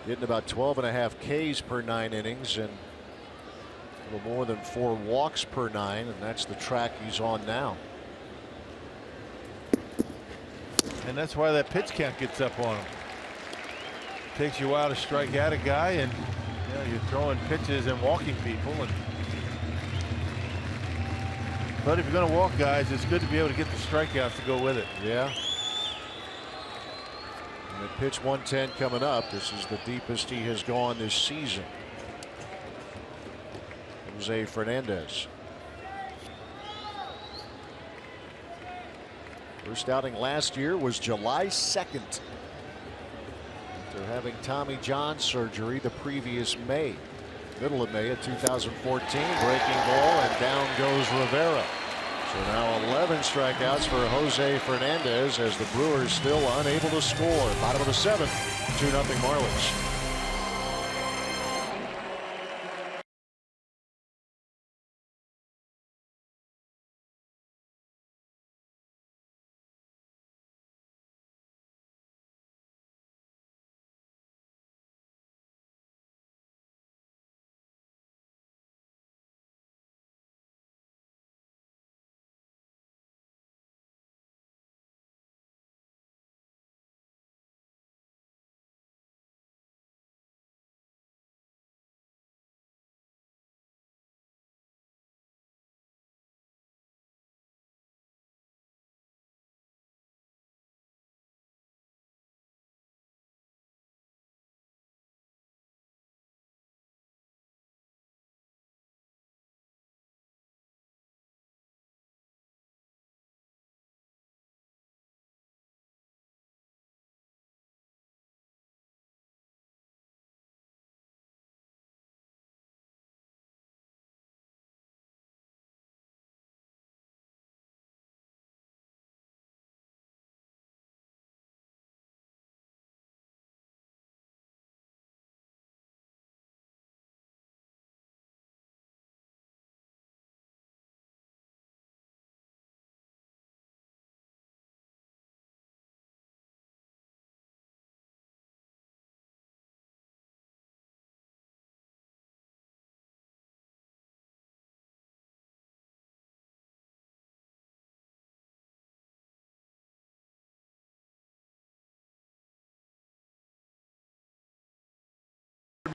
getting about 12.5 Ks per 9 innings and a little more than 4 walks per 9, and that's the track he's on now. And that's why that pitch count gets up on him. Takes you a while to strike out a guy, and you're throwing pitches and walking people. But if you're going to walk guys, it's good to be able to get the strikeouts to go with it. Yeah. And at pitch 110 coming up, this is the deepest he has gone this season. Jose Fernandez. First outing last year was July 2nd. After having Tommy John surgery the previous May. Middle of May of 2014. Breaking ball, and down goes Rivera. So now 11 strikeouts for Jose Fernandez as the Brewers still unable to score. Bottom of the 7th, 2-0 Marlins.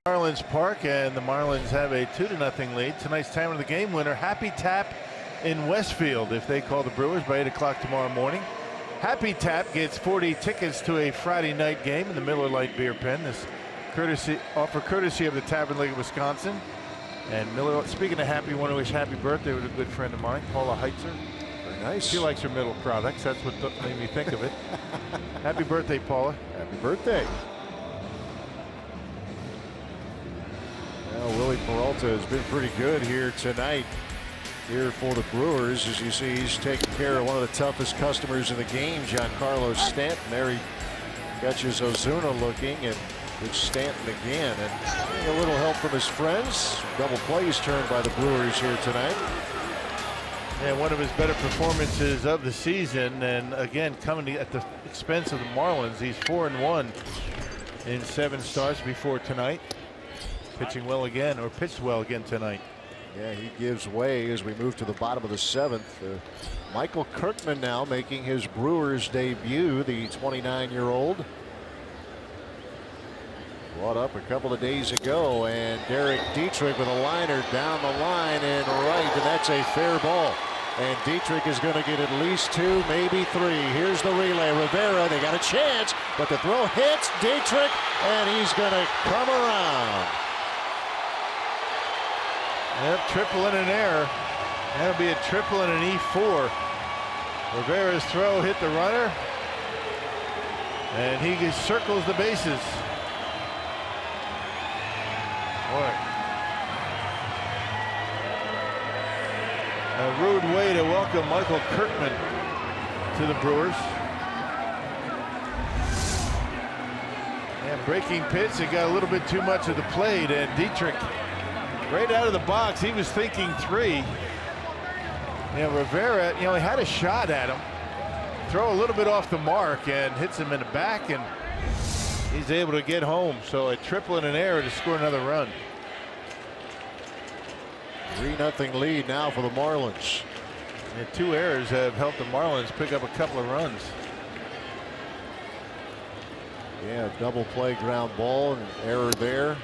Marlins Park, and the Marlins have a 2-0 lead. Tonight's time of the game winner, Happy Tap in Westfield if they call the Brewers by 8 o'clock tomorrow morning. Happy Tap gets 40 tickets to a Friday night game in the Miller Lite Beer Pen. This courtesy of the Tavern League of Wisconsin. And Miller, speaking of happy, want to wish happy birthday with a good friend of mine, Paula Heitzer. Very nice. She likes her middle products. That's what made me think of it. Happy birthday, Paula. Happy birthday. Well, Willie Peralta has been pretty good here tonight. Here for the Brewers, as you see, he's taking care of one of the toughest customers in the game, Giancarlo Stanton. There he catches Ozuna looking, and it's Stanton again, and a little help from his friends. Double plays turned by the Brewers here tonight. And one of his better performances of the season, and again coming at the expense of the Marlins. He's 4-1 in 7 starts before tonight. Pitching well again, or pitched well again tonight. Yeah, he gives way as we move to the bottom of the 7th. Michael Kirkman now making his Brewers debut, the 29-year-old. Brought up a couple of days ago, and Derek Dietrich with a liner down the line and right, and that's a fair ball. And Dietrich is going to get at least 2, maybe 3. Here's the relay. Rivera, they got a chance, but the throw hits Dietrich, and he's going to come around. Yep, triple and an error. That'll be a triple and an E4. Rivera's throw hit the runner, and he just circles the bases. Boy. A rude way to welcome Michael Kirkman to the Brewers. And breaking pitch, it got a little bit too much of the plate, and Dietrich right out of the box, he was thinking 3. Rivera, he had a shot at him. Throw a little bit off the mark and hits him in the back, and he's able to get home. So a triple and an error to score another run. 3-0 lead now for the Marlins. And 2 errors have helped the Marlins pick up a couple of runs. Yeah, double play ground ball and error there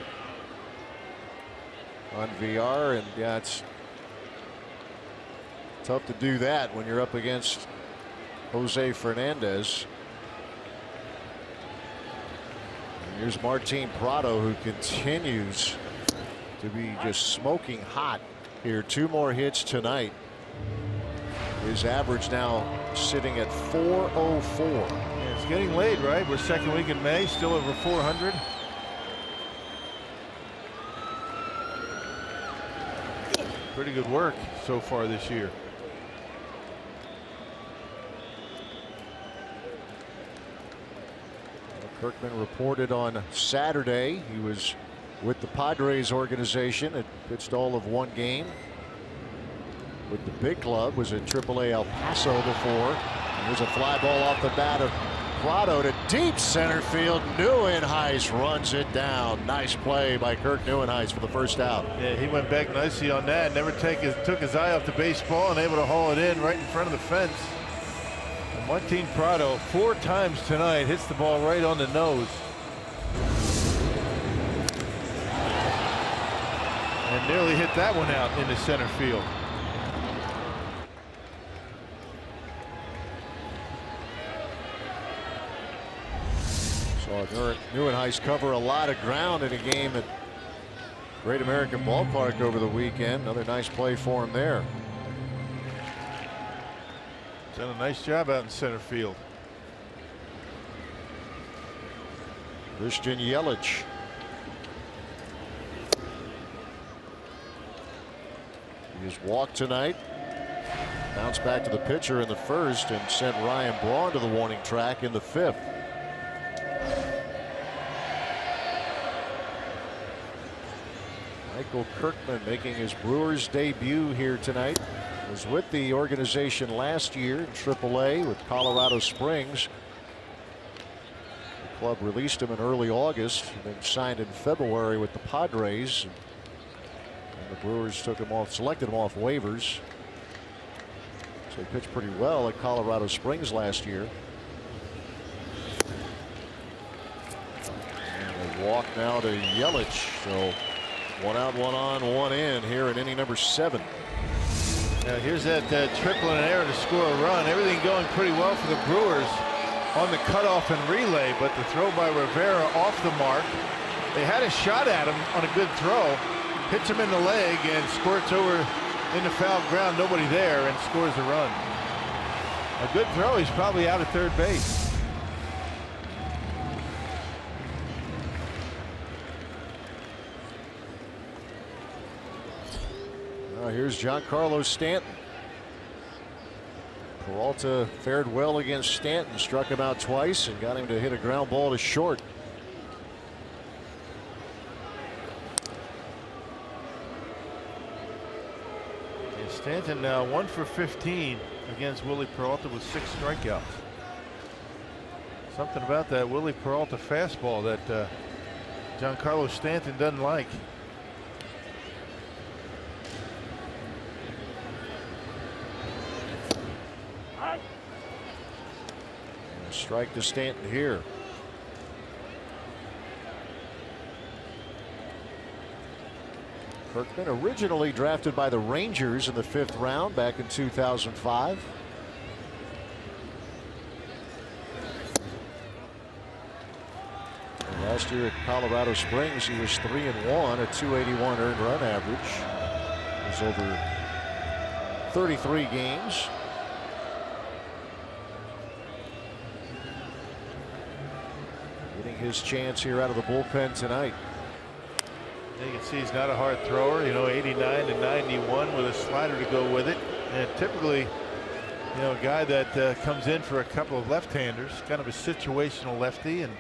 on VR, and yeah, it's tough to do that when you're up against Jose Fernandez. And here's Martin Prado, who continues to be just smoking hot here. 2 more hits tonight. His average now sitting at 404. Yeah, it's getting late, right? We're second week in May, still over 400. Pretty good work so far this year. Kirkman reported on Saturday. He was with the Padres organization and pitched all of 1 game. With the big club, was at AAA El Paso before. And here's a fly ball off the bat of Prado to deep center field. Neuenhuis runs it down. Nice play by Kirk Neuenhuis for the first out. Yeah, he went back nicely on that. Never took his eye off the baseball and able to haul it in right in front of the fence. And Martin Prado 4 times tonight hits the ball right on the nose. And nearly hit that one out into center field. Saw Neuenhuis cover a lot of ground in a game at Great American Ballpark over the weekend. Another nice play for him there. Done a nice job out in center field. Christian Yelich. He has walked tonight. Bounced back to the pitcher in the first and sent Ryan Braun to the warning track in the 5th. Michael Kirkman making his Brewers debut here tonight. Was with the organization last year in AAA with Colorado Springs. The club released him in early August and then signed in February with the Padres. And the Brewers took him off, selected him off waivers. So he pitched pretty well at Colorado Springs last year. And a walk now to Yelich. So 1 out, 1 on, 1 in here in inning number 7. Now here's that triple in an error to score a run. Everything going pretty well for the Brewers on the cutoff and relay, but the throw by Rivera off the mark. They had a shot at him on a good throw, hits him in the leg and squirts over in the foul ground, nobody there, and scores a run. A good throw. He's probably out at third base. Here's Giancarlo Stanton. Peralta fared well against Stanton, struck him out twice and got him to hit a ground ball to short. And Stanton now 1 for 15 against Willie Peralta with 6 strikeouts. Something about that Willie Peralta fastball that Giancarlo Stanton doesn't like. Strike to Stanton here. Kirkman originally drafted by the Rangers in the 5th round back in 2005. And last year at Colorado Springs, he was 3-1, a 281 earned run average. It was over 33 games. His chance here out of the bullpen tonight. You can see he's not a hard thrower, you know, 89 and 91 with a slider to go with it. And typically, you know, a guy that comes in for a couple of left-handers, kind of a situational lefty, and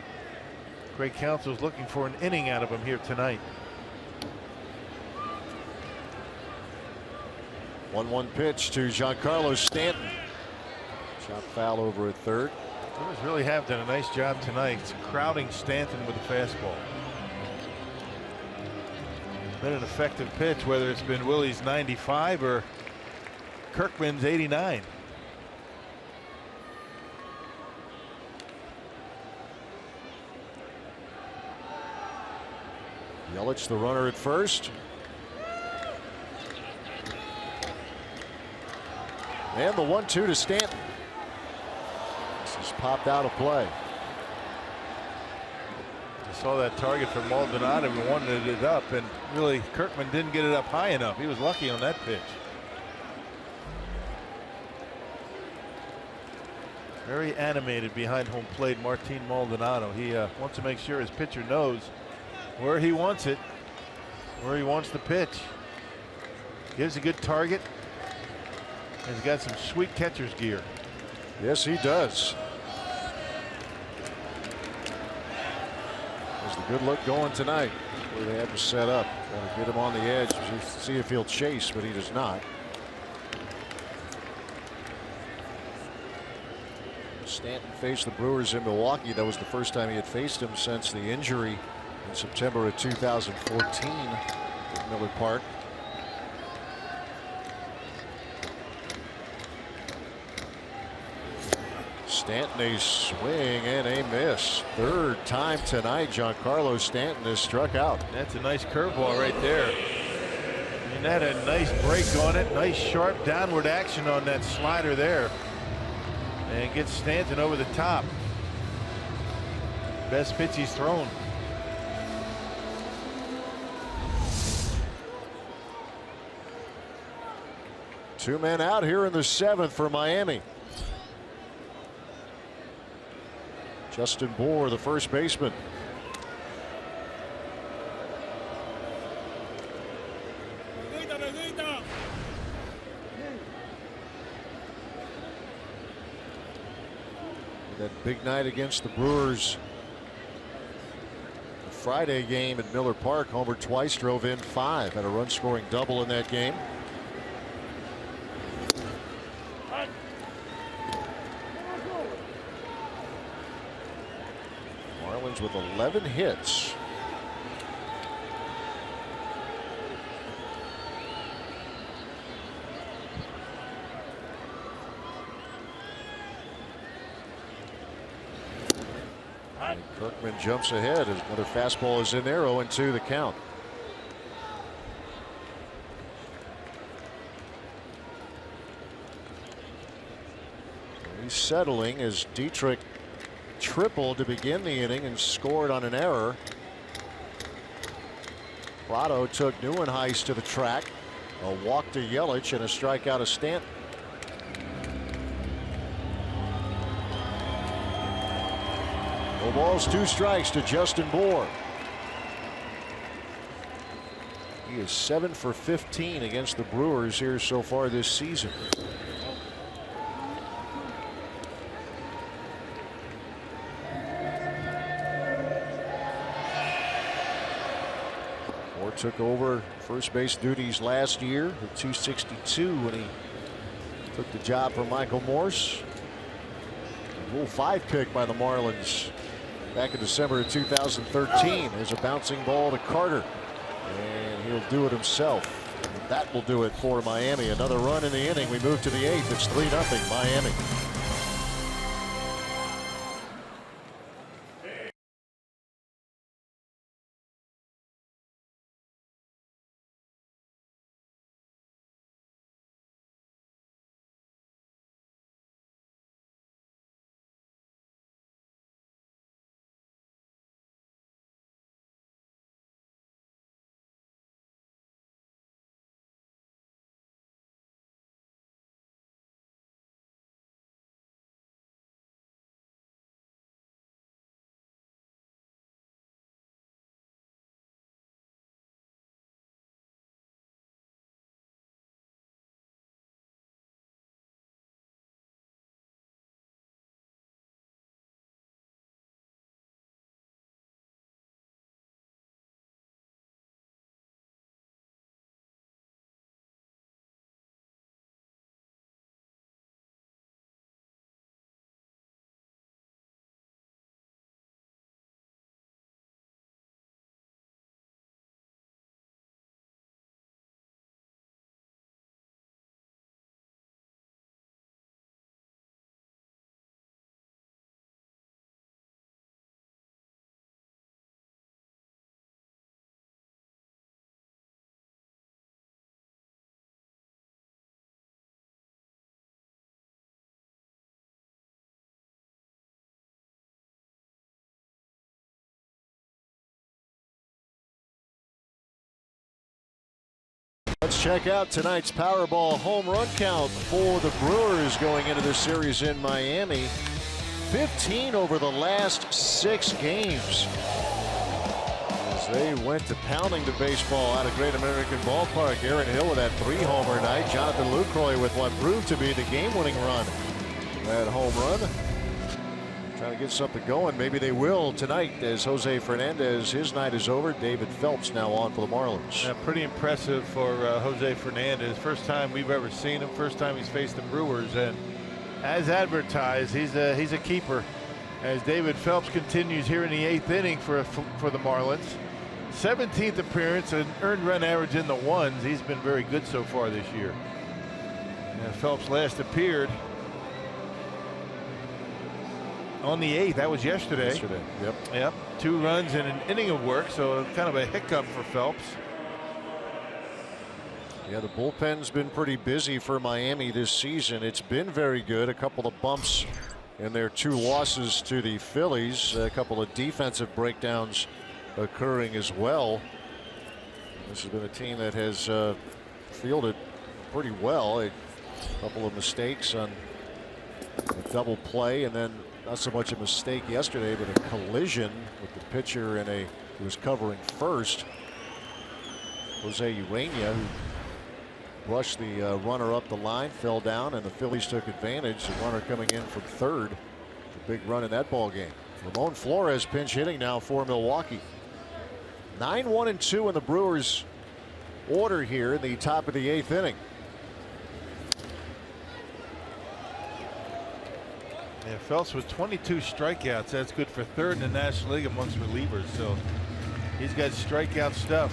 Greg Counsell's looking for an inning out of him here tonight. 1-1 pitch to Giancarlo Stanton. Shot foul over at third. Brewers really have done a nice job tonight crowding Stanton with a fastball. Been an effective pitch, whether it's been Willie's 95 or Kirkman's 89. Yelich, the runner at first. And the 1-2 to Stanton. Popped out of play. I saw that target from Maldonado and wanted it up, and really Kirkman didn't get it up high enough. He was lucky on that pitch. Very animated behind home plate, Martin Maldonado. He wants to make sure his pitcher knows where he wants it, where he wants the pitch. Gives a good target. He's got some sweet catcher's gear. Yes, he does. There's the good look going tonight. Where they have to set up. Want to get him on the edge. See if he'll chase, but he does not. Stanton faced the Brewers in Milwaukee. That was the first time he had faced him since the injury in September of 2014 at Miller Park. Stanton, a swing and a miss. Third time tonight Giancarlo Stanton has struck out. That's a nice curveball right there. And that had a nice break on it. Nice sharp downward action on that slider there. And gets Stanton over the top. Best pitch he's thrown. Two men out here in the 7th for Miami. Justin Bour, the first baseman. That big night against the Brewers. The Friday game at Miller Park, homered twice, drove in 5, had a run scoring double in that game. Marlins with 11 hits. And Kirkman jumps ahead as another fastball is in there. 0-2 the count. settling as Dietrich tripled to begin the inning and scored on an error. Prado took Neuenhuis to the track. A walk to Yelich and a strikeout of Stanton. No balls, 2 strikes to Justin Bour. He is 7 for 15 against the Brewers here so far this season. Bour took over first base duties last year at 262 when he took the job from Michael Morse. A Rule 5 pick by the Marlins back in December of 2013 as a bouncing ball to Carter. And he'll do it himself. And that will do it for Miami. Another run in the inning. We move to the 8th. It's 3-0 Miami. Let's check out tonight's Powerball home run count for the Brewers going into this series in Miami. 15 over the last 6 games. As they went to pounding the baseball out of Great American Ballpark. Aaron Hill with that 3-homer night. Jonathan Lucroy with what proved to be the game-winning run. That home run. Trying to get something going. Maybe they will tonight as Jose Fernandez, his night is over. David Phelps now on for the Marlins. Yeah, pretty impressive for Jose Fernandez. First time we've ever seen him. First time he's faced the Brewers, and as advertised, he's a keeper. As David Phelps continues here in the 8th inning for the Marlins. 17th appearance, an earned run average in the 1s. He's been very good so far this year. And Phelps last appeared on the 8th. That was yesterday. Yep. 2 runs in an inning of work, so kind of a hiccup for Phelps. Yeah, the bullpen's been pretty busy for Miami this season. It's been very good. A couple of bumps in their 2 losses to the Phillies. A couple of defensive breakdowns occurring as well. This has been a team that has fielded pretty well. A couple of mistakes on a double play, and then not so much a mistake yesterday, but a collision with the pitcher and who was covering first. Jose Urania, who brushed the runner up the line, fell down, and the Phillies took advantage. The runner coming in from third. A big run in that ball game. Ramon Flores pinch hitting now for Milwaukee. 9-1-2 in the Brewers' order here in the top of the 8th inning. Yeah, Phelps with 22 strikeouts. That's good for 3rd in the National League amongst relievers. So he's got strikeout stuff.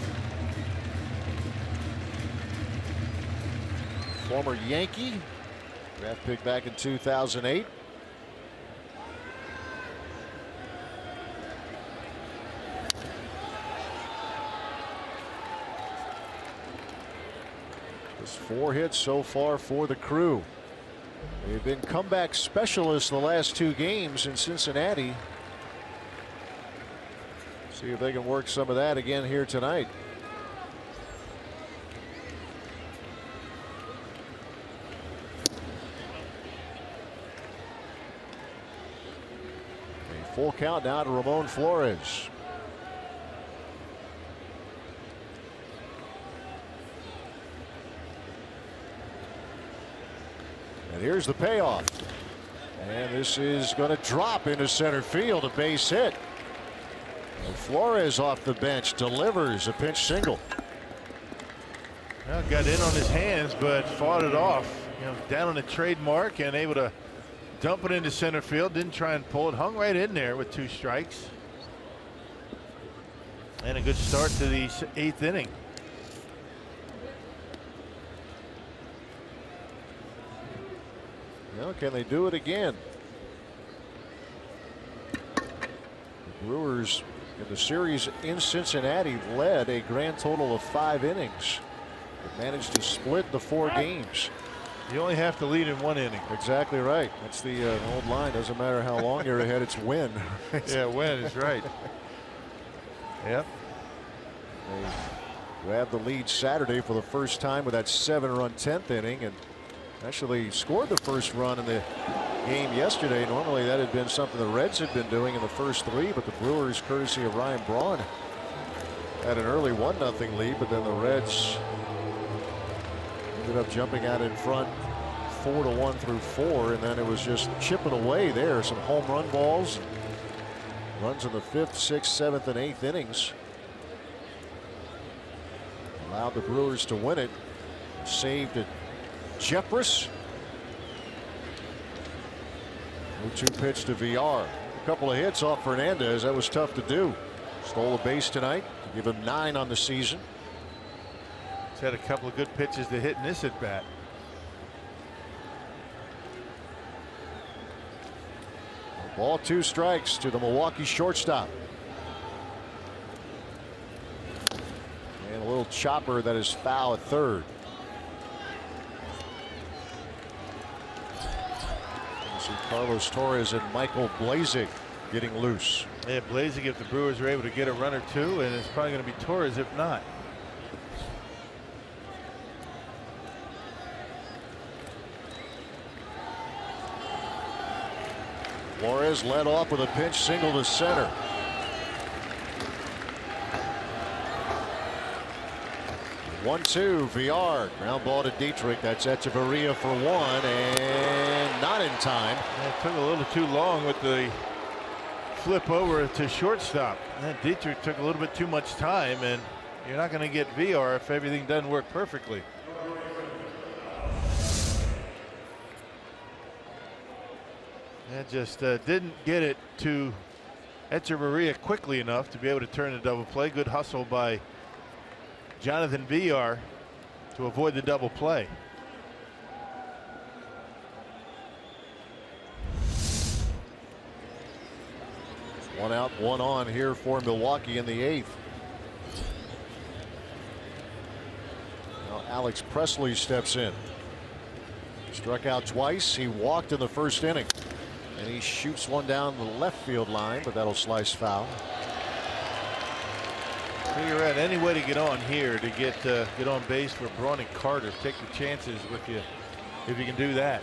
Former Yankee, draft pick back in 2008. Just 4 hits so far for the Crew. They've been comeback specialists the last 2 games in Cincinnati. See if they can work some of that again here tonight. A full count now to Ramon Flores. And here's the payoff. And this is going to drop into center field, a base hit. And Flores off the bench delivers a pinch single. Well, got in on his hands, but fought it off. You know, down on the trademark and able to dump it into center field. Didn't try and pull it. Hung right in there with 2 strikes. And a good start to the 8th inning. Well, can they do it again? The Brewers in the series in Cincinnati led a grand total of 5 innings. But managed to split the 4 games. You only have to lead in 1 inning. Exactly right. That's the old line. Doesn't matter how long you're ahead, it's win. Yeah, win is right. Yep. They grabbed the lead Saturday for the first time with that 7-run 10th inning, and actually scored the first run in the game yesterday. Normally that had been something the Reds had been doing in the first 3, but the Brewers, courtesy of Ryan Braun, had an early 1-0 lead, but then the Reds ended up jumping out in front 4-1 through 4, and then it was just chipping away there. Some home run balls, runs in the 5th, 6th, 7th, and 8th innings. Allowed the Brewers to win it. Saved it. Jeffress. 0-2 pitch to VR. A couple of hits off Fernandez. That was tough to do. Stole a base tonight. Give him 9 on the season. He's had a couple of good pitches to hit in this at bat. Ball 2 strikes to the Milwaukee shortstop. And a little chopper that is foul at third. See Carlos Torres and Michael Blazek getting loose. Yeah, Blazek, if the Brewers are able to get a run or 2, and it's probably going to be Torres if not. Flores led off with a pinch single to center. One-two, VR. Ground ball to Dietrich. That's Echeverria for 1, and not in time. It took a little too long with the flip over to shortstop. And Dietrich took a little bit too much time, and you're not going to get VR if everything doesn't work perfectly. That just didn't get it to Echeverria quickly enough to be able to turn the double play. Good hustle by Jonathan VR to avoid the double play. One out, one on here for Milwaukee in the 8th. Now Alex Presley steps in. Struck out twice. He walked in the first inning. And he shoots one down the left field line, but that'll slice foul. Figure out any way to get on here to get on base for Braun and Carter. Take the chances with you if you can do that.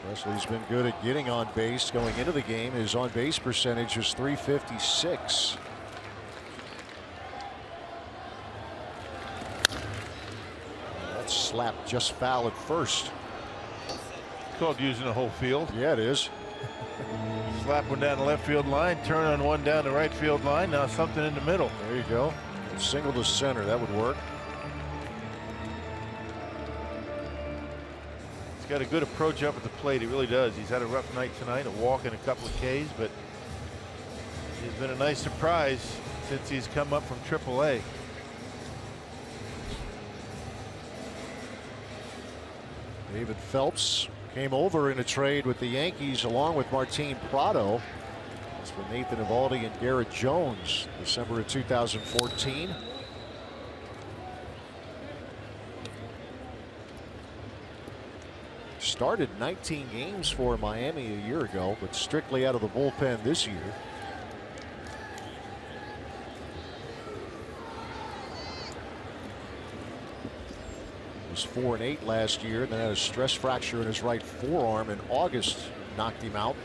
Presley's been good at getting on base going into the game. His on base percentage is .356. That slap just foul at first. It's called using the whole field. Yeah, it is. Slap one down the left field line, turn on one down the right field line. Now something in the middle. There you go. Single to center. That would work. He's got a good approach up at the plate. He really does. He's had a rough night tonight, a walk and a couple of Ks, but he's been a nice surprise since he's come up from AAA. David Phelps came over in a trade with the Yankees along with Martin Prado. That's for Nathan Eovaldi and Garrett Jones, December of 2014. started 19 games for Miami a year ago, but strictly out of the bullpen this year. Was 4-8 last year, and then had a stress fracture in his right forearm in August, knocked him out.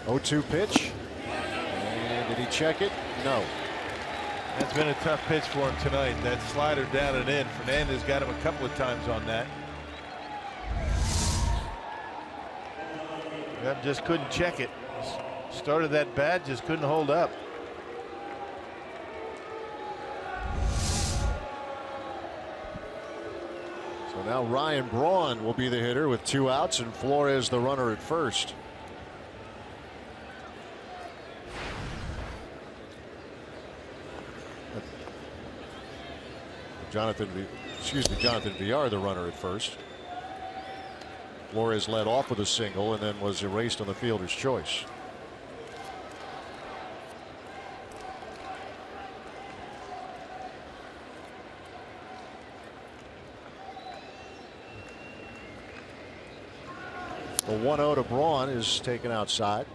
0-2 pitch, and did he check it? No. That's been a tough pitch for him tonight. That slider down and in. Fernandez got him a couple of times on that. That just couldn't check it. Started that bad, just couldn't hold up. So now Ryan Braun will be the hitter with 2 outs and Flores the runner at first. Jonathan Villar the runner at first. Flores led off with a single and then was erased on the fielder's choice. The 1-0 to Braun is taken outside.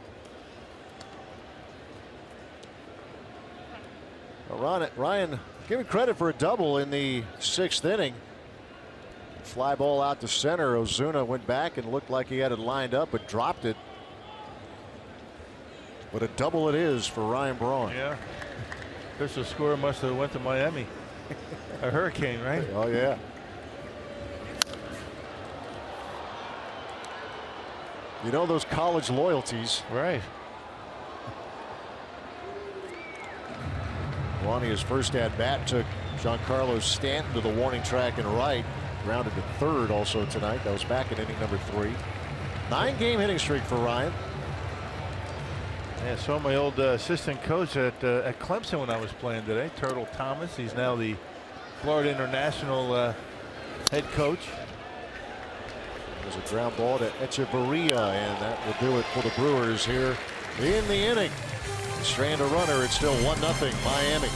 Ryan giving credit for a double in the 6th inning. Fly ball out to center. Ozuna went back and looked like he had it lined up, but dropped it. But a double it is for Ryan Braun. Yeah. Crystal score must have went to Miami. A hurricane, right? Oh yeah. You know those college loyalties. Right. Ronnie, his first at bat, took Giancarlo Stanton to the warning track and right. Grounded to third also tonight. That was back in inning number 3. 9-game hitting streak for Ryan. Yeah, I saw my old assistant coach at Clemson when I was playing today, Turtle Thomas. He's now the Florida International head coach. There's a ground ball to Echeverria, and that will do it for the Brewers here in the inning. Strand a runner. It's still 1-0 Miami.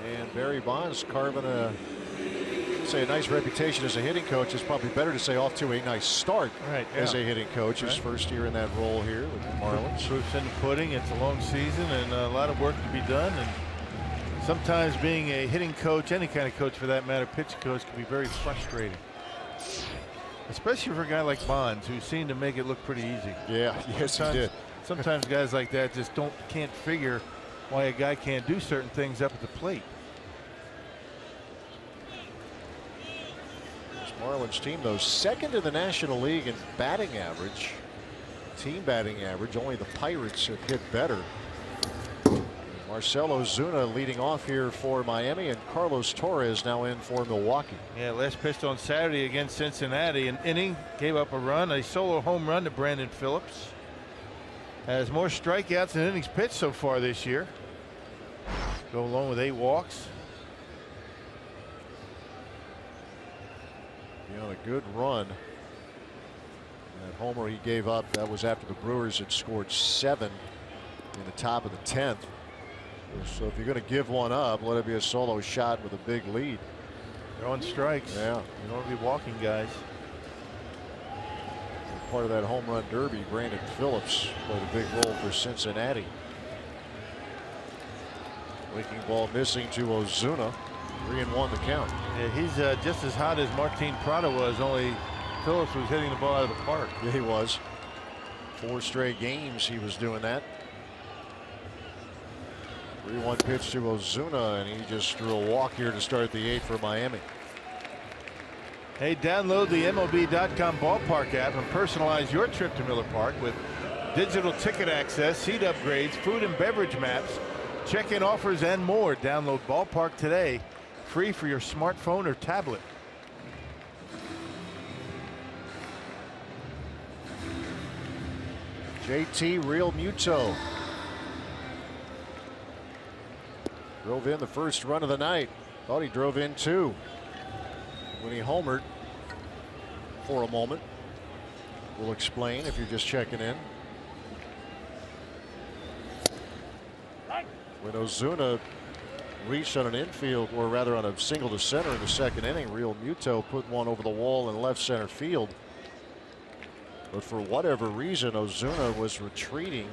And Barry Bonds carving a nice reputation as a hitting coach. It's probably better to say off to a nice start as a hitting coach. His first year in that role here with the Marlins. Proof's in the pudding. It's a long season and a lot of work to be done. And sometimes being a hitting coach, any kind of coach for that matter, pitching coach, can be very frustrating. Especially for a guy like Bonds, who seemed to make it look pretty easy. Yeah, yes, he did. Sometimes guys like that just can't figure why a guy can't do certain things up at the plate. This Marlins team, though, second in the National League in batting average. Team batting average. Only the Pirates have hit better. Marcell Ozuna leading off here for Miami, and Carlos Torres now in for Milwaukee. Yeah, last pitched on Saturday against Cincinnati. An inning, gave up a run, a solo home run to Brandon Phillips. Has more strikeouts than innings pitched so far this year. Go along with 8 walks. On a good run. That homer he gave up, that was after the Brewers had scored 7 in the top of the 10th. So if you're going to give one up, let it be a solo shot with a big lead. They're on strikes. Yeah. You don't want to be walking guys. And part of that home run derby, Brandon Phillips played a big role for Cincinnati. Breaking ball missing to Ozuna. 3-1 the count. Yeah, he's just as hot as Martin Prado was, only Phillips was hitting the ball out of the park. Yeah, he was. 4 straight games he was doing that. 3-1 pitch to Ozuna, and he just drew a walk here to start the 8th for Miami. Hey, download the MLB.com ballpark app and personalize your trip to Miller Park with digital ticket access, seat upgrades, food and beverage maps, check-in offers, and more. Download Ballpark today, free for your smartphone or tablet. JT Real Muto drove in the first run of the night. Thought he drove in 2 when he homered for a moment. We'll explain if you're just checking in. When Ozuna reached on an infield, or rather on a single to center in the second inning, Real Muto put one over the wall in left center field. But for whatever reason, Ozuna was retreating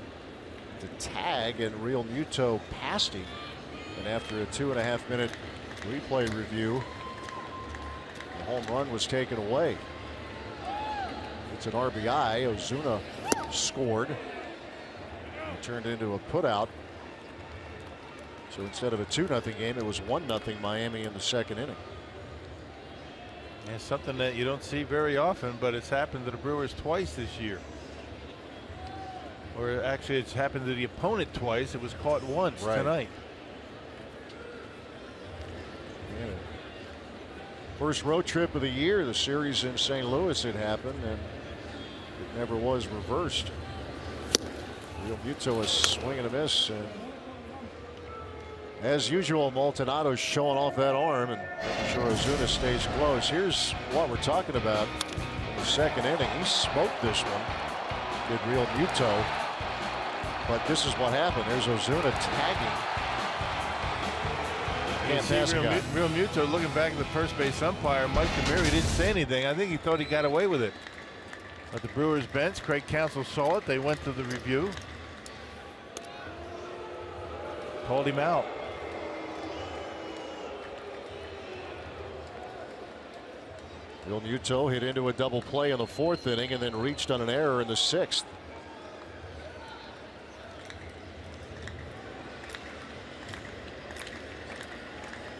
to tag, and Real Muto passed him. And after a 2.5 minute replay review, the home run was taken away. It's an RBI. Ozuna scored. It turned into a putout. So instead of a 2-0 game, it was 1-0 Miami in the second inning. Yeah, something that you don't see very often, but it's happened to the Brewers twice this year. Or actually, it's happened to the opponent twice. It was caught once tonight. Yeah. First road trip of the year, the series in St. Louis had happened, and it never was reversed. Real Muto was swinging a miss, and as usual, Maltonado's showing off that arm and making sure Ozuna stays close. Here's what we're talking about in the second inning. He smoked this one, did Real Muto. But this is what happened. There's Ozuna tagging. You see Real Muto looking back at the first base umpire, Mike DeMary, didn't say anything. I think he thought he got away with it. At the Brewers bench, Craig Counsell saw it. They went to the review. Called him out. Real Muto hit into a double play in the 4th inning and then reached on an error in the 6th.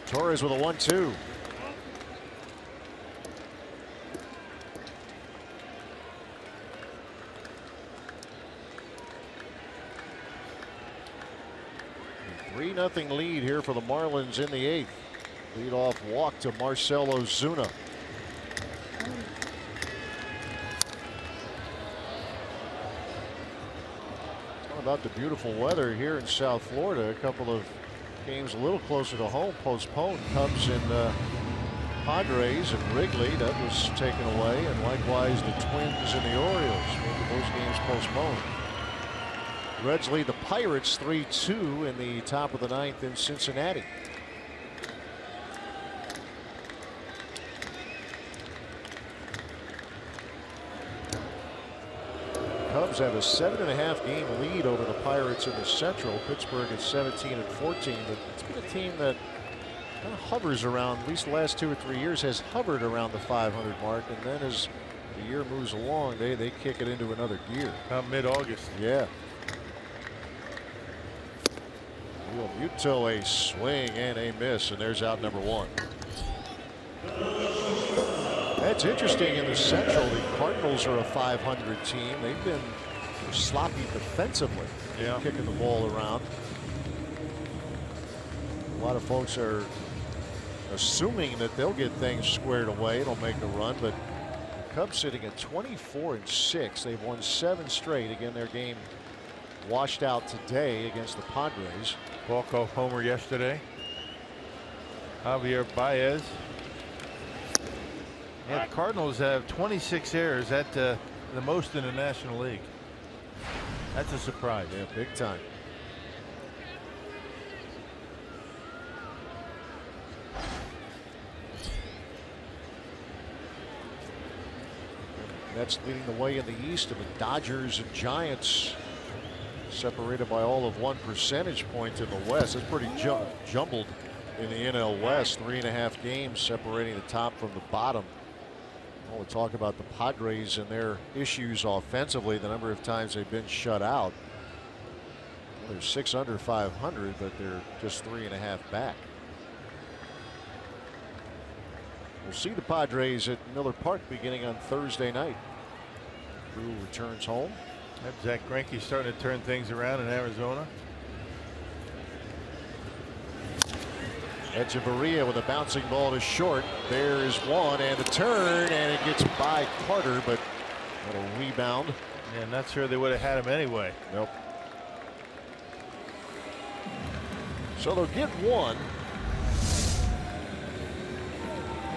Torres with a 1-2. A 3-0 lead here for the Marlins in the 8th. Leadoff walk to Marcell Ozuna. About the beautiful weather here in South Florida. A couple of games a little closer to home postponed. Cubs and Padres and Wrigley, that was taken away, and likewise the Twins and the Orioles. Those games postponed. Reds lead the Pirates 3-2 in the top of the 9th in Cincinnati. Cubs have a 7.5 game lead over the Pirates in the Central. Pittsburgh at 17-14, but it's been a team that kind of hovers around, at least the last 2 or 3 years, has hovered around the 500 mark and then has the year moves along, they kick it into another gear. About mid-August. Yeah. Real Muto, a swing and a miss, and there's out number 1. That's interesting in the Central. The Cardinals are a 500 team. They've been sloppy defensively, kicking the ball around. A lot of folks are assuming that they'll get things squared away. It'll make a run, but the Cubs sitting at 24-6. They've won 7 straight. Again, their game washed out today against the Padres. Walk-off homer yesterday. Javier Baez. Yeah, the Cardinals have 26 errors. That's the most in the National League. That's a surprise. Yeah, big time. That's leading the way in the East, and the Dodgers and Giants separated by all of 1 percentage point in the West. It's pretty jumbled in the NL West. 3.5 games separating the top from the bottom. I want to talk about the Padres and their issues offensively, the number of times they've been shut out. Well, they're 6 under 500, but they're just 3.5 back. We'll see the Padres at Miller Park beginning on Thursday night. Drew returns home. Zach Greinke starting to turn things around in Arizona. Echeverria with a bouncing ball to short. There's one, and the turn, and it gets by Carter, but it'll rebound. Yeah, not sure they would have had him anyway. Nope. So they'll get one.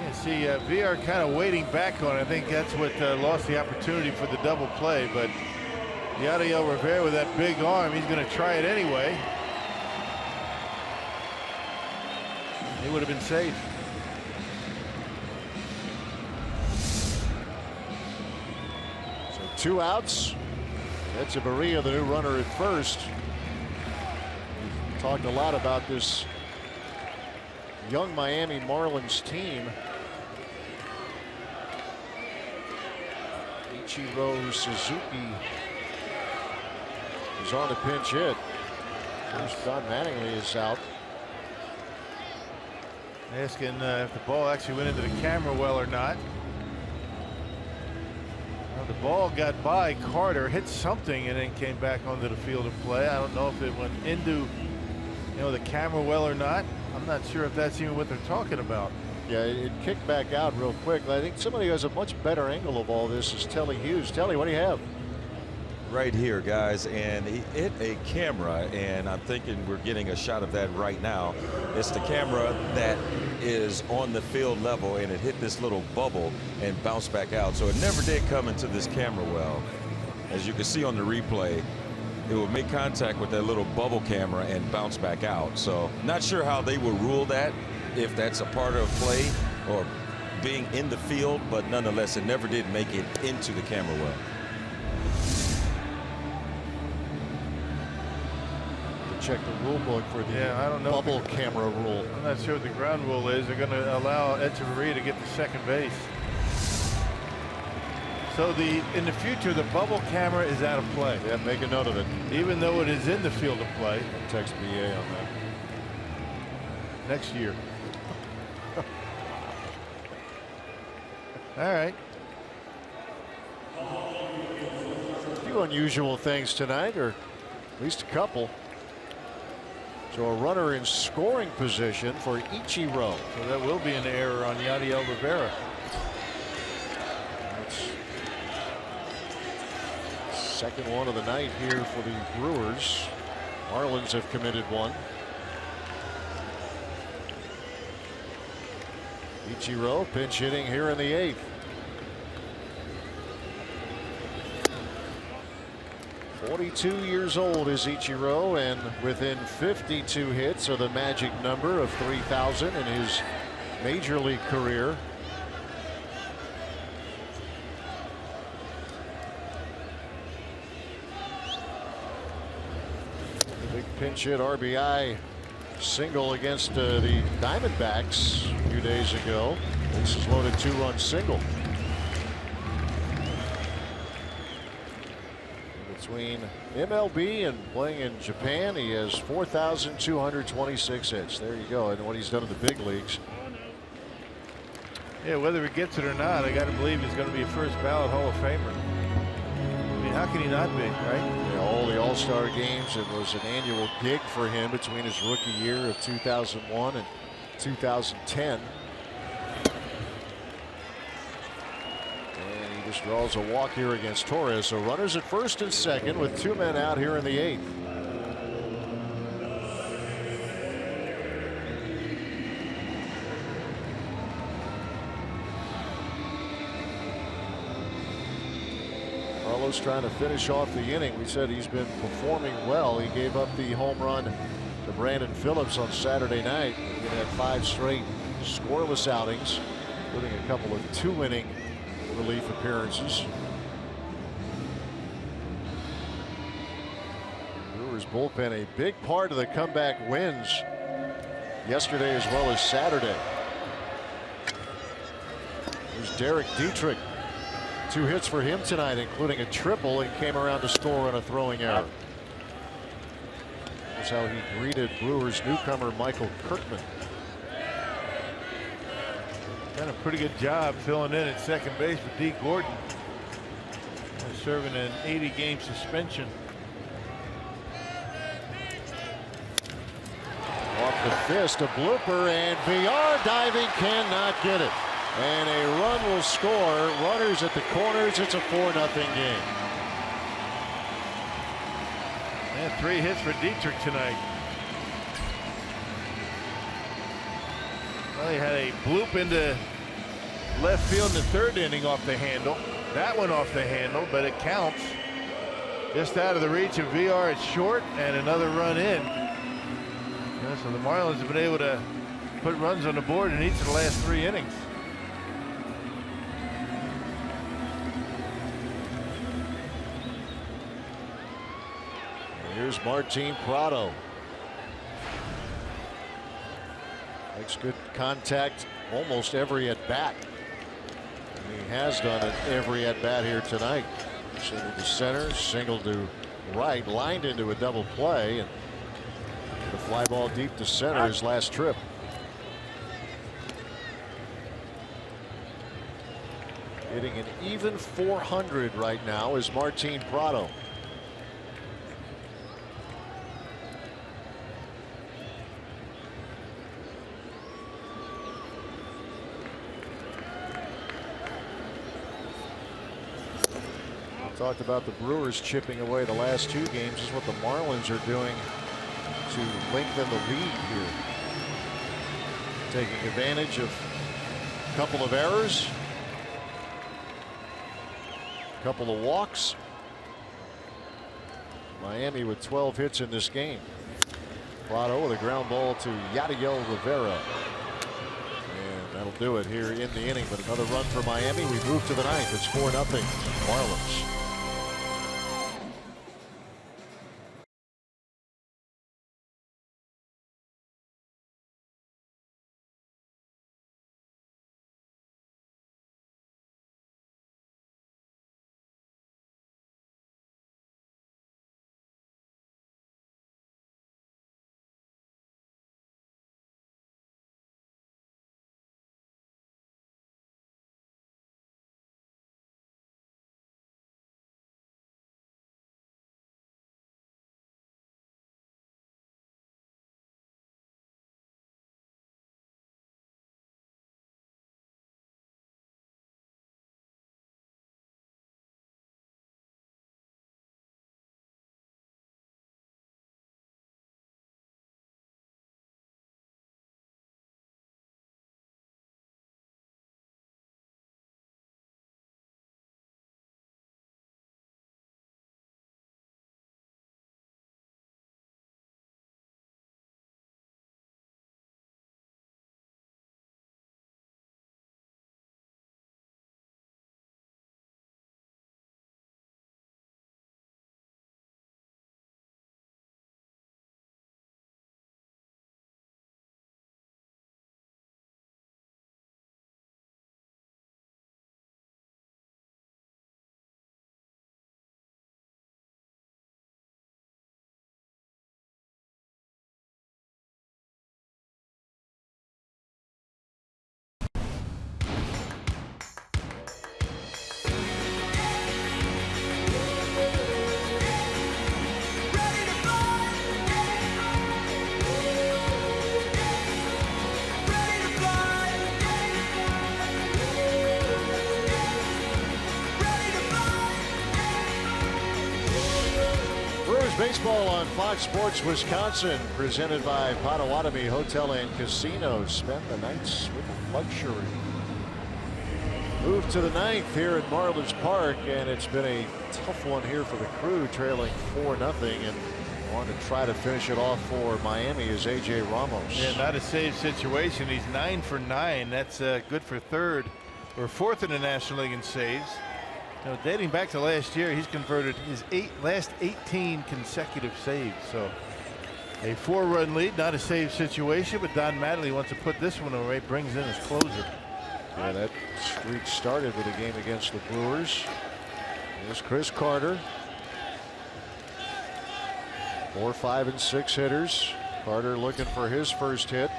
Yeah, see, VR kind of waiting back on it. I think that's what lost the opportunity for the double play, but Yadiel Rivera with that big arm, he's going to try it anyway. He would have been safe. So 2 outs. Echeverria, the new runner at first. We've talked a lot about this young Miami Marlins team. Ichiro Suzuki is on the pinch hit. First, Don Mattingly is out. Asking if the ball actually went into the camera well or not. Well, the ball got by Carter, hit something, and then came back onto the field of play. I don't know if it went into, the camera well or not. I'm not sure if that's even what they're talking about. Yeah, it kicked back out real quick. I think somebody who has a much better angle of all this is Telly Hughes. Telly, what do you have? Right here, guys, and he hit a camera, and I'm thinking we're getting a shot of that right now. It's the camera that is on the field level, and it hit this little bubble and bounced back out. So it never did come into this camera well. As you can see on the replay, it will make contact with that little bubble camera and bounce back out. So not sure how they will rule that, if that's a part of play or being in the field, but nonetheless, it never did make it into the camera well. Check the rule book for the I don't know bubble camera rule. I'm not sure what the ground rule is. They're going to allow Echeverria to get to second base. So in the future, the bubble camera is out of play. Yeah, make a note of it. Even though it is in the field of play. Text BA on that. Next year. All right. A few unusual things tonight, or at least a couple. So a runner in scoring position for Ichiro. So that will be an error on Yadiel Rivera. That's second one of the night here for the Brewers. Marlins have committed one. Ichiro pinch hitting here in the 8th. .42 years old is Ichiro, and within 52 hits of the magic number of 3,000 in his major league career. The big pinch hit RBI single against the Diamondbacks a few days ago. This is loaded 2-run single. Between MLB and playing in Japan, he has 4,226 hits. There you go. And what he's done in the big leagues. Yeah, whether he gets it or not, I got to believe he's going to be a first ballot Hall of Famer. I mean, how can he not be, right? Yeah, all the All-Star games. It was an annual gig for him between his rookie year of 2001 and 2010. And he just draws a walk here against Torres. So runners at first and second with 2 men out here in the 8th. Carlos trying to finish off the inning. We said he's been performing well. He gave up the home run to Brandon Phillips on Saturday night. He had 5 straight scoreless outings, including a couple of 2-inning relief appearances. Brewers bullpen a big part of the comeback wins yesterday as well as Saturday. There's Derek Dietrich. 2 hits for him tonight, including a triple, and came around to score on a throwing error. That's how he greeted Brewers newcomer Michael Kirkman. Done a pretty good job filling in at second base with D. Gordon. Serving an 80-game suspension. Off the fist, a blooper, and VR diving, cannot get it. And a run will score. Runners at the corners. It's a 4-0 game. And 3 hits for Dietrich tonight. Well, he had a bloop into left field in the 3rd inning off the handle. That one off the handle, but it counts. Just out of the reach of VR at short, and another run in. Yeah, so the Marlins have been able to put runs on the board in each of the last 3 innings. Here's Martin Prado. Makes good contact almost every at bat. And he has done it every at bat here tonight. Single to center, single to right, lined into a double play, and the fly ball deep to center his last trip. Hitting an even 400 right now is Martin Prado. Talked about the Brewers chipping away the last 2 games. This is what the Marlins are doing to lengthen the lead here. Taking advantage of a couple of errors, a couple of walks. Miami with 12 hits in this game. Prado with a ground ball to Yadiel Rivera. And that'll do it here in the inning. But another run for Miami. We move to the 9th. It's 4-0 Marlins. Brewers baseball on Fox Sports Wisconsin, presented by Potawatomi Hotel and Casino. Spend the nights with luxury. Move to the ninth here at Marlins Park, and it's been a tough one here for the Crew, trailing 4-0, and want to try to finish it off for Miami is A.J. Ramos. Yeah, not a save situation. He's 9 for 9. That's good for third or fourth in the National League in saves. You know, dating back to last year, he's converted his last 18 consecutive saves. So a 4-run lead, not a save situation, but Don Mattingly wants to put this one away, brings in his closer. Yeah, that streak started with a game against the Brewers. Here's Chris Carter. 4, 5, and 6 hitters. Carter looking for his first hit.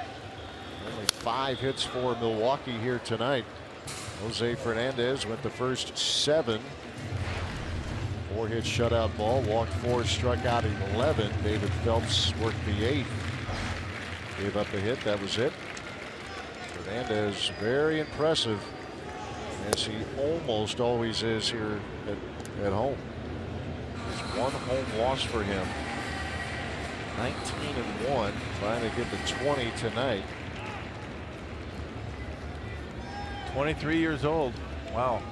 Only 5 hits for Milwaukee here tonight. Jose Fernandez went the first 7. 4-hit shutout ball. Walked 4, struck out 11. David Phelps worked the 8th. Gave up a hit. That was it. Fernandez very impressive, as he almost always is here at home. It's 1 home loss for him. 19-1, trying to get to 20 tonight. 23 years old. Wow.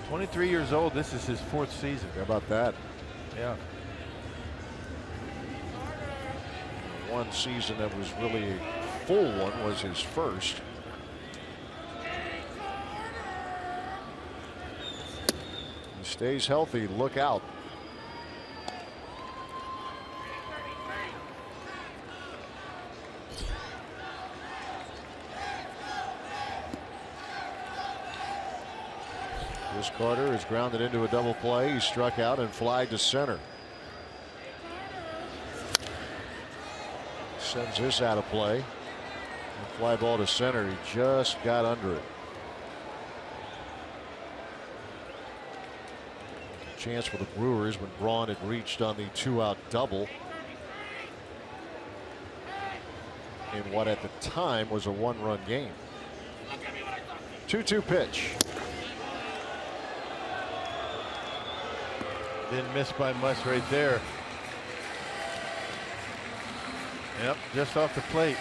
23 years old. This is his 4th season. How about that? Yeah. One season that was really a full one was his first. He stays healthy. Look out. Chris Carter is grounded into a double play. He struck out and flied to center. Sends this out of play. Fly ball to center. He just got under it. Chance for the Brewers when Braun had reached on the 2-out double in what at the time was a 1-run game. 2-2 pitch. Didn't miss by much right there. Yep, just off the plate.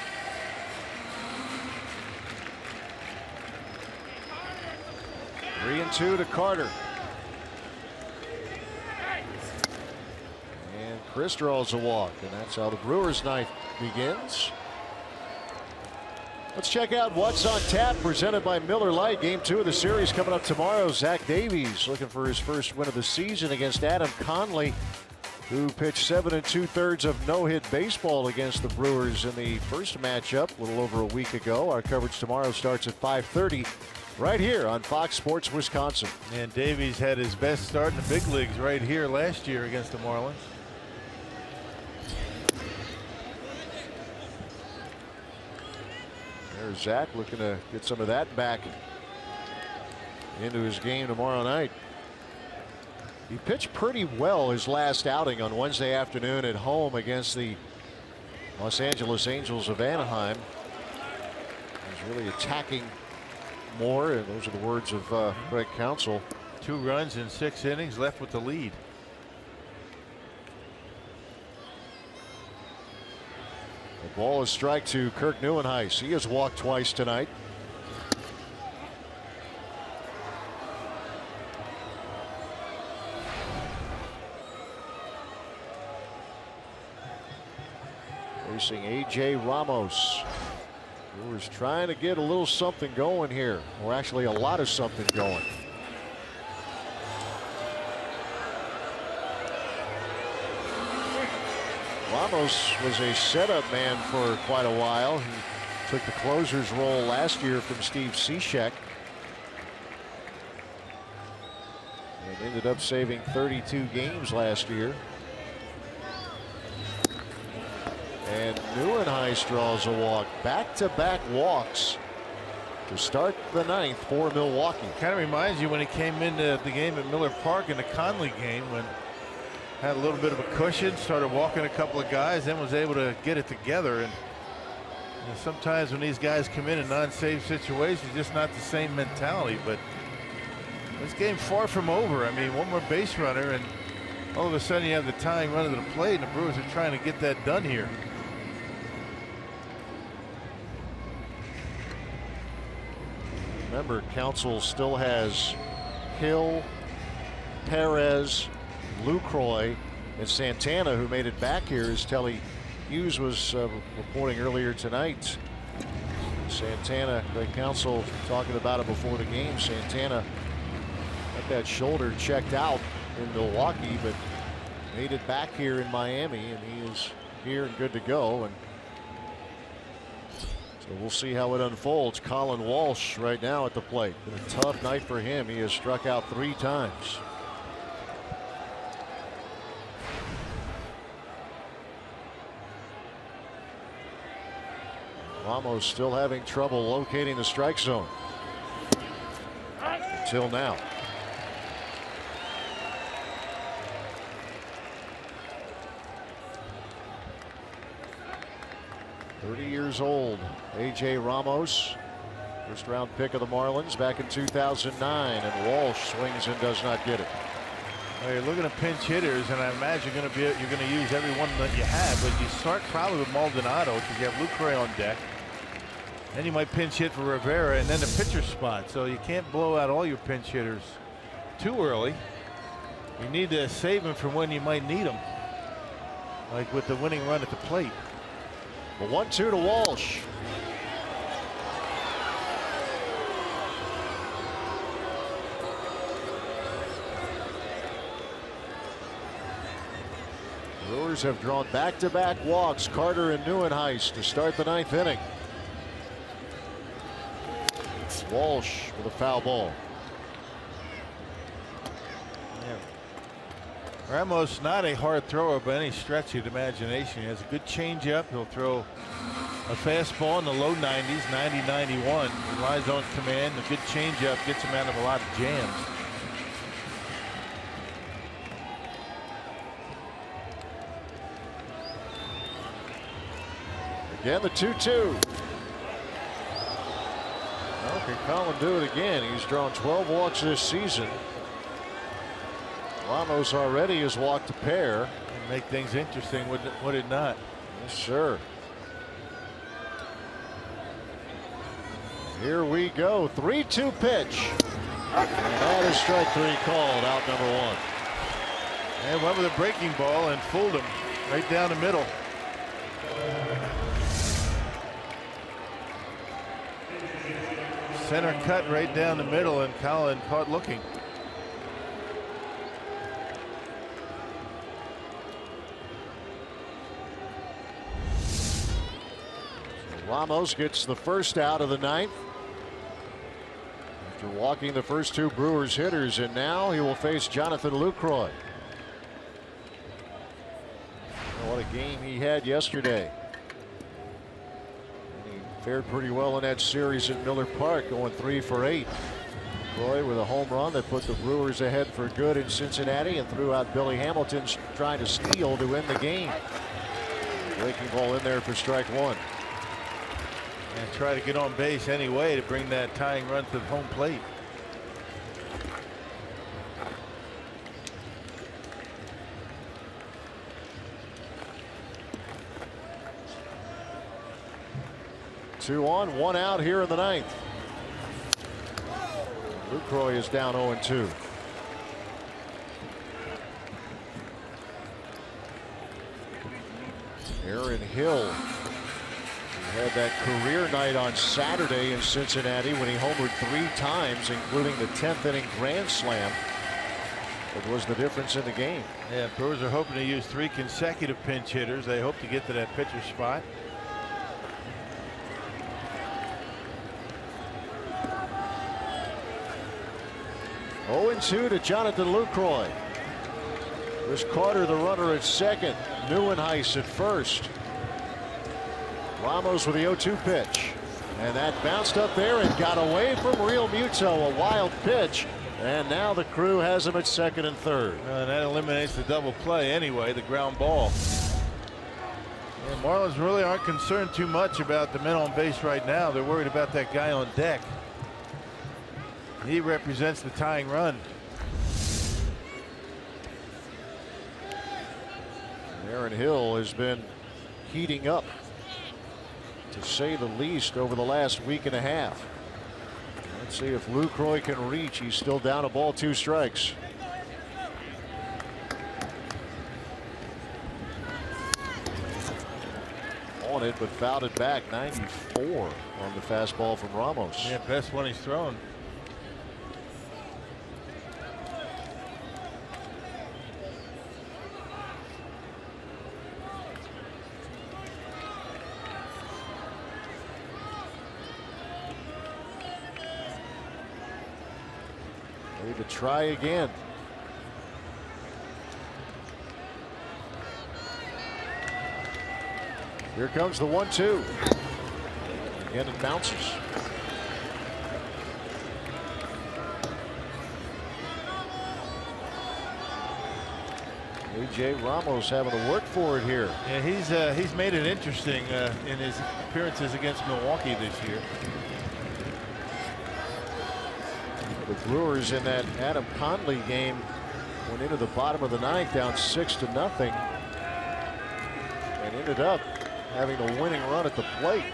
Three and 2 to Carter. And Chris draws a walk, and that's how the Brewers' night begins. Let's check out what's on tap, presented by Miller Lite. Game 2 of the series coming up tomorrow. Zach Davies looking for his first win of the season against Adam Conley, who pitched 7 2/3 of no-hit baseball against the Brewers in the first matchup a little over a week ago. Our coverage tomorrow starts at 5:30 right here on Fox Sports Wisconsin. And Davies had his best start in the big leagues right here last year against the Marlins. There's Zach looking to get some of that back into his game tomorrow night. He pitched pretty well his last outing on Wednesday afternoon at home against the Los Angeles Angels of Anaheim. He's really attacking more, and those are the words of Greg Counsell. 2 runs in 6 innings, left with the lead. The ball is strike to Kirk Neuenhuis. He has walked twice tonight. Facing A.J. Ramos. Brewers trying to get a little something going here, or actually a lot of something going. Ramos was a setup man for quite a while. He took the closer's role last year from Steve Cishek, and ended up saving 32 games last year. And Neuenhuis draws a walk. Back-to-back walks to start the 9th for Milwaukee. Kind of reminds you when he came into the game at Miller Park in the Conley game, when had a little bit of a cushion, started walking a couple of guys, then was able to get it together. And you know, sometimes when these guys come in non-save situations, just not the same mentality. But this game far from over. I mean, one more base runner and all of a sudden you have the tying run to the plate, and the Brewers are trying to get that done here. Remember, Counsell still has Hill, Perez, Lucroy, and Santana, who made it back here, as Telly Hughes was reporting earlier tonight. Santana, Greg Counsell talking about it before the game. Santana got that shoulder checked out in Milwaukee, but made it back here in Miami, and he is here and good to go. And so we'll see how it unfolds. Colin Walsh right now at the plate. Been a tough night for him. He has struck out 3 times. Ramos still having trouble locating the strike zone until now. Years old, A.J. Ramos, first round pick of the Marlins back in 2009, and Walsh swings and does not get it. Well, you're looking at pinch hitters, and I imagine you're going to use every one that you have, but you start probably with Maldonado because you have Lucroy on deck. Then you might pinch hit for Rivera, and then the pitcher spot. So you can't blow out all your pinch hitters too early. You need to save them for when you might need them, like with the winning run at the plate. The 1-2 to Walsh. Brewers have drawn back-to-back walks, Carter and Neuenhuis, to start the 9th inning. Walsh with a foul ball. Ramos not a hard thrower by any stretch of the imagination. He has a good changeup. He'll throw a fastball in the low 90s, 90, 91. He relies on command. A good changeup gets him out of a lot of jams. Again, the 2-2. Well, can Colin do it again? He's drawn 12 walks this season. Ramos already has walked a pair. And make things interesting, would it not? Yes, sir. Here we go. 3-2 pitch. And that is strike 3 called, out number 1. And went with a breaking ball and fooled him right down the middle. Center cut right down the middle, and Colin caught looking. Ramos gets the first out of the 9th after walking the first 2 Brewers hitters, and now he will face Jonathan Lucroy. What a game he had yesterday. And he fared pretty well in that series at Miller Park, going 3 for 8. Lucroy with a home run that put the Brewers ahead for good in Cincinnati and threw out Billy Hamilton trying to steal to end the game. Breaking ball in there for strike 1. And try to get on base anyway to bring that tying run to the home plate. Two on, 1 out here in the 9th. Lucroy is down 0-2. Aaron Hill had that career night on Saturday in Cincinnati when he homered 3 times, including the 10th inning grand slam. It was the difference in the game. Yeah, Brewers are hoping to use 3 consecutive pinch hitters. They hope to get to that pitcher spot. Oh, 0-2 to Jonathan Lucroy. There's Carter, the runner, at second. Neuenhuis at first. Ramos with the 0-2 pitch, and that bounced up there and got away from Real Muto. A wild pitch, and now the crew has him at second and third. That eliminates the double play anyway, the ground ball. And Marlins really aren't concerned too much about the men on base right now. They're worried about that guy on deck. He represents the tying run. Aaron Hill has been heating up, to say the least, over the last week and a half. Let's see if Lucroy can reach. He's still down a ball, 2 strikes. On it, but fouled it back. 94 on the fastball from Ramos. Yeah, best one he's thrown. Ready to try again. Here comes the 1-2. Again, it bounces. A.J. Ramos having to work for it here. Yeah, he's made it interesting in his appearances against Milwaukee this year. The Brewers in that Adam Conley game went into the bottom of the 9th down 6-0 and ended up having a winning run at the plate.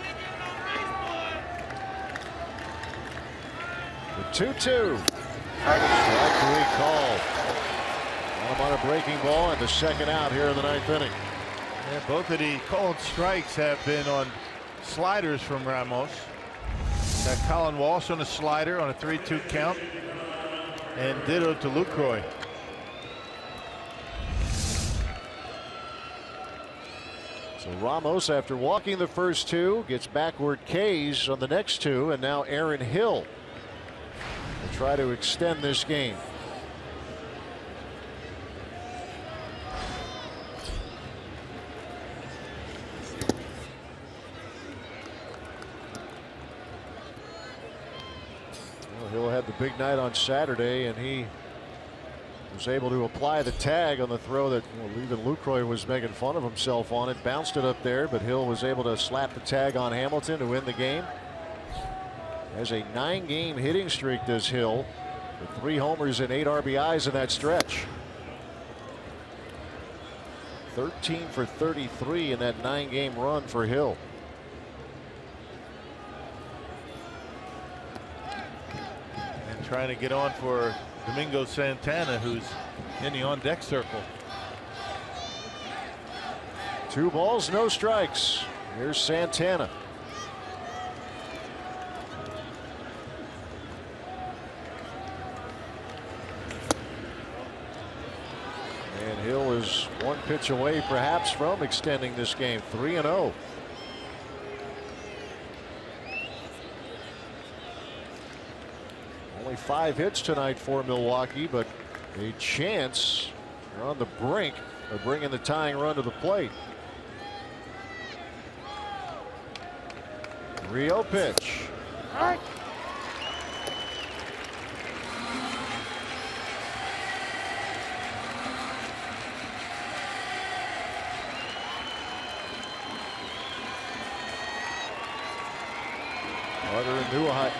The 2-2. Strike 3 called. On a breaking ball and the second out here in the 9th inning. Yeah, both of the called strikes have been on sliders from Ramos. Got Colin Walsh on a slider on a 3-2 count, and ditto to Lucroy. So Ramos, after walking the first 2, gets backward K's on the next 2, and now Aaron Hill will try to extend this game. Well, Hill had the big night on Saturday, and he was able to apply the tag on the throw that, well, even Lucroy was making fun of himself on it. Bounced it up there, but Hill was able to slap the tag on Hamilton to win the game. Has a 9-game hitting streak, does Hill, with 3 homers and 8 RBIs in that stretch. 13 for 33 in that 9-game run for Hill. And trying to get on for Domingo Santana, who's in the on-deck circle. 2 balls, no strikes. Here's Santana. And Hill is 1 pitch away, perhaps, from extending this game. 3-0. Only 5 hits tonight for Milwaukee, but a chance. They're on the brink of bringing the tying run to the plate. Rio pitch. Carter and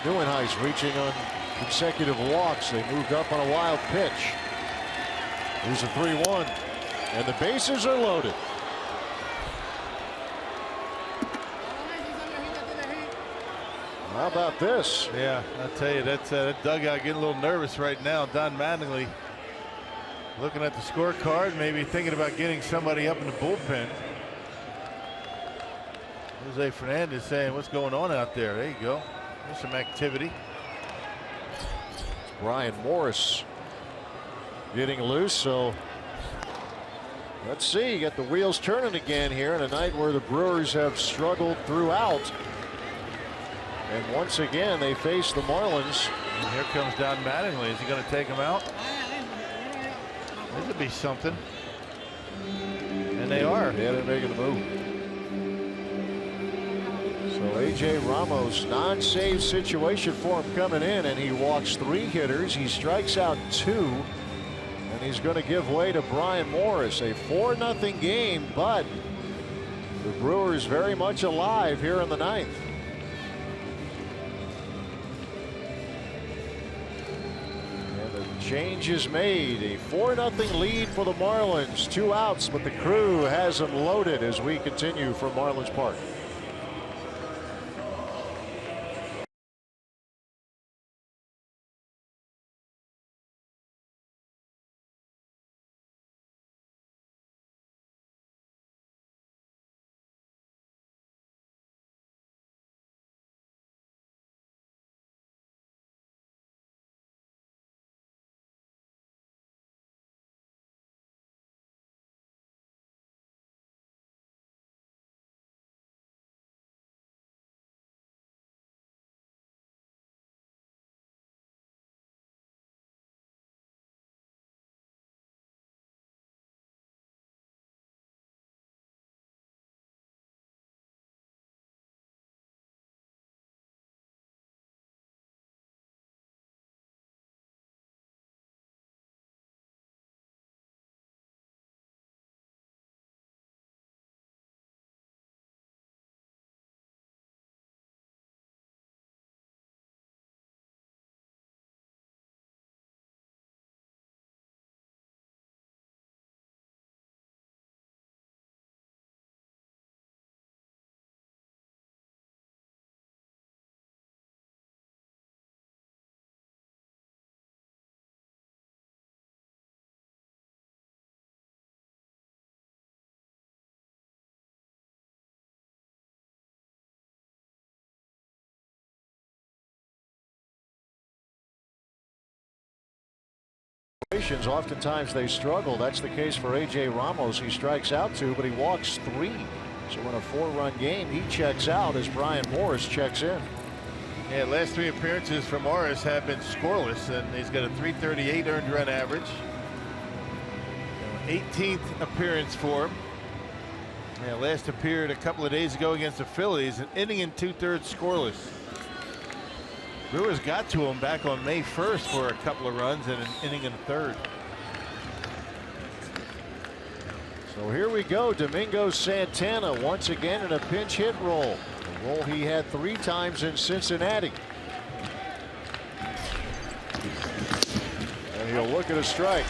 Neuenhuis reaching on consecutive walks. They moved up on a wild pitch. Here's a 3-1, and the bases are loaded. How about this? Yeah, I'll tell you, that's that dugout getting a little nervous right now. Don Mattingly looking at the scorecard, maybe thinking about getting somebody up in the bullpen. Jose Fernandez saying, what's going on out there? There you go. There's some activity. Brian Morris getting loose, so let's see. Get the wheels turning again here in a night where the Brewers have struggled throughout. And once again, they face the Marlins. And here comes Don Mattingly. Is he going to take him out? This would be something. And they are. Yeah, they're making the move. So A.J. Ramos, non-save situation for him coming in, and he walks 3 hitters. He strikes out 2, and he's going to give way to Brian Morris. A 4-0 game, but the Brewers very much alive here in the 9th. change is made. A 4-0 lead for the Marlins. 2 outs, but the crew has them loaded as we continue from Marlins Park. Oftentimes they struggle. That's the case for A.J. Ramos. He strikes out 2, but he walks 3. So in a 4-run game, he checks out as Brian Morris checks in. Yeah, last 3 appearances for Morris have been scoreless, and he's got a .338 earned run average. 18th appearance for him. Yeah, last appeared a couple of days ago against the Phillies, an inning and 2/3 scoreless. Brewers got to him back on May 1st for a couple of runs and an inning and a third. So here we go. Domingo Santana once again in a pinch hit role. A role he had 3 times in Cincinnati. And he'll look at a strike.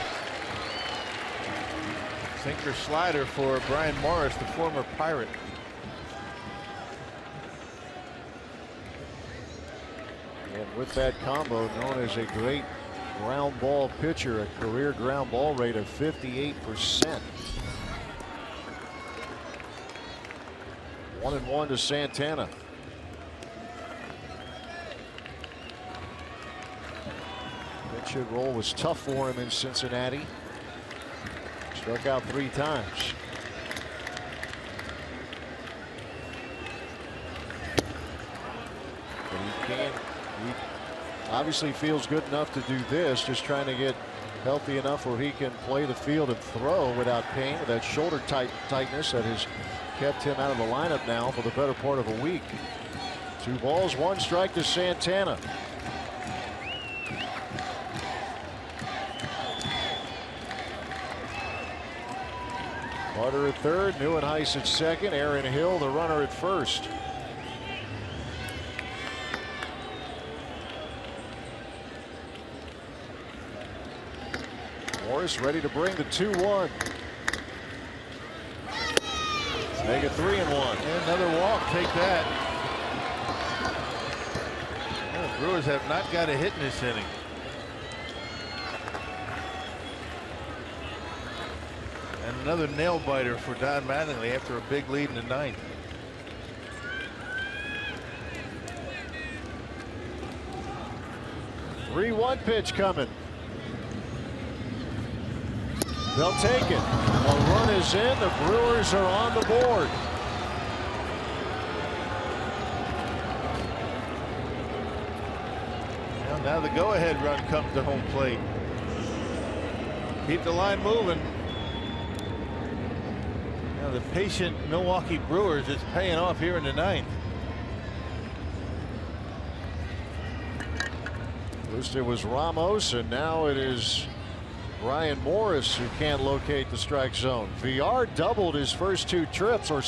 Sinker slider for Brian Morris, the former Pirate. And with that combo, known as a great ground ball pitcher, a career ground ball rate of 58%. 1-1 to Santana. Pinch hit roll was tough for him in Cincinnati. Struck out 3 times. But he obviously feels good enough to do this, just trying to get healthy enough where he can play the field and throw without pain, with that shoulder tightness that has kept him out of the lineup now for the better part of a week. 2 balls, 1 strike to Santana. Carter at third, Neuenhuis at second, Aaron Hill the runner at first. Morris ready to bring the 2-1. Make it 3-1. And another walk. Take that. Well, the Brewers have not got a hit in this inning. And another nail biter for Don Mattingly after a big lead in the 9th. Three-one pitch coming. They'll take it. A run is in. The Brewers are on the board. Well, now the go-ahead run comes to home plate. Keep the line moving. Now the patient Milwaukee Brewers is paying off here in the 9th. First it was Ramos, and now it is Brian Morris who can't locate the strike zone. Villar doubled his first 2 trips, or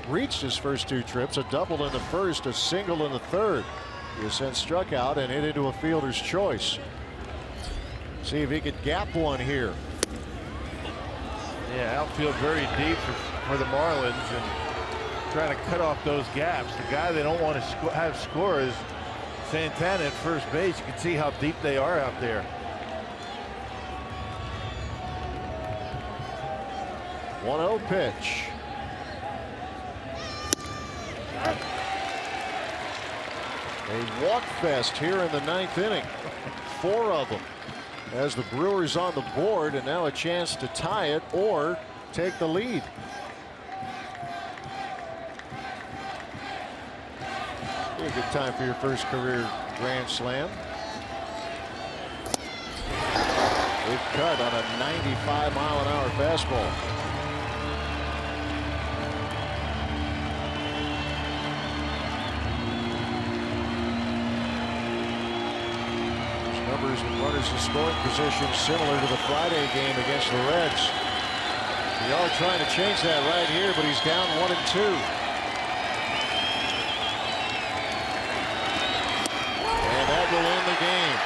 reached his first 2 trips. A double in the first, a single in the third. He has since struck out and hit into a fielder's choice. See if he could gap one here. Yeah, outfield very deep for the Marlins and trying to cut off those gaps. The guy they don't want to have score is Santana at first base. You can see how deep they are out there. 1-0 pitch. A walk fest here in the 9th inning. 4 of them. As the Brewers on the board, and now a chance to tie it or take the lead. Be a good time for your first career grand slam. Big cut on a 95-mile-an-hour fastball. Numbers with runners in scoring position similar to the Friday game against the Reds. They are trying to change that right here, but he's down 1-2. And that will end the game.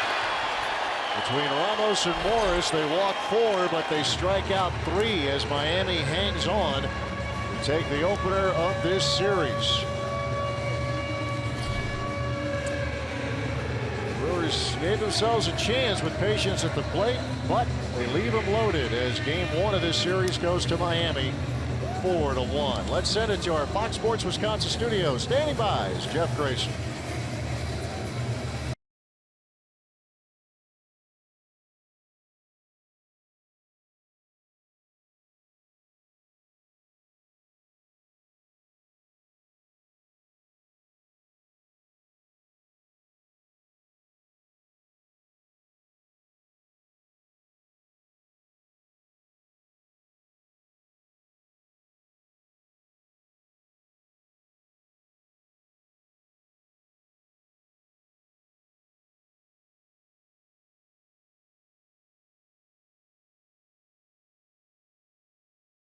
Between Ramos and Morris, they walk 4, but they strike out 3 as Miami hangs on to take the opener of this series. Gave themselves a chance with patience at the plate, but they leave them loaded as game 1 of this series goes to Miami 4-1. Let's send it to our Fox Sports Wisconsin studios. Standing by is Jeff Grayson.